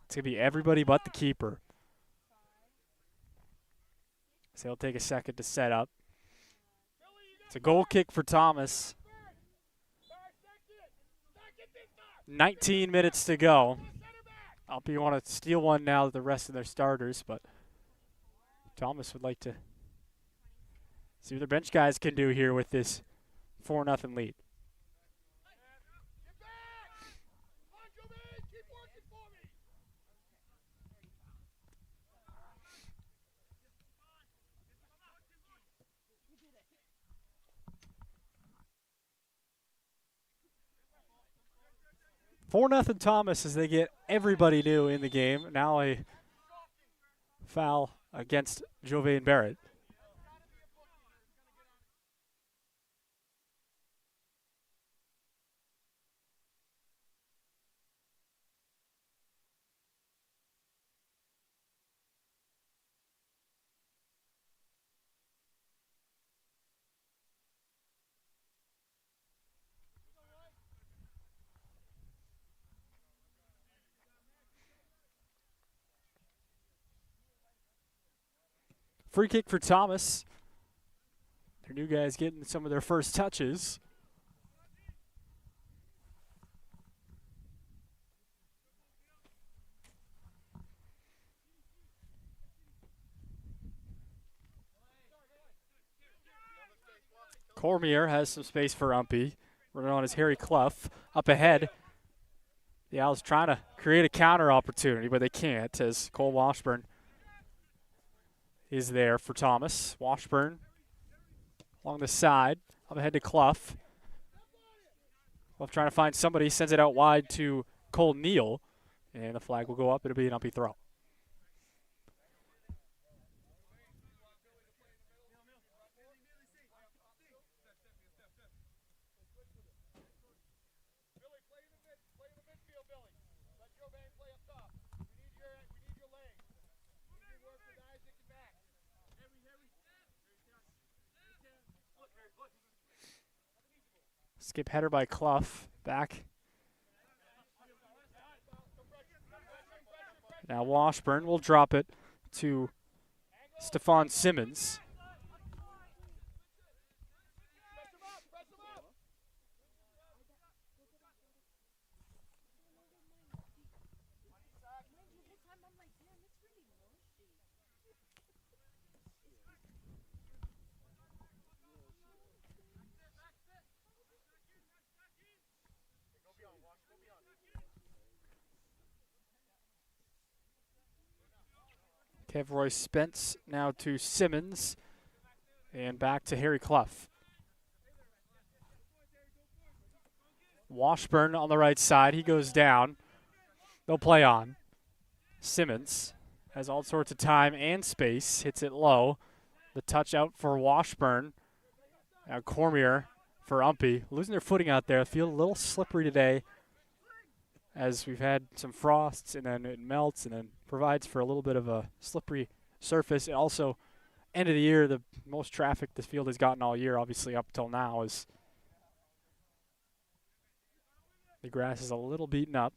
It's going to be everybody but the keeper. So he'll take a second to set up. It's a goal kick for Thomas. 19 minutes to go. UMPI want to steal one now with the rest of their starters, but Thomas would like to see what their bench guys can do here with this 4-0 lead. Four nothing Thomas as they get everybody new in the game. Now a foul against Jovain Barrett. Free kick for Thomas. Their new guys getting some of their first touches. Cormier has some space for UMPI. Running on his Harry Clough. Up ahead. The Owls trying to create a counter opportunity, but they can't as Cole Washburn is there for Thomas. Washburn along the side. Up ahead to Clough. Clough trying to find somebody. Sends it out wide to Cole Neal. And the flag will go up. It'll be an UMPI throw. Skip header by Clough. Back. Now Washburn will drop it to Stephon Simmons. Kevroy Spence now to Simmons. And back to Harry Clough. Washburn on the right side. He goes down. They'll play on. Simmons has all sorts of time and space. Hits it low. The touch out for Washburn. Now Cormier for UMPI. Losing their footing out there. Feel a little slippery today as we've had some frosts and then it melts and then provides for a little bit of a slippery surface. And also, end of the year, the most traffic this field has gotten all year, obviously up till now, is the grass is a little beaten up.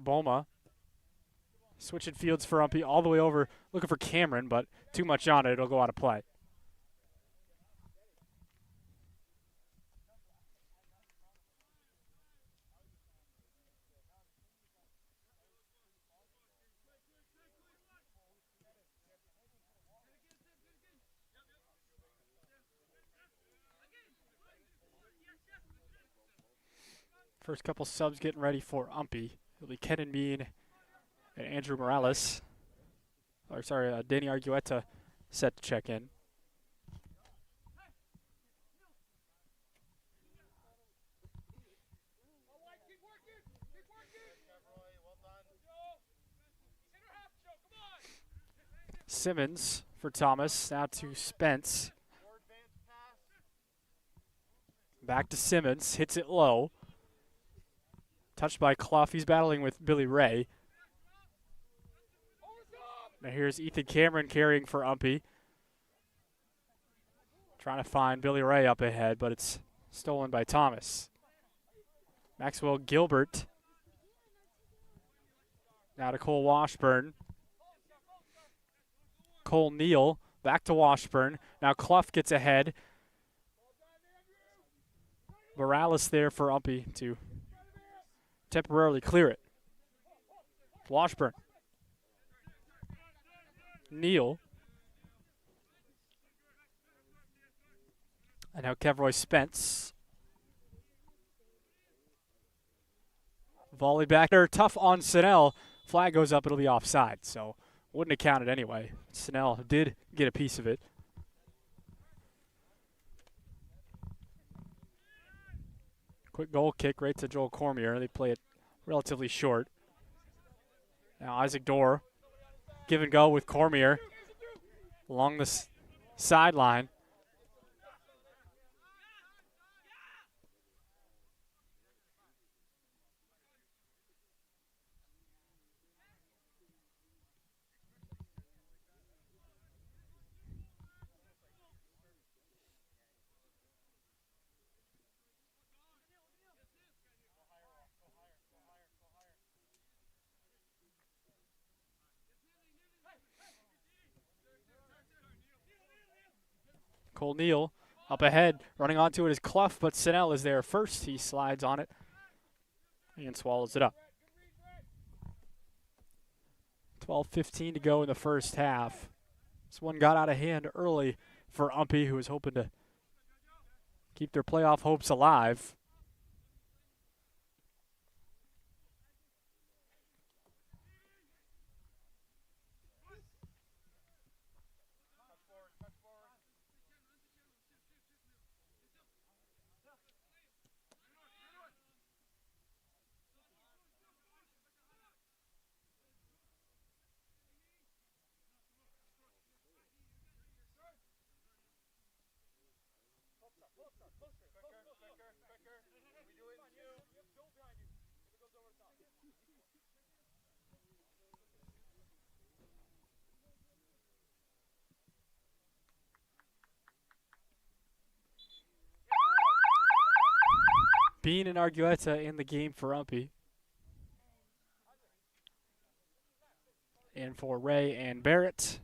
Boma switching fields for UMPI all the way over, looking for Cameron, but too much on it. It'll go out of play. First couple subs getting ready for UMPI. It'll be Kenan Bean And Andrew Morales, Danny Argueta set to check in. Simmons for Thomas, now to Spence. Back to Simmons, hits it low. Touched by Clough, he's battling with Billy Ray. Now here's Ethan Cameron carrying for UMPI. Trying to find Billy Ray up ahead, but it's stolen by Thomas. Maxwell Gilbert. Now to Cole Washburn. Cole Neal back to Washburn. Now Clough gets ahead. Morales there for UMPI to temporarily clear it. Washburn. Neal. And now Kevroy Spence. Volley back there, tough on Snell. Flag goes up, it'll be offside, so wouldn't have counted anyway. Snell did get a piece of it. Quick goal kick right to Joel Cormier. They play it relatively short. Now Isaac Dorr, give and go with Cormier along the sideline. Cole Neal up ahead, running onto it is Clough, but Snell is there first. He slides on it and swallows it up. 12:15 to go in the first half. This one got out of hand early for UMPI, who was hoping to keep their playoff hopes alive. Bean and Argueta in the game for UMPI. And for Ray and Barrett.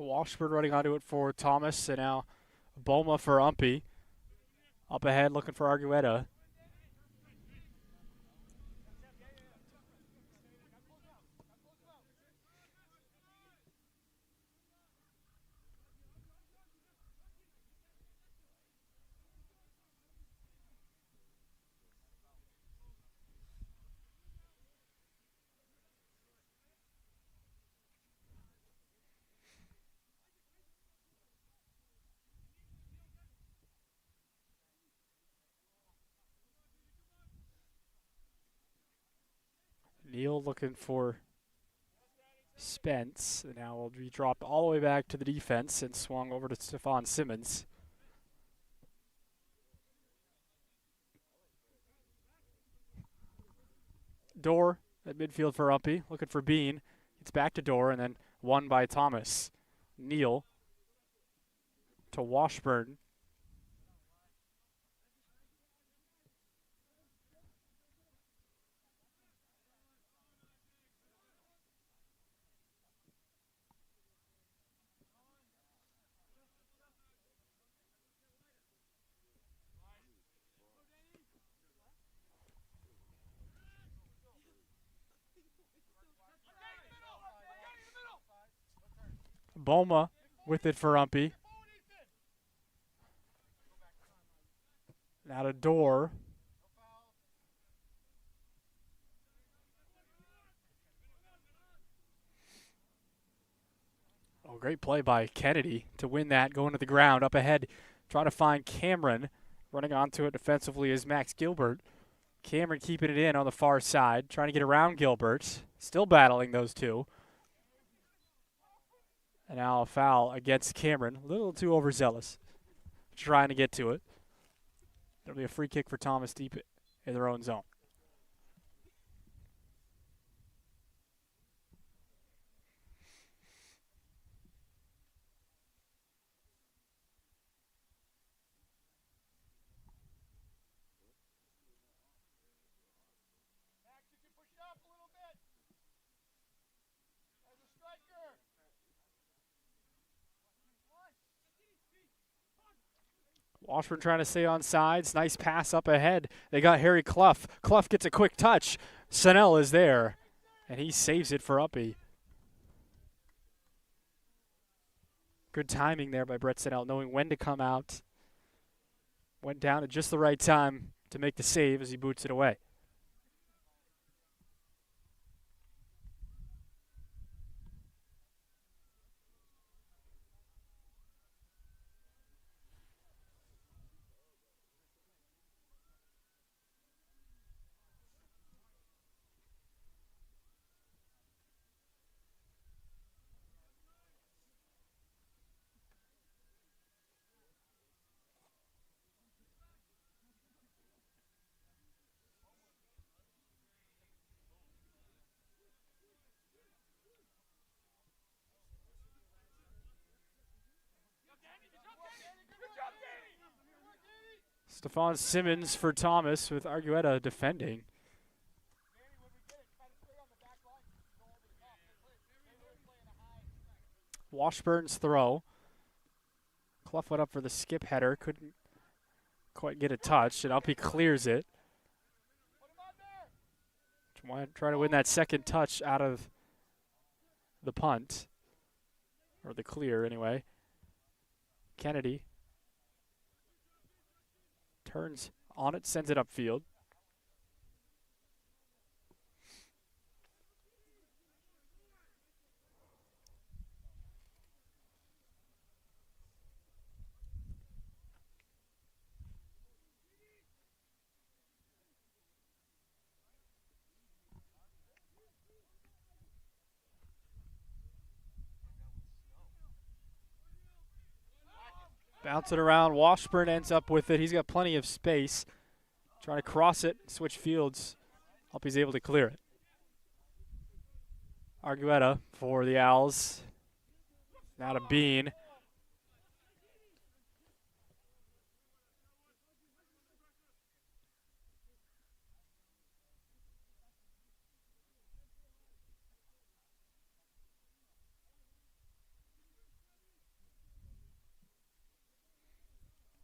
Washburn running onto it for Thomas, and now Boma for UMPI. Up ahead looking for Argueta. Neal looking for Spence. And now will be dropped all the way back to the defense and swung over to Stephon Simmons. Dorr at midfield for UMPI, looking for Bean. It's back to Dorr and then won by Thomas. Neal to Washburn. Boma with it for UMPI. Now to Door. Oh, great play by Kennedy to win that, going to the ground, up ahead, trying to find Cameron. Running onto it defensively is Max Gilbert. Cameron keeping it in on the far side, trying to get around Gilbert. Still battling those two. And now a foul against Cameron. A little too overzealous. Trying to get to it. It'll be a free kick for Thomas deep in their own zone. Max, you can push it up a little bit. As a striker. Washburn trying to stay on sides. Nice pass up ahead. They got Harry Clough. Clough gets a quick touch. Sennell is there, and he saves it for Uppy. Good timing there by Brett Sennell, knowing when to come out. Went down at just the right time to make the save as he boots it away. Stephon Simmons for Thomas with Argueta defending. Washburn's throw. Clough went up for the skip header. Couldn't quite get a touch, and Uppy clears it. Trying to win that second touch out of the punt. Or the clear, anyway. Kennedy turns on it, sends it upfield. Bounce it around. Washburn ends up with it. He's got plenty of space. Trying to cross it, switch fields. Hope he's able to clear it. Argueta for the Owls. Now to Bean.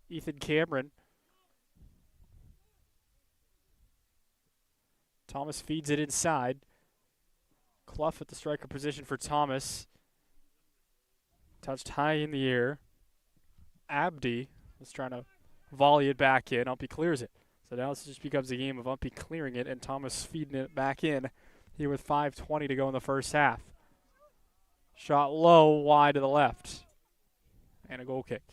Ethan Cameron. Thomas feeds it inside. Clough at the striker position for Thomas. Touched high in the air. Abdi was trying to volley it back in. Uppy clears it. So now this just becomes a game of Uppy clearing it and Thomas feeding it back in here with 5:20 to go in the first half. Shot low, wide to the left. And a goal kick.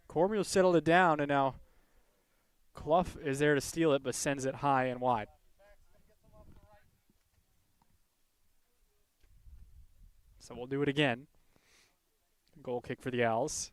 Cormier settled it down, and now Clough is there to steal it, but sends it high and wide. So we'll do it again. Goal kick for the Owls.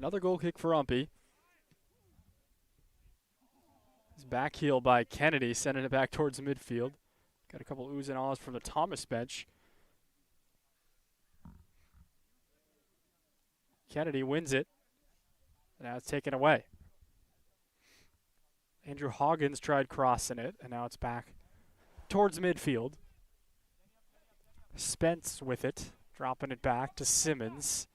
Another goal kick for UMPI. It's back heel by Kennedy, sending it back towards midfield. Got a couple oohs and ahs from the Thomas bench. Kennedy wins it. And now it's taken away. Andrew Hoggins tried crossing it, and now it's back towards midfield. Spence with it, dropping it back to Simmons.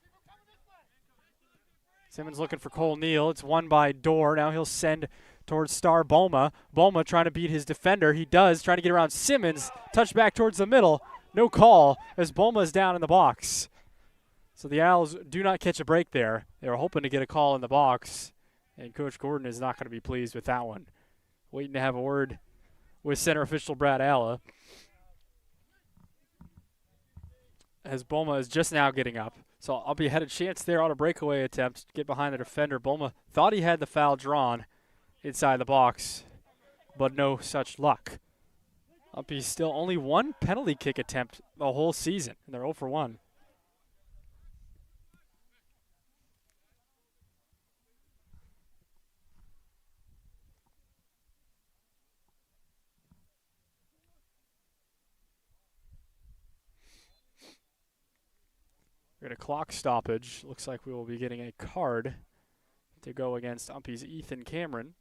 Simmons looking for Cole Neal. It's won by Dorr. Now he'll send towards Star Boma. Boma trying to beat his defender. He does, trying to get around Simmons. Touch back towards the middle. No call as Boma is down in the box. So the Owls do not catch a break there. They were hoping to get a call in the box, and Coach Gordon is not going to be pleased with that one. Waiting to have a word with center official Brad Alla. As Boma is just now getting up. So UMPI had a chance there on a breakaway attempt to get behind the defender. Boma thought he had the foul drawn inside the box, but no such luck. UMPI still only one penalty kick attempt the whole season, and they're 0 for 1. We're at a clock stoppage. Looks like we will be getting a card to go against UMPI's Ethan Cameron.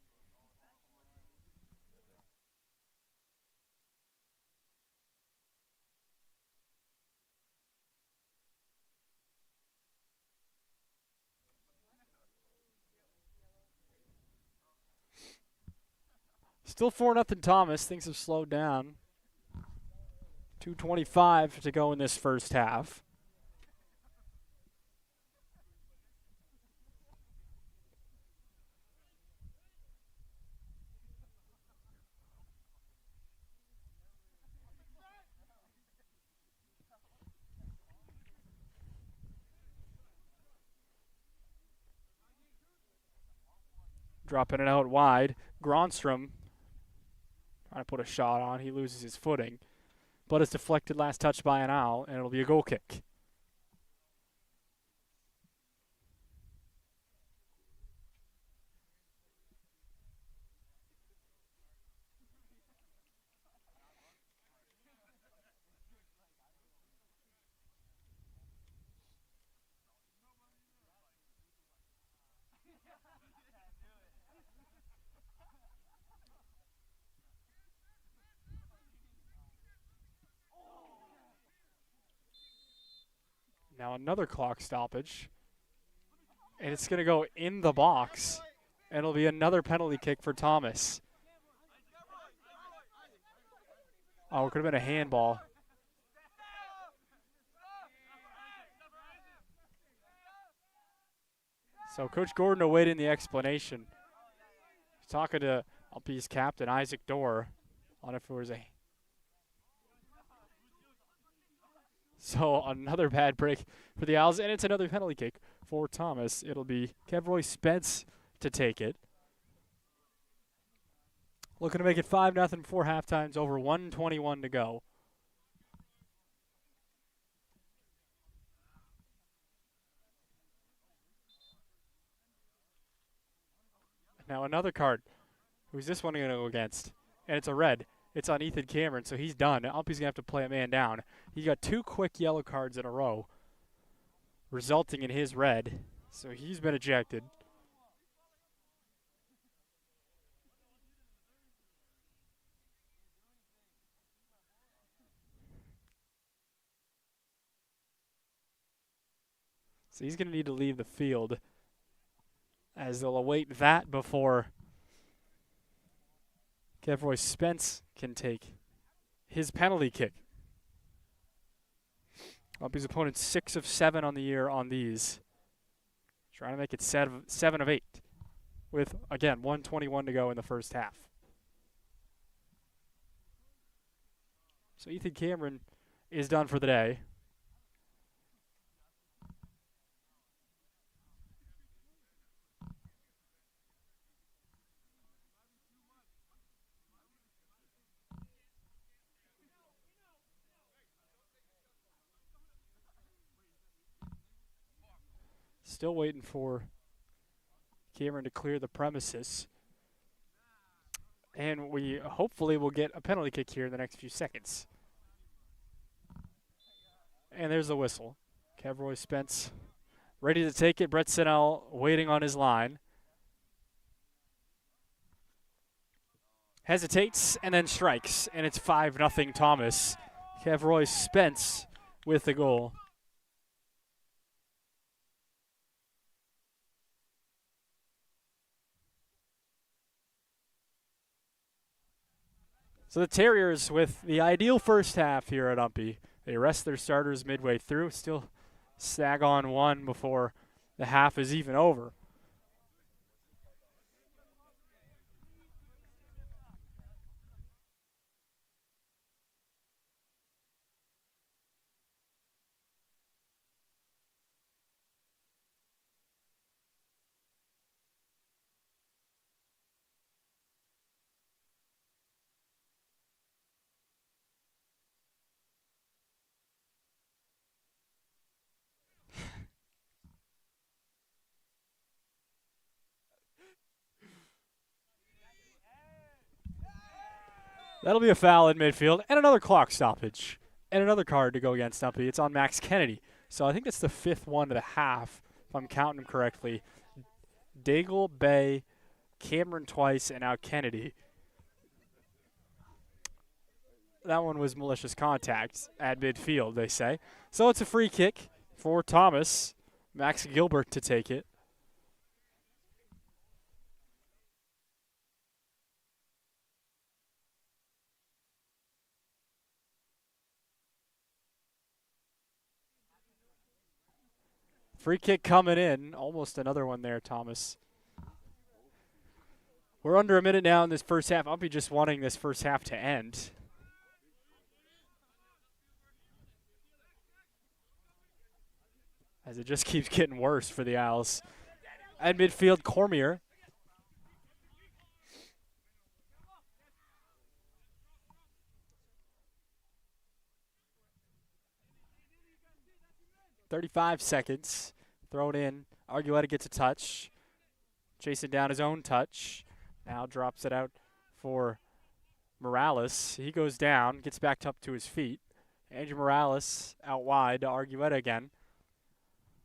Still 4-0 Thomas. Things have slowed down. 2:25 to go in this first half. Dropping it out wide. Gronstrom trying to put a shot on. He loses his footing. But it's deflected last touch by an Owl, and it'll be a goal kick. Now another clock stoppage. And it's going to go in the box. And it'll be another penalty kick for Thomas. Oh, it could have been a handball. So Coach Gordon awaiting the explanation. He's talking to UMPI's captain, Isaac Dorr, on if it was a... So another bad break for the Owls, and it's another penalty kick for Thomas. It'll be Kevroy Spence to take it. Looking to make it 5-0 before halftime's over, 1:21 to go. Now another card. Who's this one going to go against? And it's a red. It's on Ethan Cameron, so he's done. UMPI's going to have to play a man down. He got 2 quick yellow cards in a row, resulting in his red. So he's been ejected. So he's going to need to leave the field, as they'll await that before Kevroy Spence can take his penalty kick. UMPI's opponent 6 of 7 on the year on these. Trying to make it 7 of 8 with, again, 1:21 to go in the first half. So Ethan Cameron is done for the day. Still waiting for Cameron to clear the premises. And we hopefully will get a penalty kick here in the next few seconds. And there's the whistle. Kevroy Spence ready to take it. Brett Sinnell waiting on his line. Hesitates and then strikes, and it's 5-0 Thomas. Kevroy Spence with the goal. So the Terriers with the ideal first half here at UMPI. They rest their starters midway through, still snag on one before the half is even over. That'll be a foul in midfield and another clock stoppage and another card to go against UMPI. It's on Max Kennedy. So I think that's the 5th one of the half, if I'm counting them correctly. Daigle, Bay, Cameron twice, and now Kennedy. That one was malicious contact at midfield, they say. So it's a free kick for Thomas. Max Gilbert to take it. Free kick coming in. Almost another one there, Thomas. We're under a minute now in this first half. UMPI just wanting this first half to end. As it just keeps getting worse for the Owls. At midfield, Cormier. .35 seconds. Throw it in. Argueta gets a touch. Chasing down his own touch. Now drops it out for Morales. He goes down, gets back up to his feet. Andrew Morales out wide to Argueta again.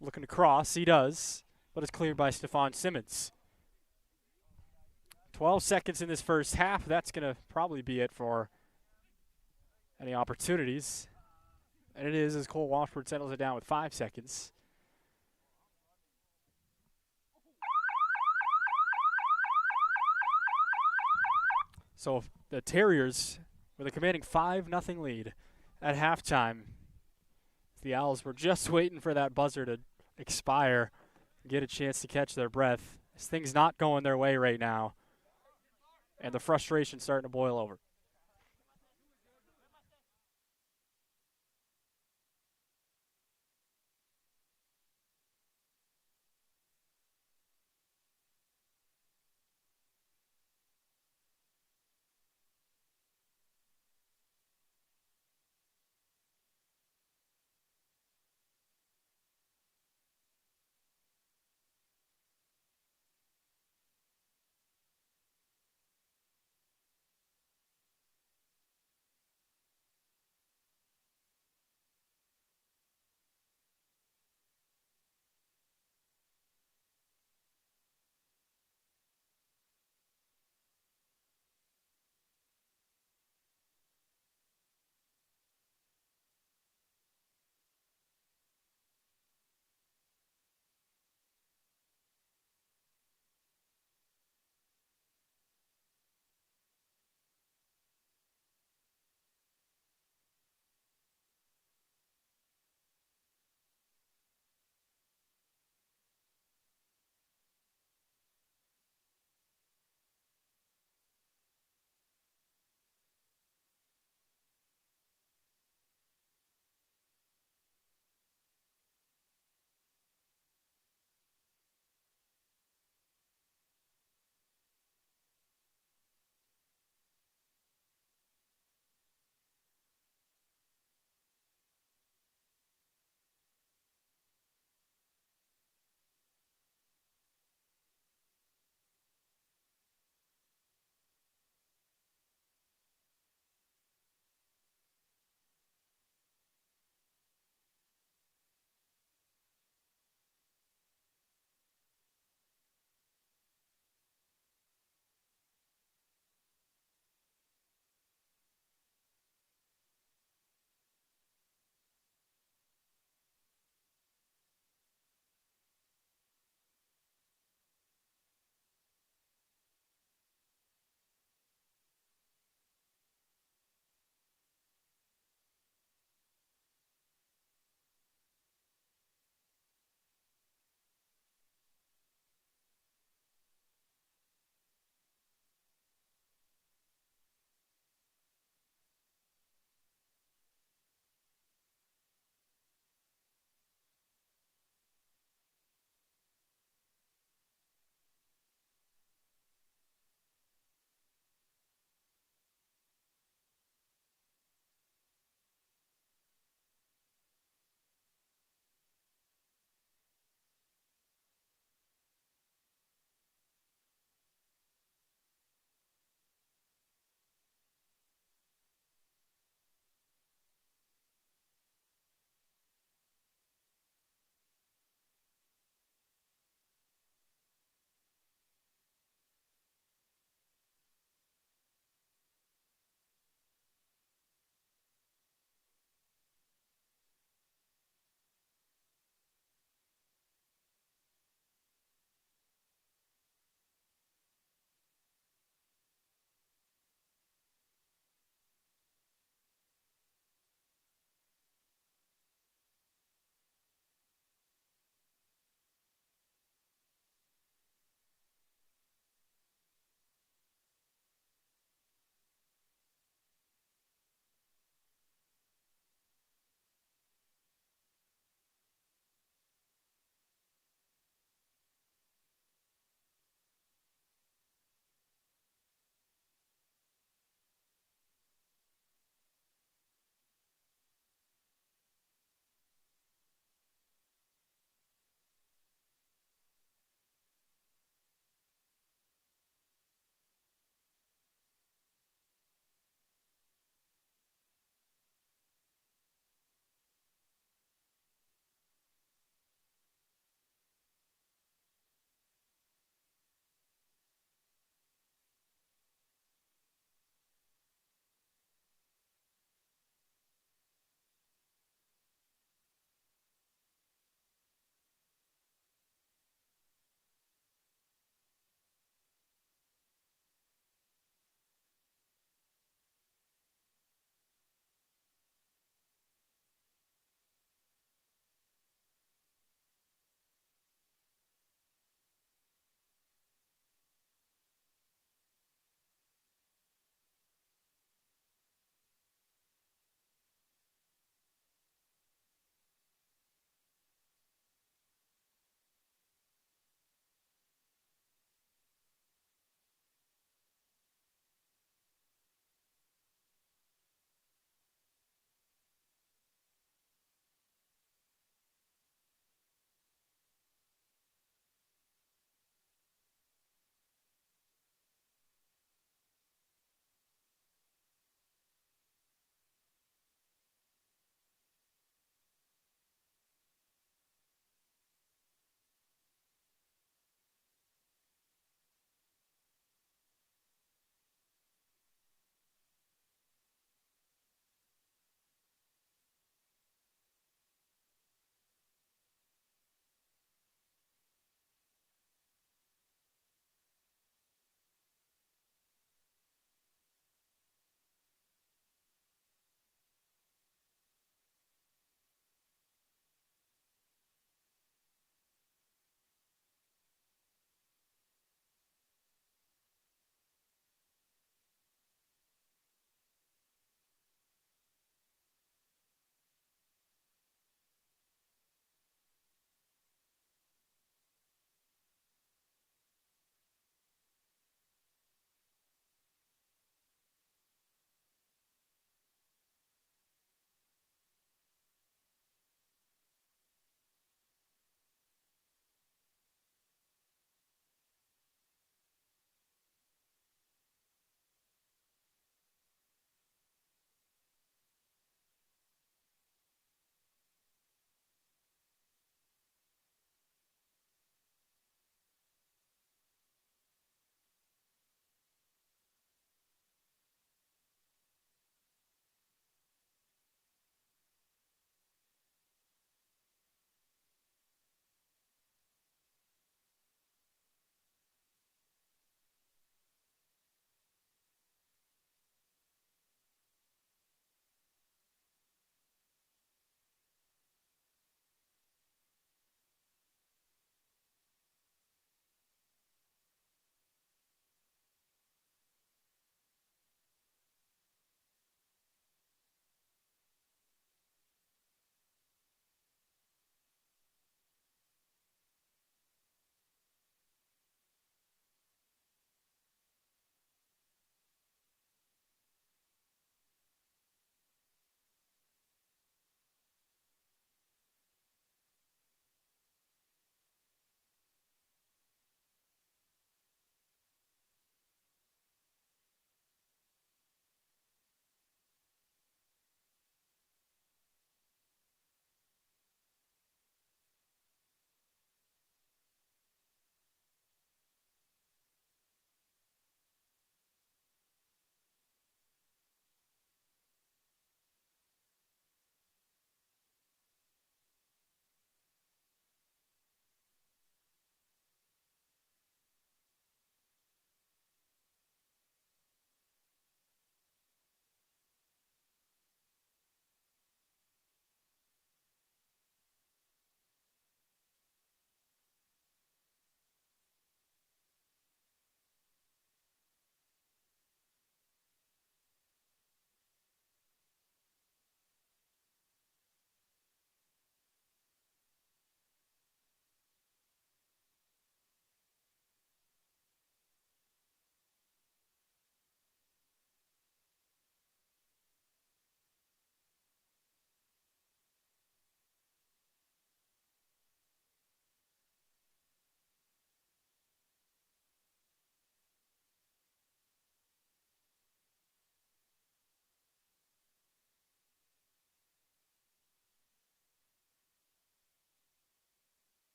Looking to cross. He does, but it's cleared by Stephon Simmons. 12 seconds in this first half. That's going to probably be it for any opportunities. And it is as Cole Washburn settles it down with 5 seconds. So the Terriers with a commanding 5-0 lead at halftime. The Owls were just waiting for that buzzer to expire, get a chance to catch their breath. This thing's not going their way right now, and the frustration's starting to boil over.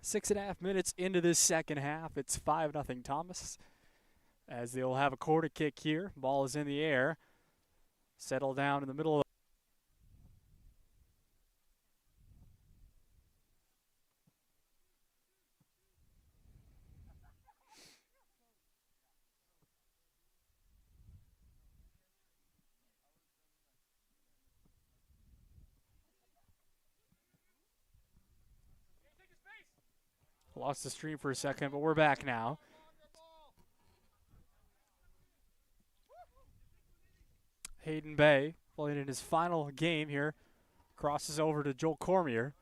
6.5 minutes into this second half. It's 5-0 Thomas, as they'll have a corner kick here. Ball is in the air. Settle down in the middle of lost the stream for a second, but we're back now. Hayden Bay, playing in his final game here, crosses over to Joel Cormier.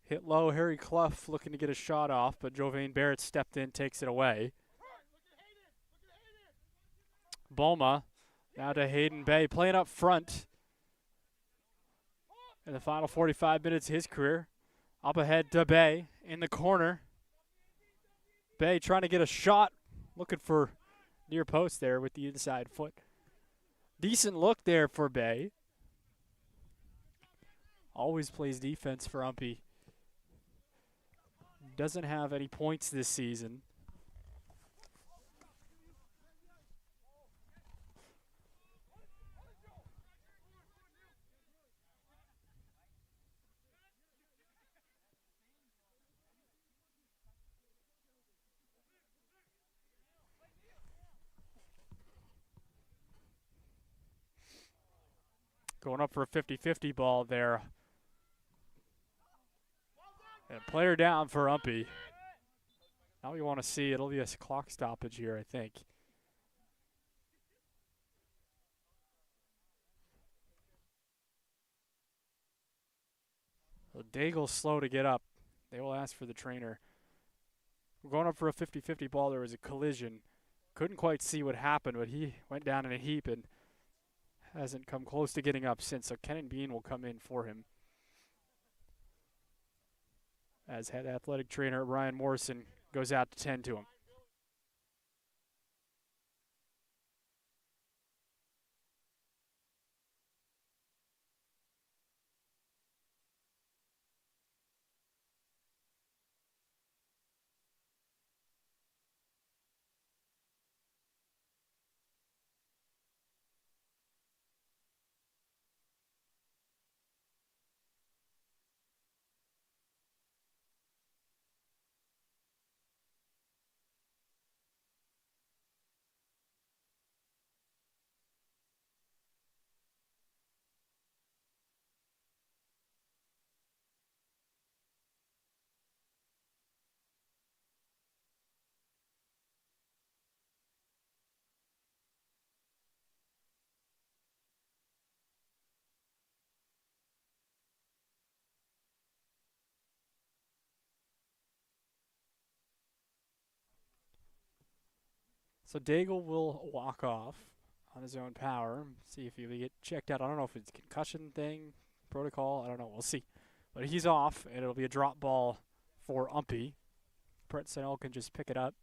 Hit low, Harry Clough looking to get a shot off, but Jovain Barrett stepped in, takes it away. Boma, now to Hayden Bay, playing up front. In the final 45 minutes of his career. Up ahead to Bay in the corner. Bay trying to get a shot, looking for near post there with the inside foot. Decent look there for Bay. Always plays defense for UMPI. Doesn't have any points this season. Going up for a 50-50 ball there. And player down for UMPI. Now we want to see, it'll be a clock stoppage here, I think. So Daigle's slow to get up. They will ask for the trainer. We're going up for a 50-50 ball. There was a collision. Couldn't quite see what happened, but he went down in a heap and hasn't come close to getting up since. So Kenan Bean will come in for him, as head athletic trainer Ryan Morrison goes out to tend to him. So Daigle will walk off on his own power. See if he will get checked out. I don't know if it's a concussion thing, protocol. I don't know. We'll see. But he's off, and it'll be a drop ball for UMPI. Brett Snell can just pick it up.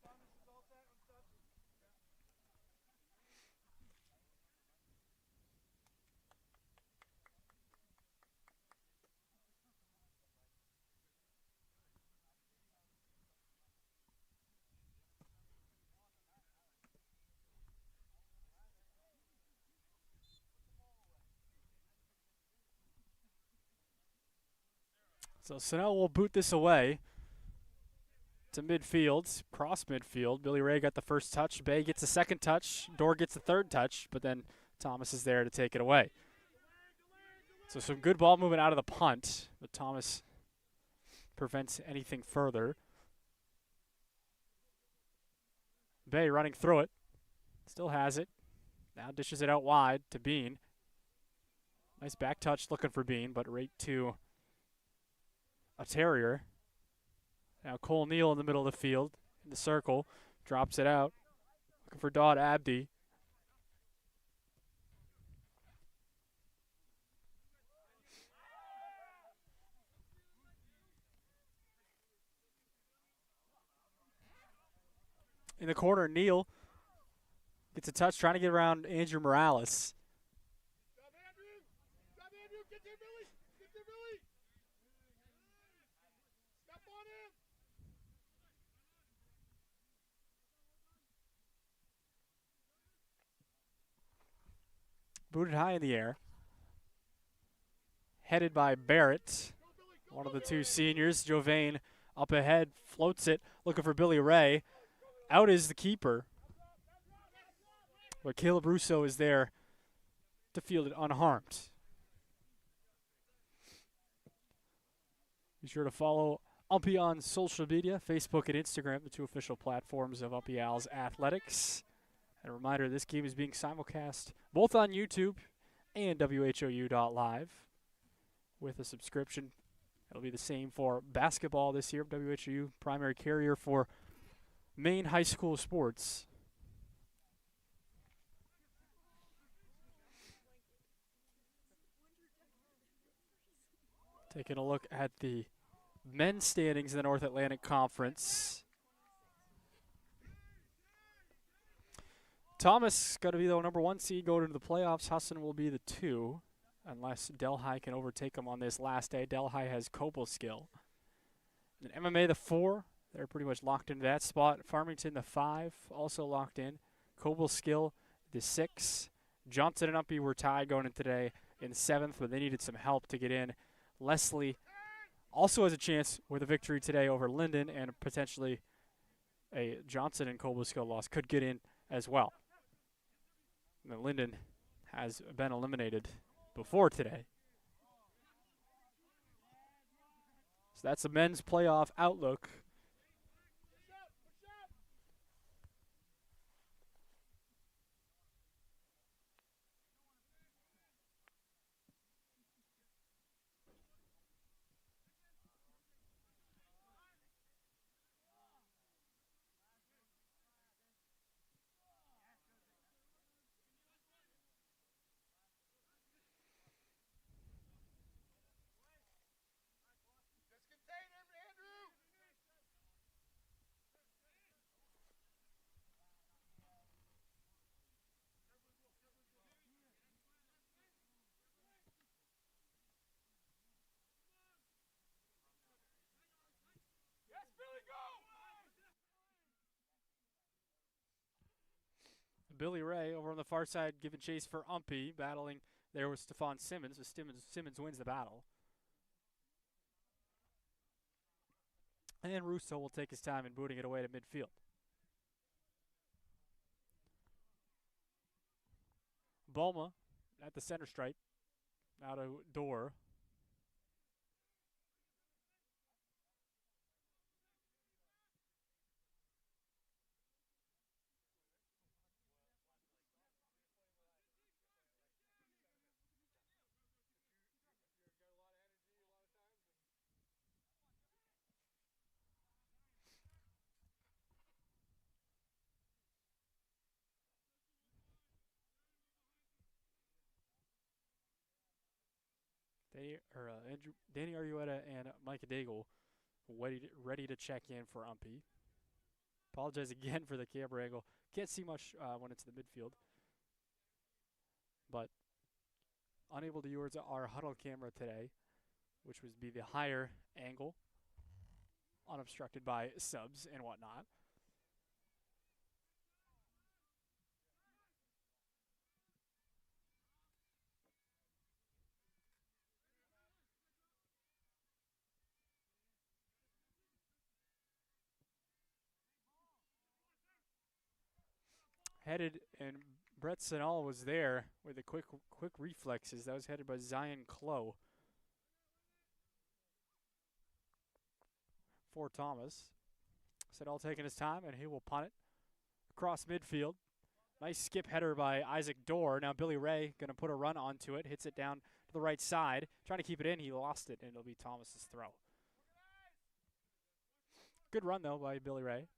So Snell will boot this away to midfield, cross midfield. Billy Ray got the first touch. Bay gets the second touch. Dorr gets the third touch, but then Thomas is there to take it away. So some good ball movement out of the punt, but Thomas prevents anything further. Bay running through it. Still has it. Now dishes it out wide to Bean. Nice back touch looking for Bean, but right to a Terrier. Now Cole Neal in the middle of the field, in the circle, drops it out. Looking for Dodd Abdi. In the corner, Neal Gets a touch, trying to get around Andrew Morales. Stop Andrew! Stop Andrew! Get there, Billy! Get there, Billy! Step on him! Booted high in the air. Headed by Barrett, one of the two seniors. Jovane up ahead, floats it, looking for Billy Ray. Out is the keeper. But Caleb Russo is there to field it unharmed. Be sure to follow UMPI on social media, Facebook and Instagram, the two official platforms of UMPI Owls Athletics. And a reminder, this game is being simulcast both on YouTube and WHOU.live with a subscription. It'll be the same for basketball this year. WHOU, primary carrier for Maine high school sports. Taking a look at the men's standings in the North Atlantic Conference. Thomas got to be the number 1 seed going into the playoffs. Husson will be the 2, unless Delhi can overtake them on this last day. Delhi has Cobleskill. And MMA the 4, they're pretty much locked into that spot. Farmington the 5, also locked in. Cobleskill the 6. Johnson and Uppy were tied going in today in 7th, but they needed some help to get in. Leslie also has a chance with a victory today over Linden, and potentially a Johnson and Cobleskill loss could get in as well. And Linden has been eliminated before today. So that's the men's playoff outlook. Just contain him, Andrew! Yes, Billy, go! Billy Ray over on the far side giving chase for Umpy, battling there with Stephon Simmons, but Simmons wins the battle. And Russo will take his time in booting it away to midfield. Bulma at the center stripe, out of door. Danny Argueta and Micah Daigle ready to check in for Umpy. Apologize again for the camera angle. Can't see much when it's the midfield. But unable to use our huddle camera today, which would be the higher angle, unobstructed by subs and whatnot. Headed, and Brett Sinal was there with the quick reflexes. That was headed by Zion Clough for Thomas. Sinal taking his time, and he will punt it across midfield. Nice skip header by Isaac Dorr. Now Billy Ray going to put a run onto it. Hits it down to the right side. Trying to keep it in. He lost it, and it'll be Thomas's throw. Good run, though, by Billy Ray.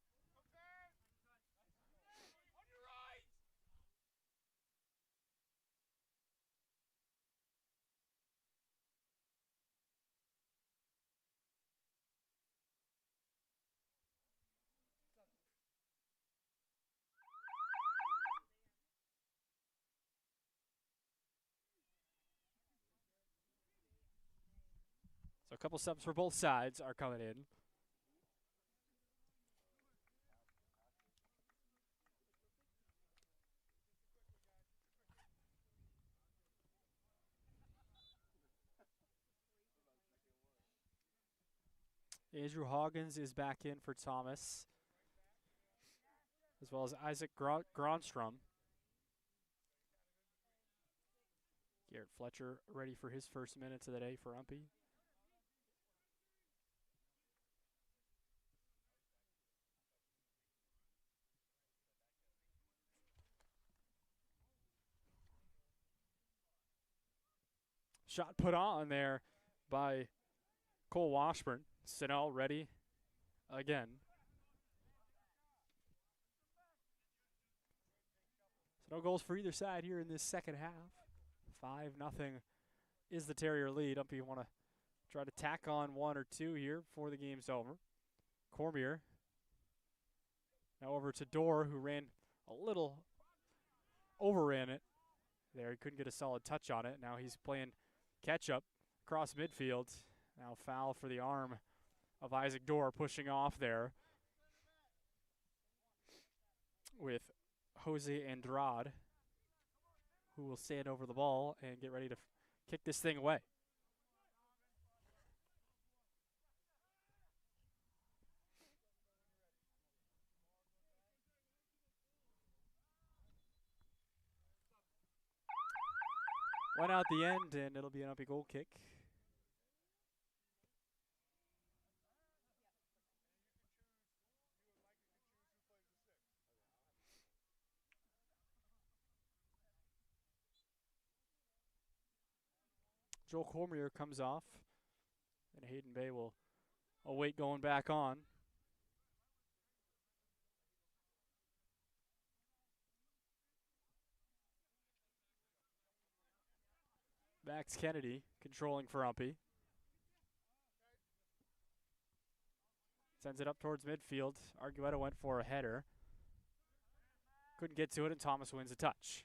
couple subs for both sides are coming in. Andrew Hoggins is back in for Thomas, as well as Isaac Gronstrom. Garrett Fletcher ready for his first minutes of the day for UMPI. Shot put on there by Cole Washburn. Sinel ready again. So no goals for either side here in this second half. 5-0 is the Terrier lead. UMPI want to try to tack on 1 or 2 here before the game's over. Cormier now over to Dorr, who ran a little, overran it there. He couldn't get a solid touch on it. Now he's playing catch-up across midfield. Now foul for the arm of Isaac Dorr, pushing off there with Jose Andrade, who will stand over the ball and get ready to kick this thing away. Went out the end, and it'll be an UMPI goal kick. Joel Cormier comes off, and Hayden Bay will await going back on. Max Kennedy controlling for UMPI. Sends it up towards midfield. Argueta went for a header. Couldn't get to it, and Thomas wins a touch.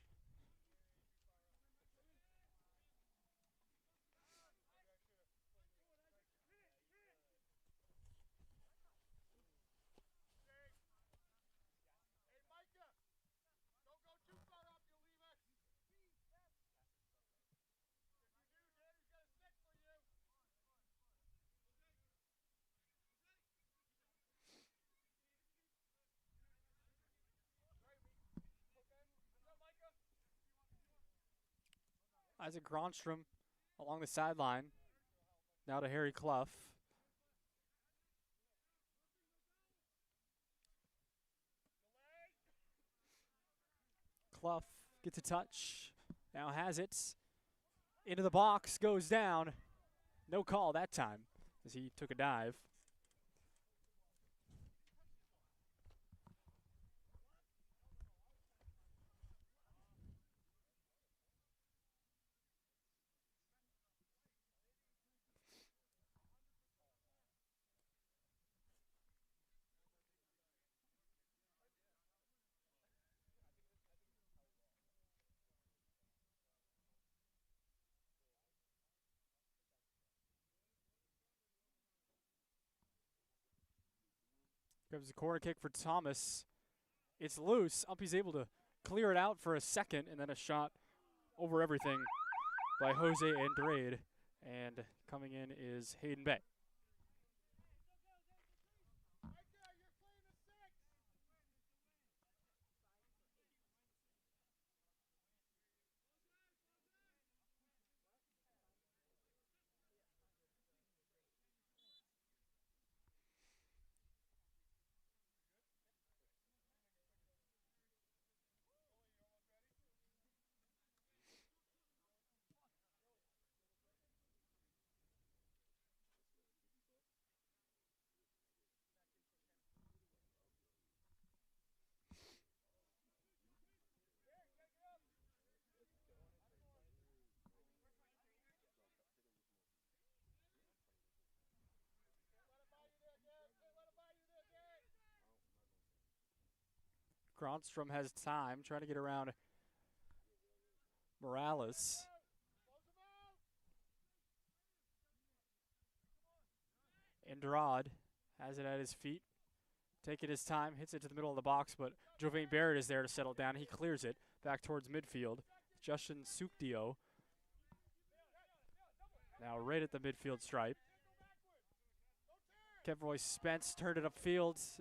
Isaac Gronstrom along the sideline. Now to Harry Clough. Clough gets a touch. Now has it. Into the box, goes down. No call that time as he took a dive. Comes the corner kick for Thomas. It's loose. UMPI's able to clear it out for a second, and then a shot over everything by Jose Andrade. And coming in is Hayden Bay. Gronstrom has time, trying to get around Morales. Andrade has it at his feet, taking his time, hits it to the middle of the box, but Jovain Barrett is there to settle down. He clears it back towards midfield. Justin Sukdio now right at the midfield stripe. Kevroy Spence turned it upfield.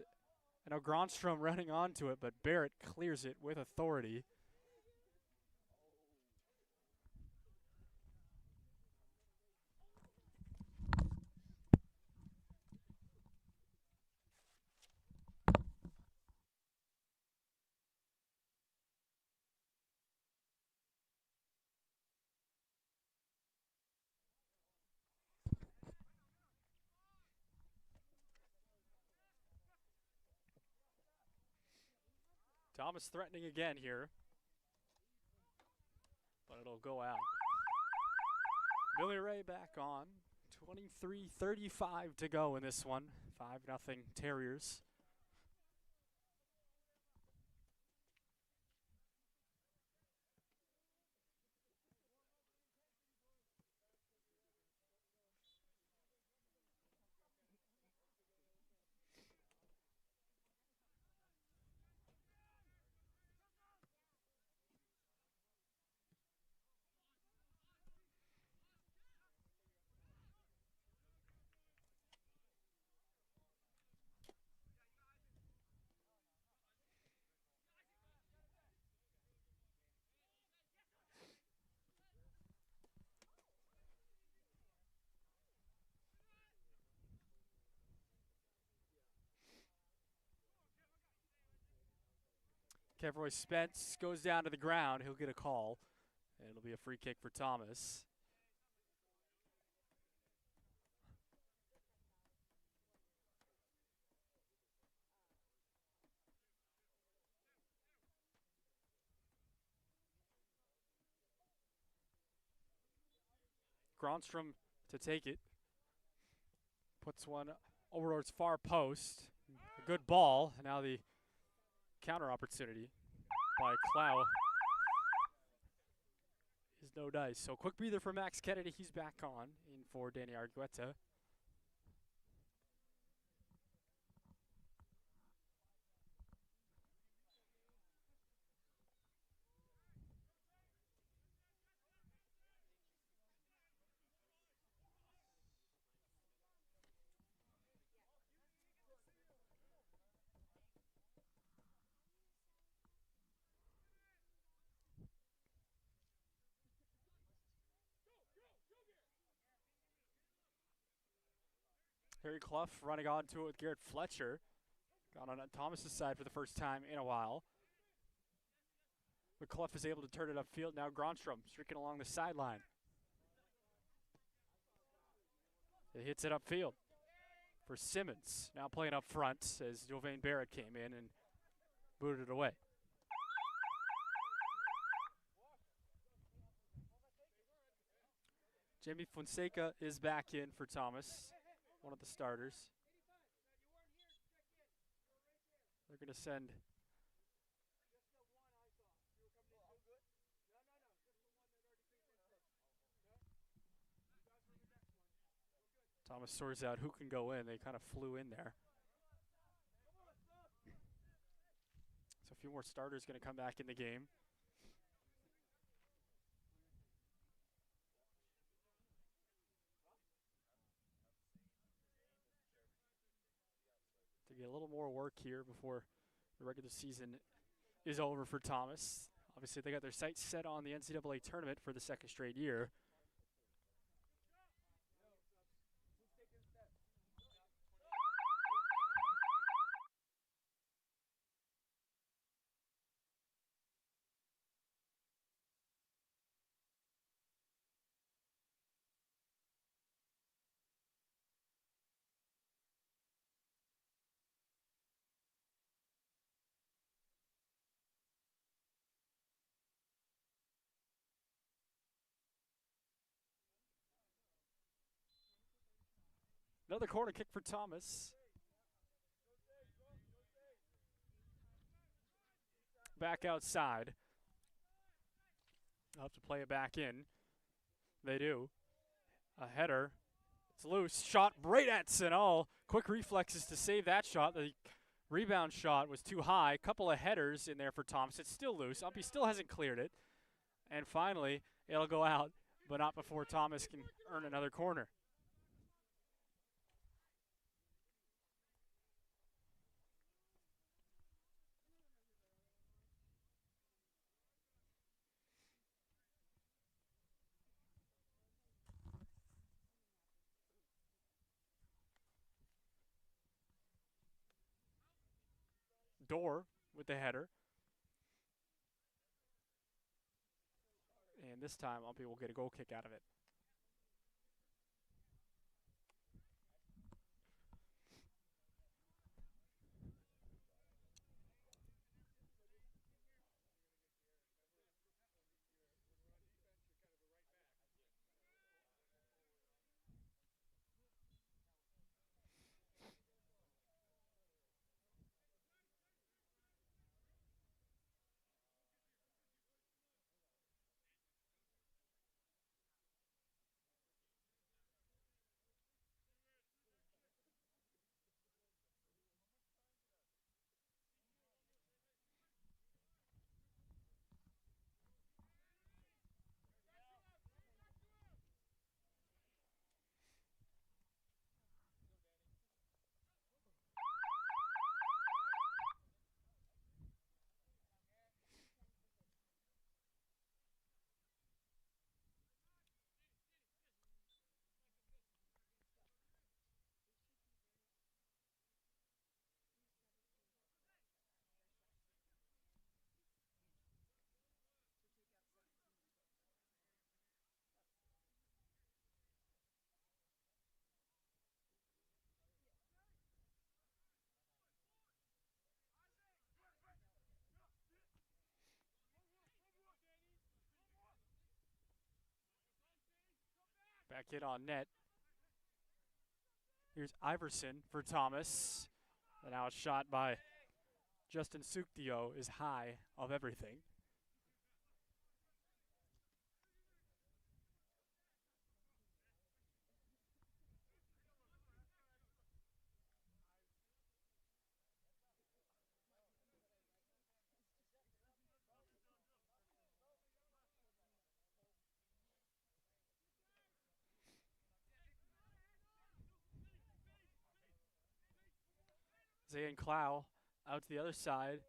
And now Gronstrom running onto it, but Barrett clears it with authority. Thomas threatening again here, but it'll go out. Billy Ray back on. 23:35 to go in this one. 5-0 Terriers. Kevroy Spence goes down to the ground. He'll get a call. And it'll be a free kick for Thomas. Gronstrom to take it. Puts one over towards far post. A good ball. And now the counter opportunity by Clow is no dice. So quick breather for Max Kennedy. He's back on in for Danny Argueta. Harry Clough running onto it with Garrett Fletcher. Got on Thomas's side for the first time in a while. But Clough is able to turn it upfield. Now Gronstrom streaking along the sideline. It hits it upfield for Simmons. Now playing up front as Jovain Barrett came in and booted it away. Jamie Fonseca is back in for Thomas, one of the starters. They're going to send Thomas sorts out who can go in. They kind of flew in there. So a few more starters going to come back in the game. To get a little more work here before the regular season is over for Thomas. Obviously, they got their sights set on the NCAA tournament for the second straight year. Another corner kick for Thomas. Back outside. They'll have to play it back in. They do. A header It's loose. Shot right at Sinal. Quick reflexes to save that shot. The rebound shot was too high. Couple of headers in there for Thomas. It's still loose. Umpy still hasn't cleared it. And finally, it'll go out, but not before Thomas can earn another corner. Door with the header. And this time, Umpy will get a goal kick out of it. Back hit on net. Here's Iverson for Thomas. And now a shot by Justin Suktio is high of everything. Zayn Clow out to the other side.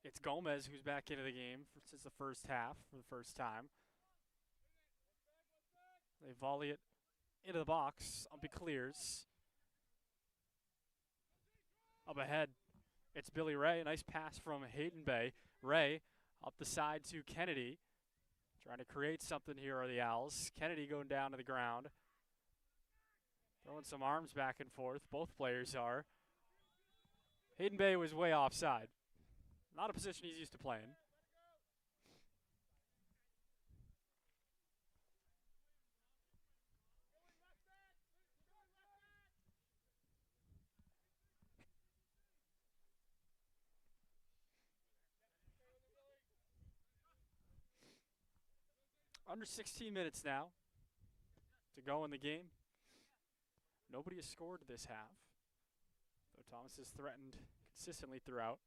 It's Gomez who's back into the game since the first half for the first time. They volley it into the box. Umpy clears. Up ahead, it's Billy Ray. A nice pass from Hayden Bay. Ray up the side to Kennedy. Trying to create something here are the Owls. Kennedy going down to the ground. Throwing some arms back and forth. Both players are. Hayden Bay was way offside. Not a position he's used to playing. Under 16 minutes now to go in the game. Nobody has scored this half, though Thomas has threatened consistently throughout.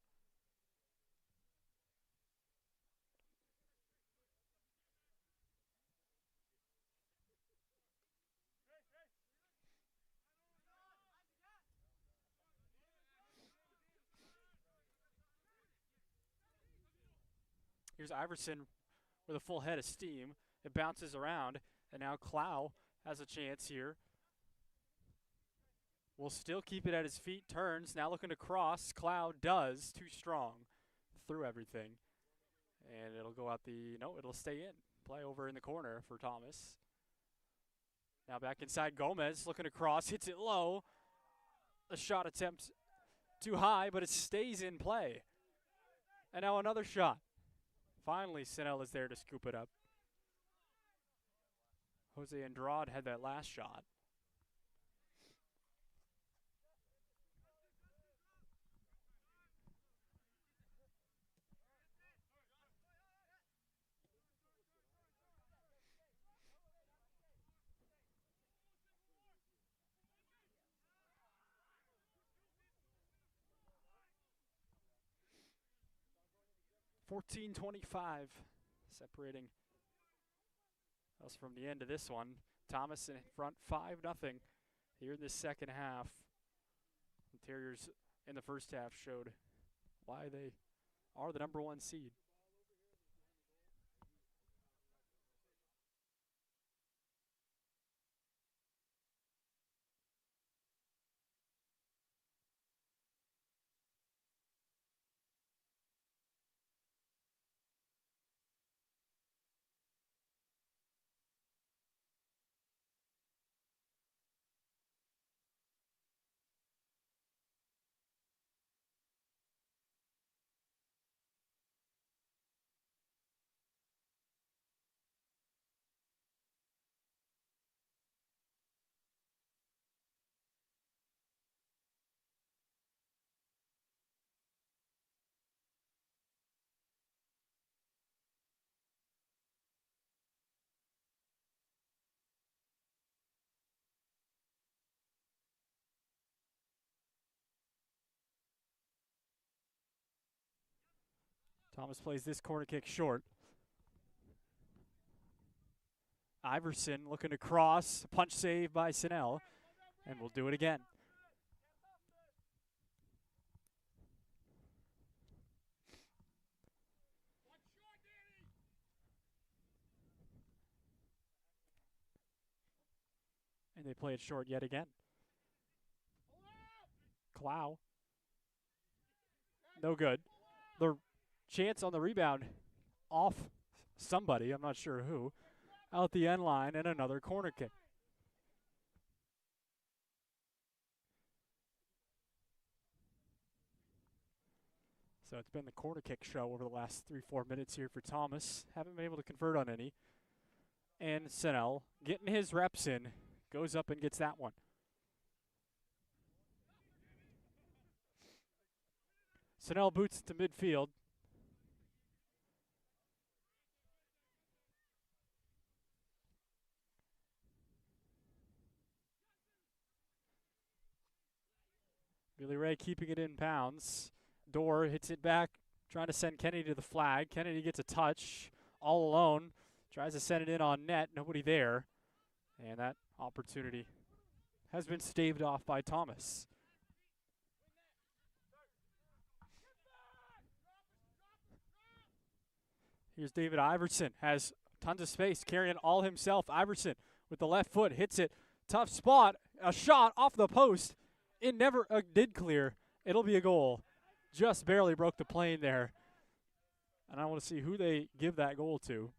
Here's Iverson with a full head of steam. It bounces around, and now Clow has a chance here. Will still keep it at his feet, turns, now looking to cross. Clow does, too strong through everything. And it'll go out it'll stay in. Play over in the corner for Thomas. Now back inside Gomez, looking to cross, hits it low. The shot attempt too high, but it stays in play. And now another shot. Finally, Sinel is there to scoop it up. Jose Andrade had that last shot. 14:25 separating us from the end of this one. Thomas in front 5-0 here in this second half. The Terriers in the first half showed why they are the number 1 seed. Thomas plays this corner kick short. Iverson looking to cross, punch save by Snell, and we'll do it again. And they play it short yet again. Clow. No good. The chance on the rebound off somebody, I'm not sure who, out the end line, and another corner kick. So it's been the corner kick show over the last 3-4 minutes here for Thomas. Haven't been able to convert on any. And Snell getting his reps in, goes up and gets that one. Snell boots to midfield. Billy Ray keeping it in bounds. Dorr hits it back, trying to send Kennedy to the flag. Kennedy gets a touch, all alone. Tries to send it in on net, nobody there. And that opportunity has been staved off by Thomas. Here's David Iverson, has tons of space, carrying it all himself. Iverson with the left foot, hits it. Tough spot, a shot off the post. It never did clear. It'll be a goal. Just barely broke the plane there. And I want to see who they give that goal to.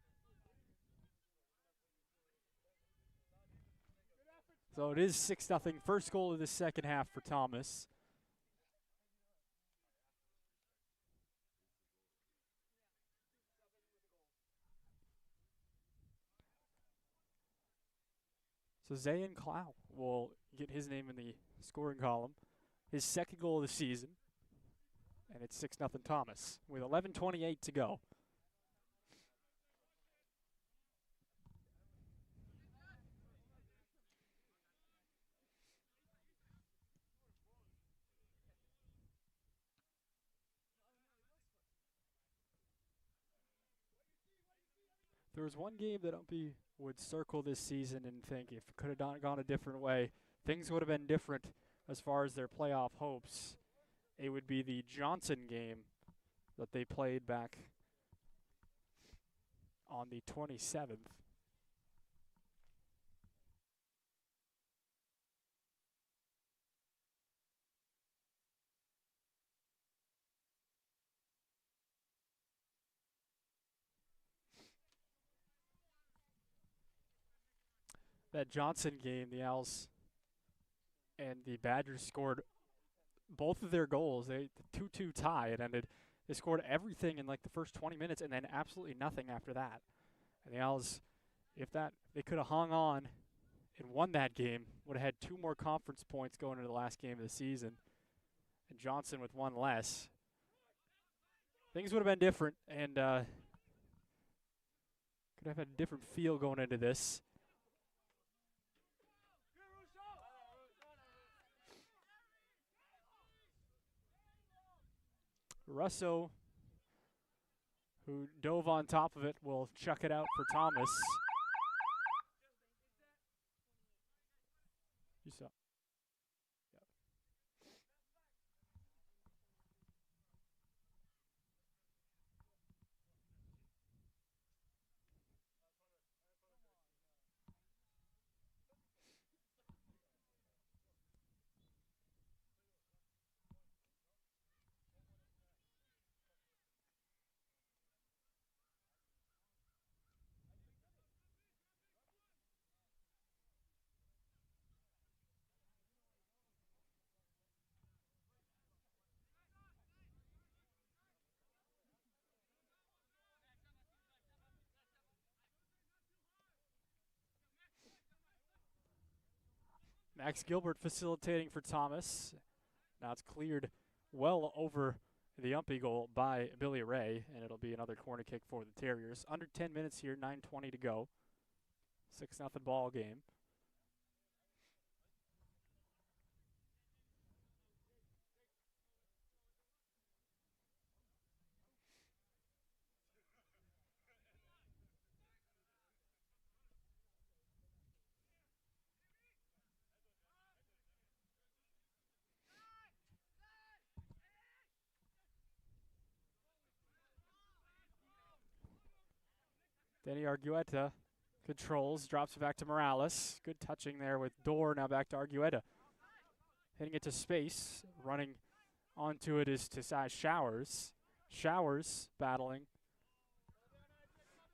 So it is 6-0. First goal of the second half for Thomas. So Zayn Clow will get his name in the scoring column. His second goal of the season. And it's 6-0 Thomas with 11:28 to go. There was one game that UMPI would circle this season and think if it could have gone a different way, things would have been different as far as their playoff hopes. It would be the Johnson game that they played back on the 27th. That Johnson game, the Owls and the Badgers scored both of their goals. The 2-2 tie, it ended. They scored everything in like the first 20 minutes and then absolutely nothing after that. And the Owls, if they could have hung on and won that game, would have had 2 more conference points going into the last game of the season. And Johnson with 1 less. Things would have been different and could have had a different feel going into this. Russo who dove on top of it, will chuck it out for Thomas. You saw. Max Gilbert facilitating for Thomas. Now it's cleared well over the UMPI goal by Billy Ray, and it'll be another corner kick for the Terriers. Under 10 minutes here, 9:20 to go. 6-0 ball game. Denny Argueta controls, drops it back to Morales. Good touching there with Dorr, now back to Argueta. Hitting it to space, running onto it is Tesai Showers. Showers battling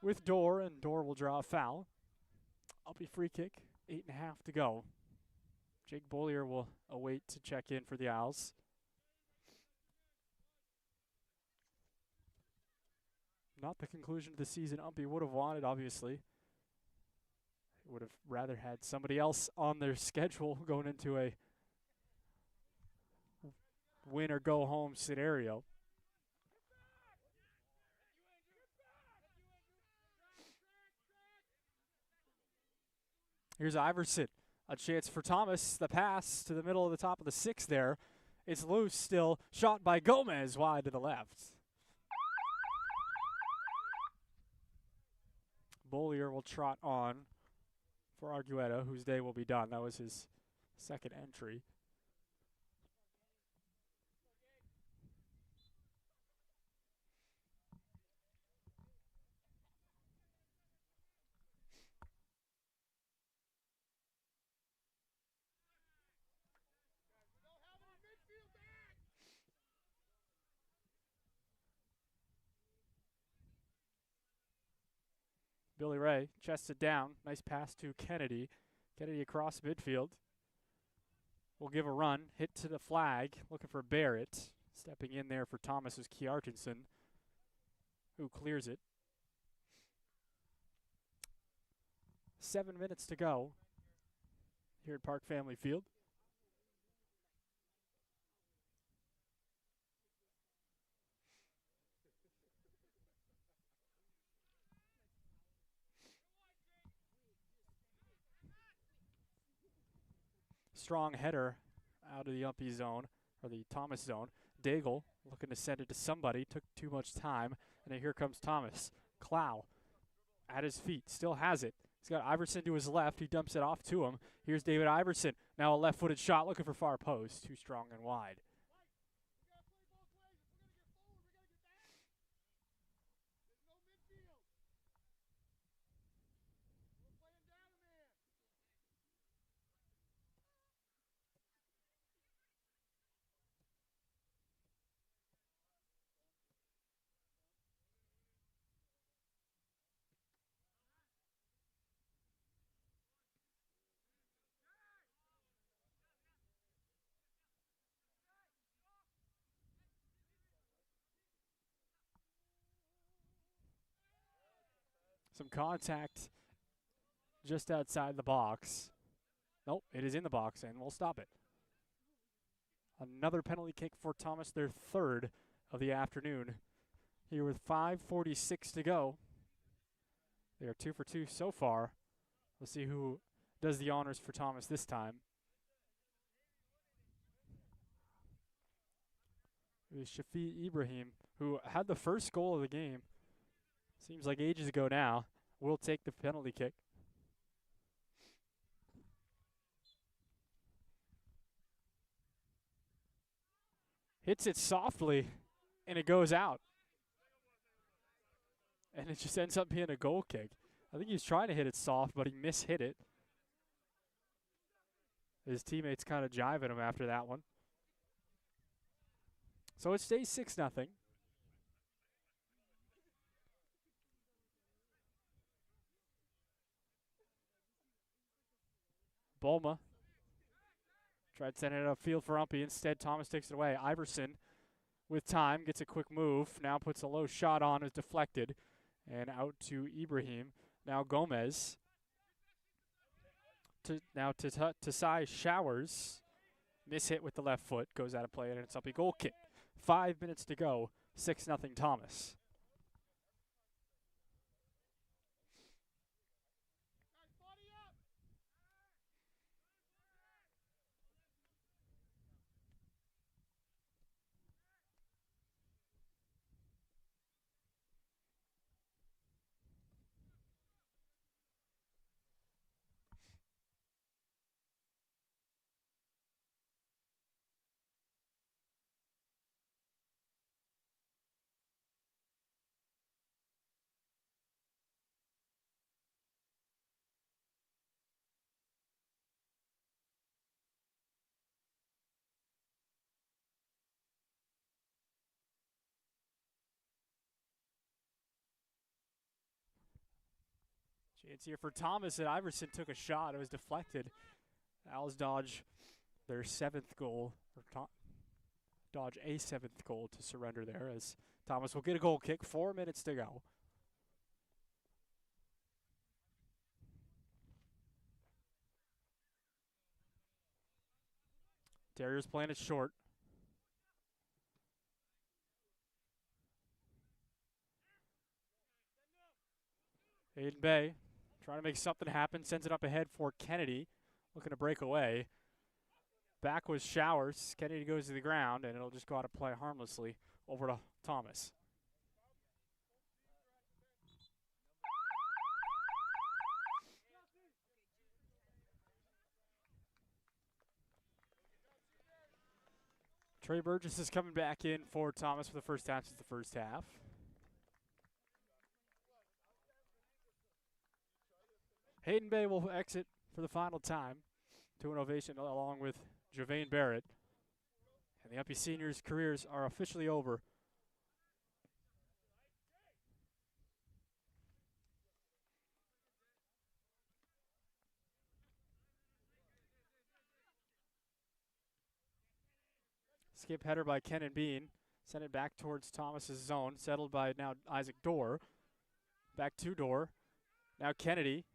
with Dorr, and Dorr will draw a foul. UMPI free kick, 8.5 to go. Jake Bollier will await to check in for the Owls. Not the conclusion of the season UMPI would have wanted, obviously. They would have rather had somebody else on their schedule going into a win or go home scenario. Here's Iverson. A chance for Thomas. The pass to the middle of the top of the 6 there. It's loose still. Shot by Gomez wide to the left. Bollier will trot on for Argueta, whose day will be done. That was his second entry. Billy Ray chests it down. Nice pass to Kennedy. Kennedy across midfield. Will give a run. Hit to the flag. Looking for Barrett. Stepping in there for Thomas is Kjartansson, who clears it. 7 minutes to go here at Park Family Field. Strong header out of the UMPI zone, or the Thomas zone. Daigle looking to send it to somebody. Took too much time. And then here comes Thomas. Clow at his feet. Still has it. He's got Iverson to his left. He dumps it off to him. Here's David Iverson. Now a left-footed shot looking for far post. Too strong and wide. Some contact just outside the box. Nope, it is in the box, and we'll stop it. Another penalty kick for Thomas, their third of the afternoon. Here with 5:46 to go. They are 2 for 2 so far. We'll see who does the honors for Thomas this time. It was Shafi Ibrahim, who had the first goal of the game Seems like ages ago now. Will take the penalty kick. Hits it softly, and it goes out. And it just ends up being a goal kick. I think he was trying to hit it soft, but he mishit it. His teammates kind of jiving him after that one. So it stays 6-0. Bulma tried sending it upfield for Umpy. Instead, Thomas takes it away. Iverson, with time, gets a quick move. Now puts a low shot on, is deflected. And out to Ibrahim. Now Gomez. Now to Tasai Showers. Mishit with the left foot. Goes out of play, and it's up a goal kick. 5 minutes to go. 6-0 Thomas. Chance here for Thomas, and Iverson took a shot. It was deflected. Owls dodge their 7th goal, or dodge a 7th goal to surrender there, as Thomas will get a goal kick. 4 minutes to go. Terriers playing it short. Aiden Bay trying to make something happen, sends it up ahead for Kennedy, looking to break away. Back was Showers. Kennedy goes to the ground, and it'll just go out of play harmlessly over to Thomas. Trey Burgess is coming back in for Thomas for the first time since the first half. Hayden Bay will exit for the final time to an ovation along with Javane Barrett. And the UMPI seniors' careers are officially over. Skip header by Kenan Bean. Sent it back towards Thomas's zone. Settled by now Isaac Dorr. Back to Dorr. Now Kennedy.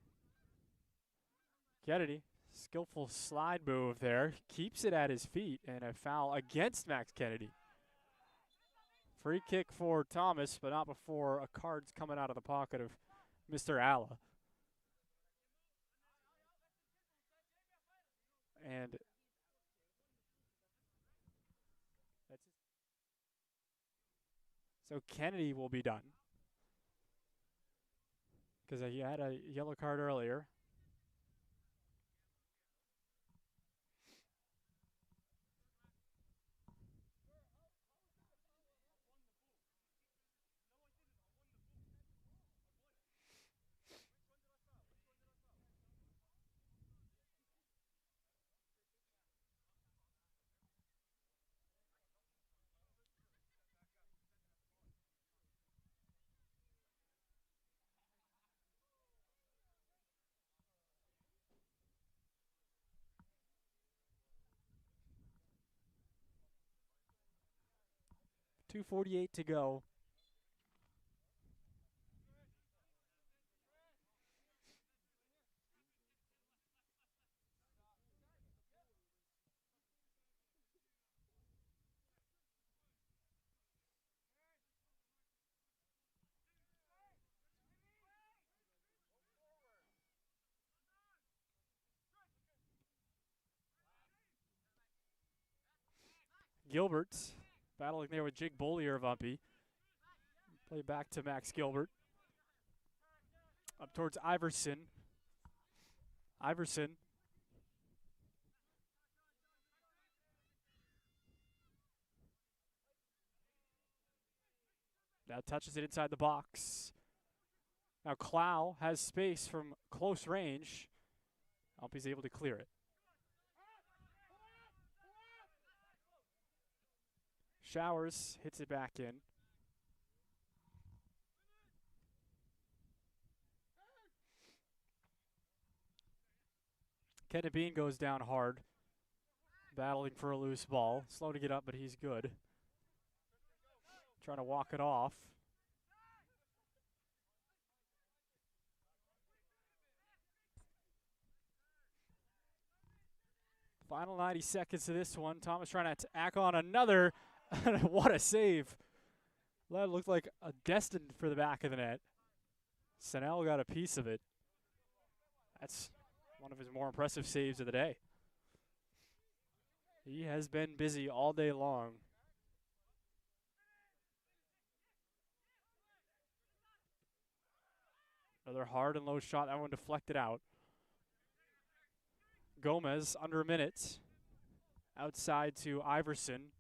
Kennedy, skillful slide move there. Keeps it at his feet, and a foul against Max Kennedy. Free kick for Thomas, but not before a card's coming out of the pocket of Mr. Alla. And that's it. So Kennedy will be done, because he had a yellow card earlier. .248 to go. Gilbert battling there with Jake Bollier of UMPI. Play back to Max Gilbert. Up towards Iverson. Iverson. Now touches it inside the box. Now Clow has space from close range. UMPI's able to clear it. Showers hits it back in. Kenneth Bean goes down hard, battling for a loose ball. Slow to get up, but he's good. Trying to walk it off. Final 90 seconds of this one. Thomas trying to tack on another. What a save. That looked like a destined for the back of the net. Sanel got a piece of it. That's one of his more impressive saves of the day. He has been busy all day long. Another hard and low shot. That one deflected out. Gomez under a minute. Outside to Iverson.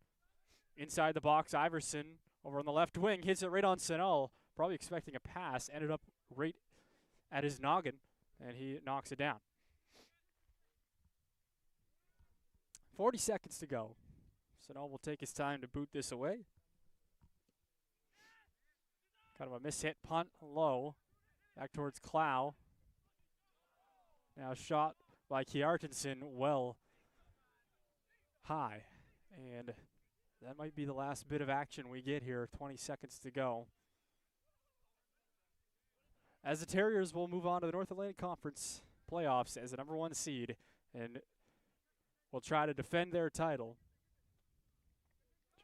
Inside the box, Iverson over on the left wing. Hits it right on Sanel. Probably expecting a pass. Ended up right at his noggin. And he knocks it down. 40 seconds to go. Sanel will take his time to boot this away. Kind of a mishit punt low. Back towards Clow. Now shot by Kjartansson well high. And that might be the last bit of action we get here. 20 seconds to go. As the Terriers will move on to the North Atlantic Conference playoffs as the #1 seed and will try to defend their title.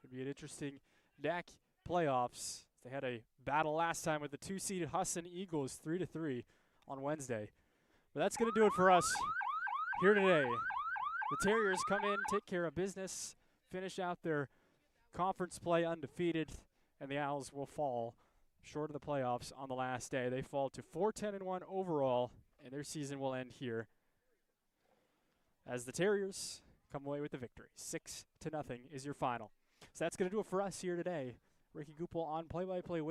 Should be an interesting NAC playoffs. They had a battle last time with the 2-seeded Husson Eagles 3-3 on Wednesday. But that's going to do it for us here today. The Terriers come in, take care of business, finish out their conference play undefeated, and the Owls will fall short of the playoffs on the last day. They fall to 4-10-1 overall, and their season will end here as the Terriers come away with the victory. 6-0 is your final. So that's going to do it for us here today. Ricky Gupel on play-by-play.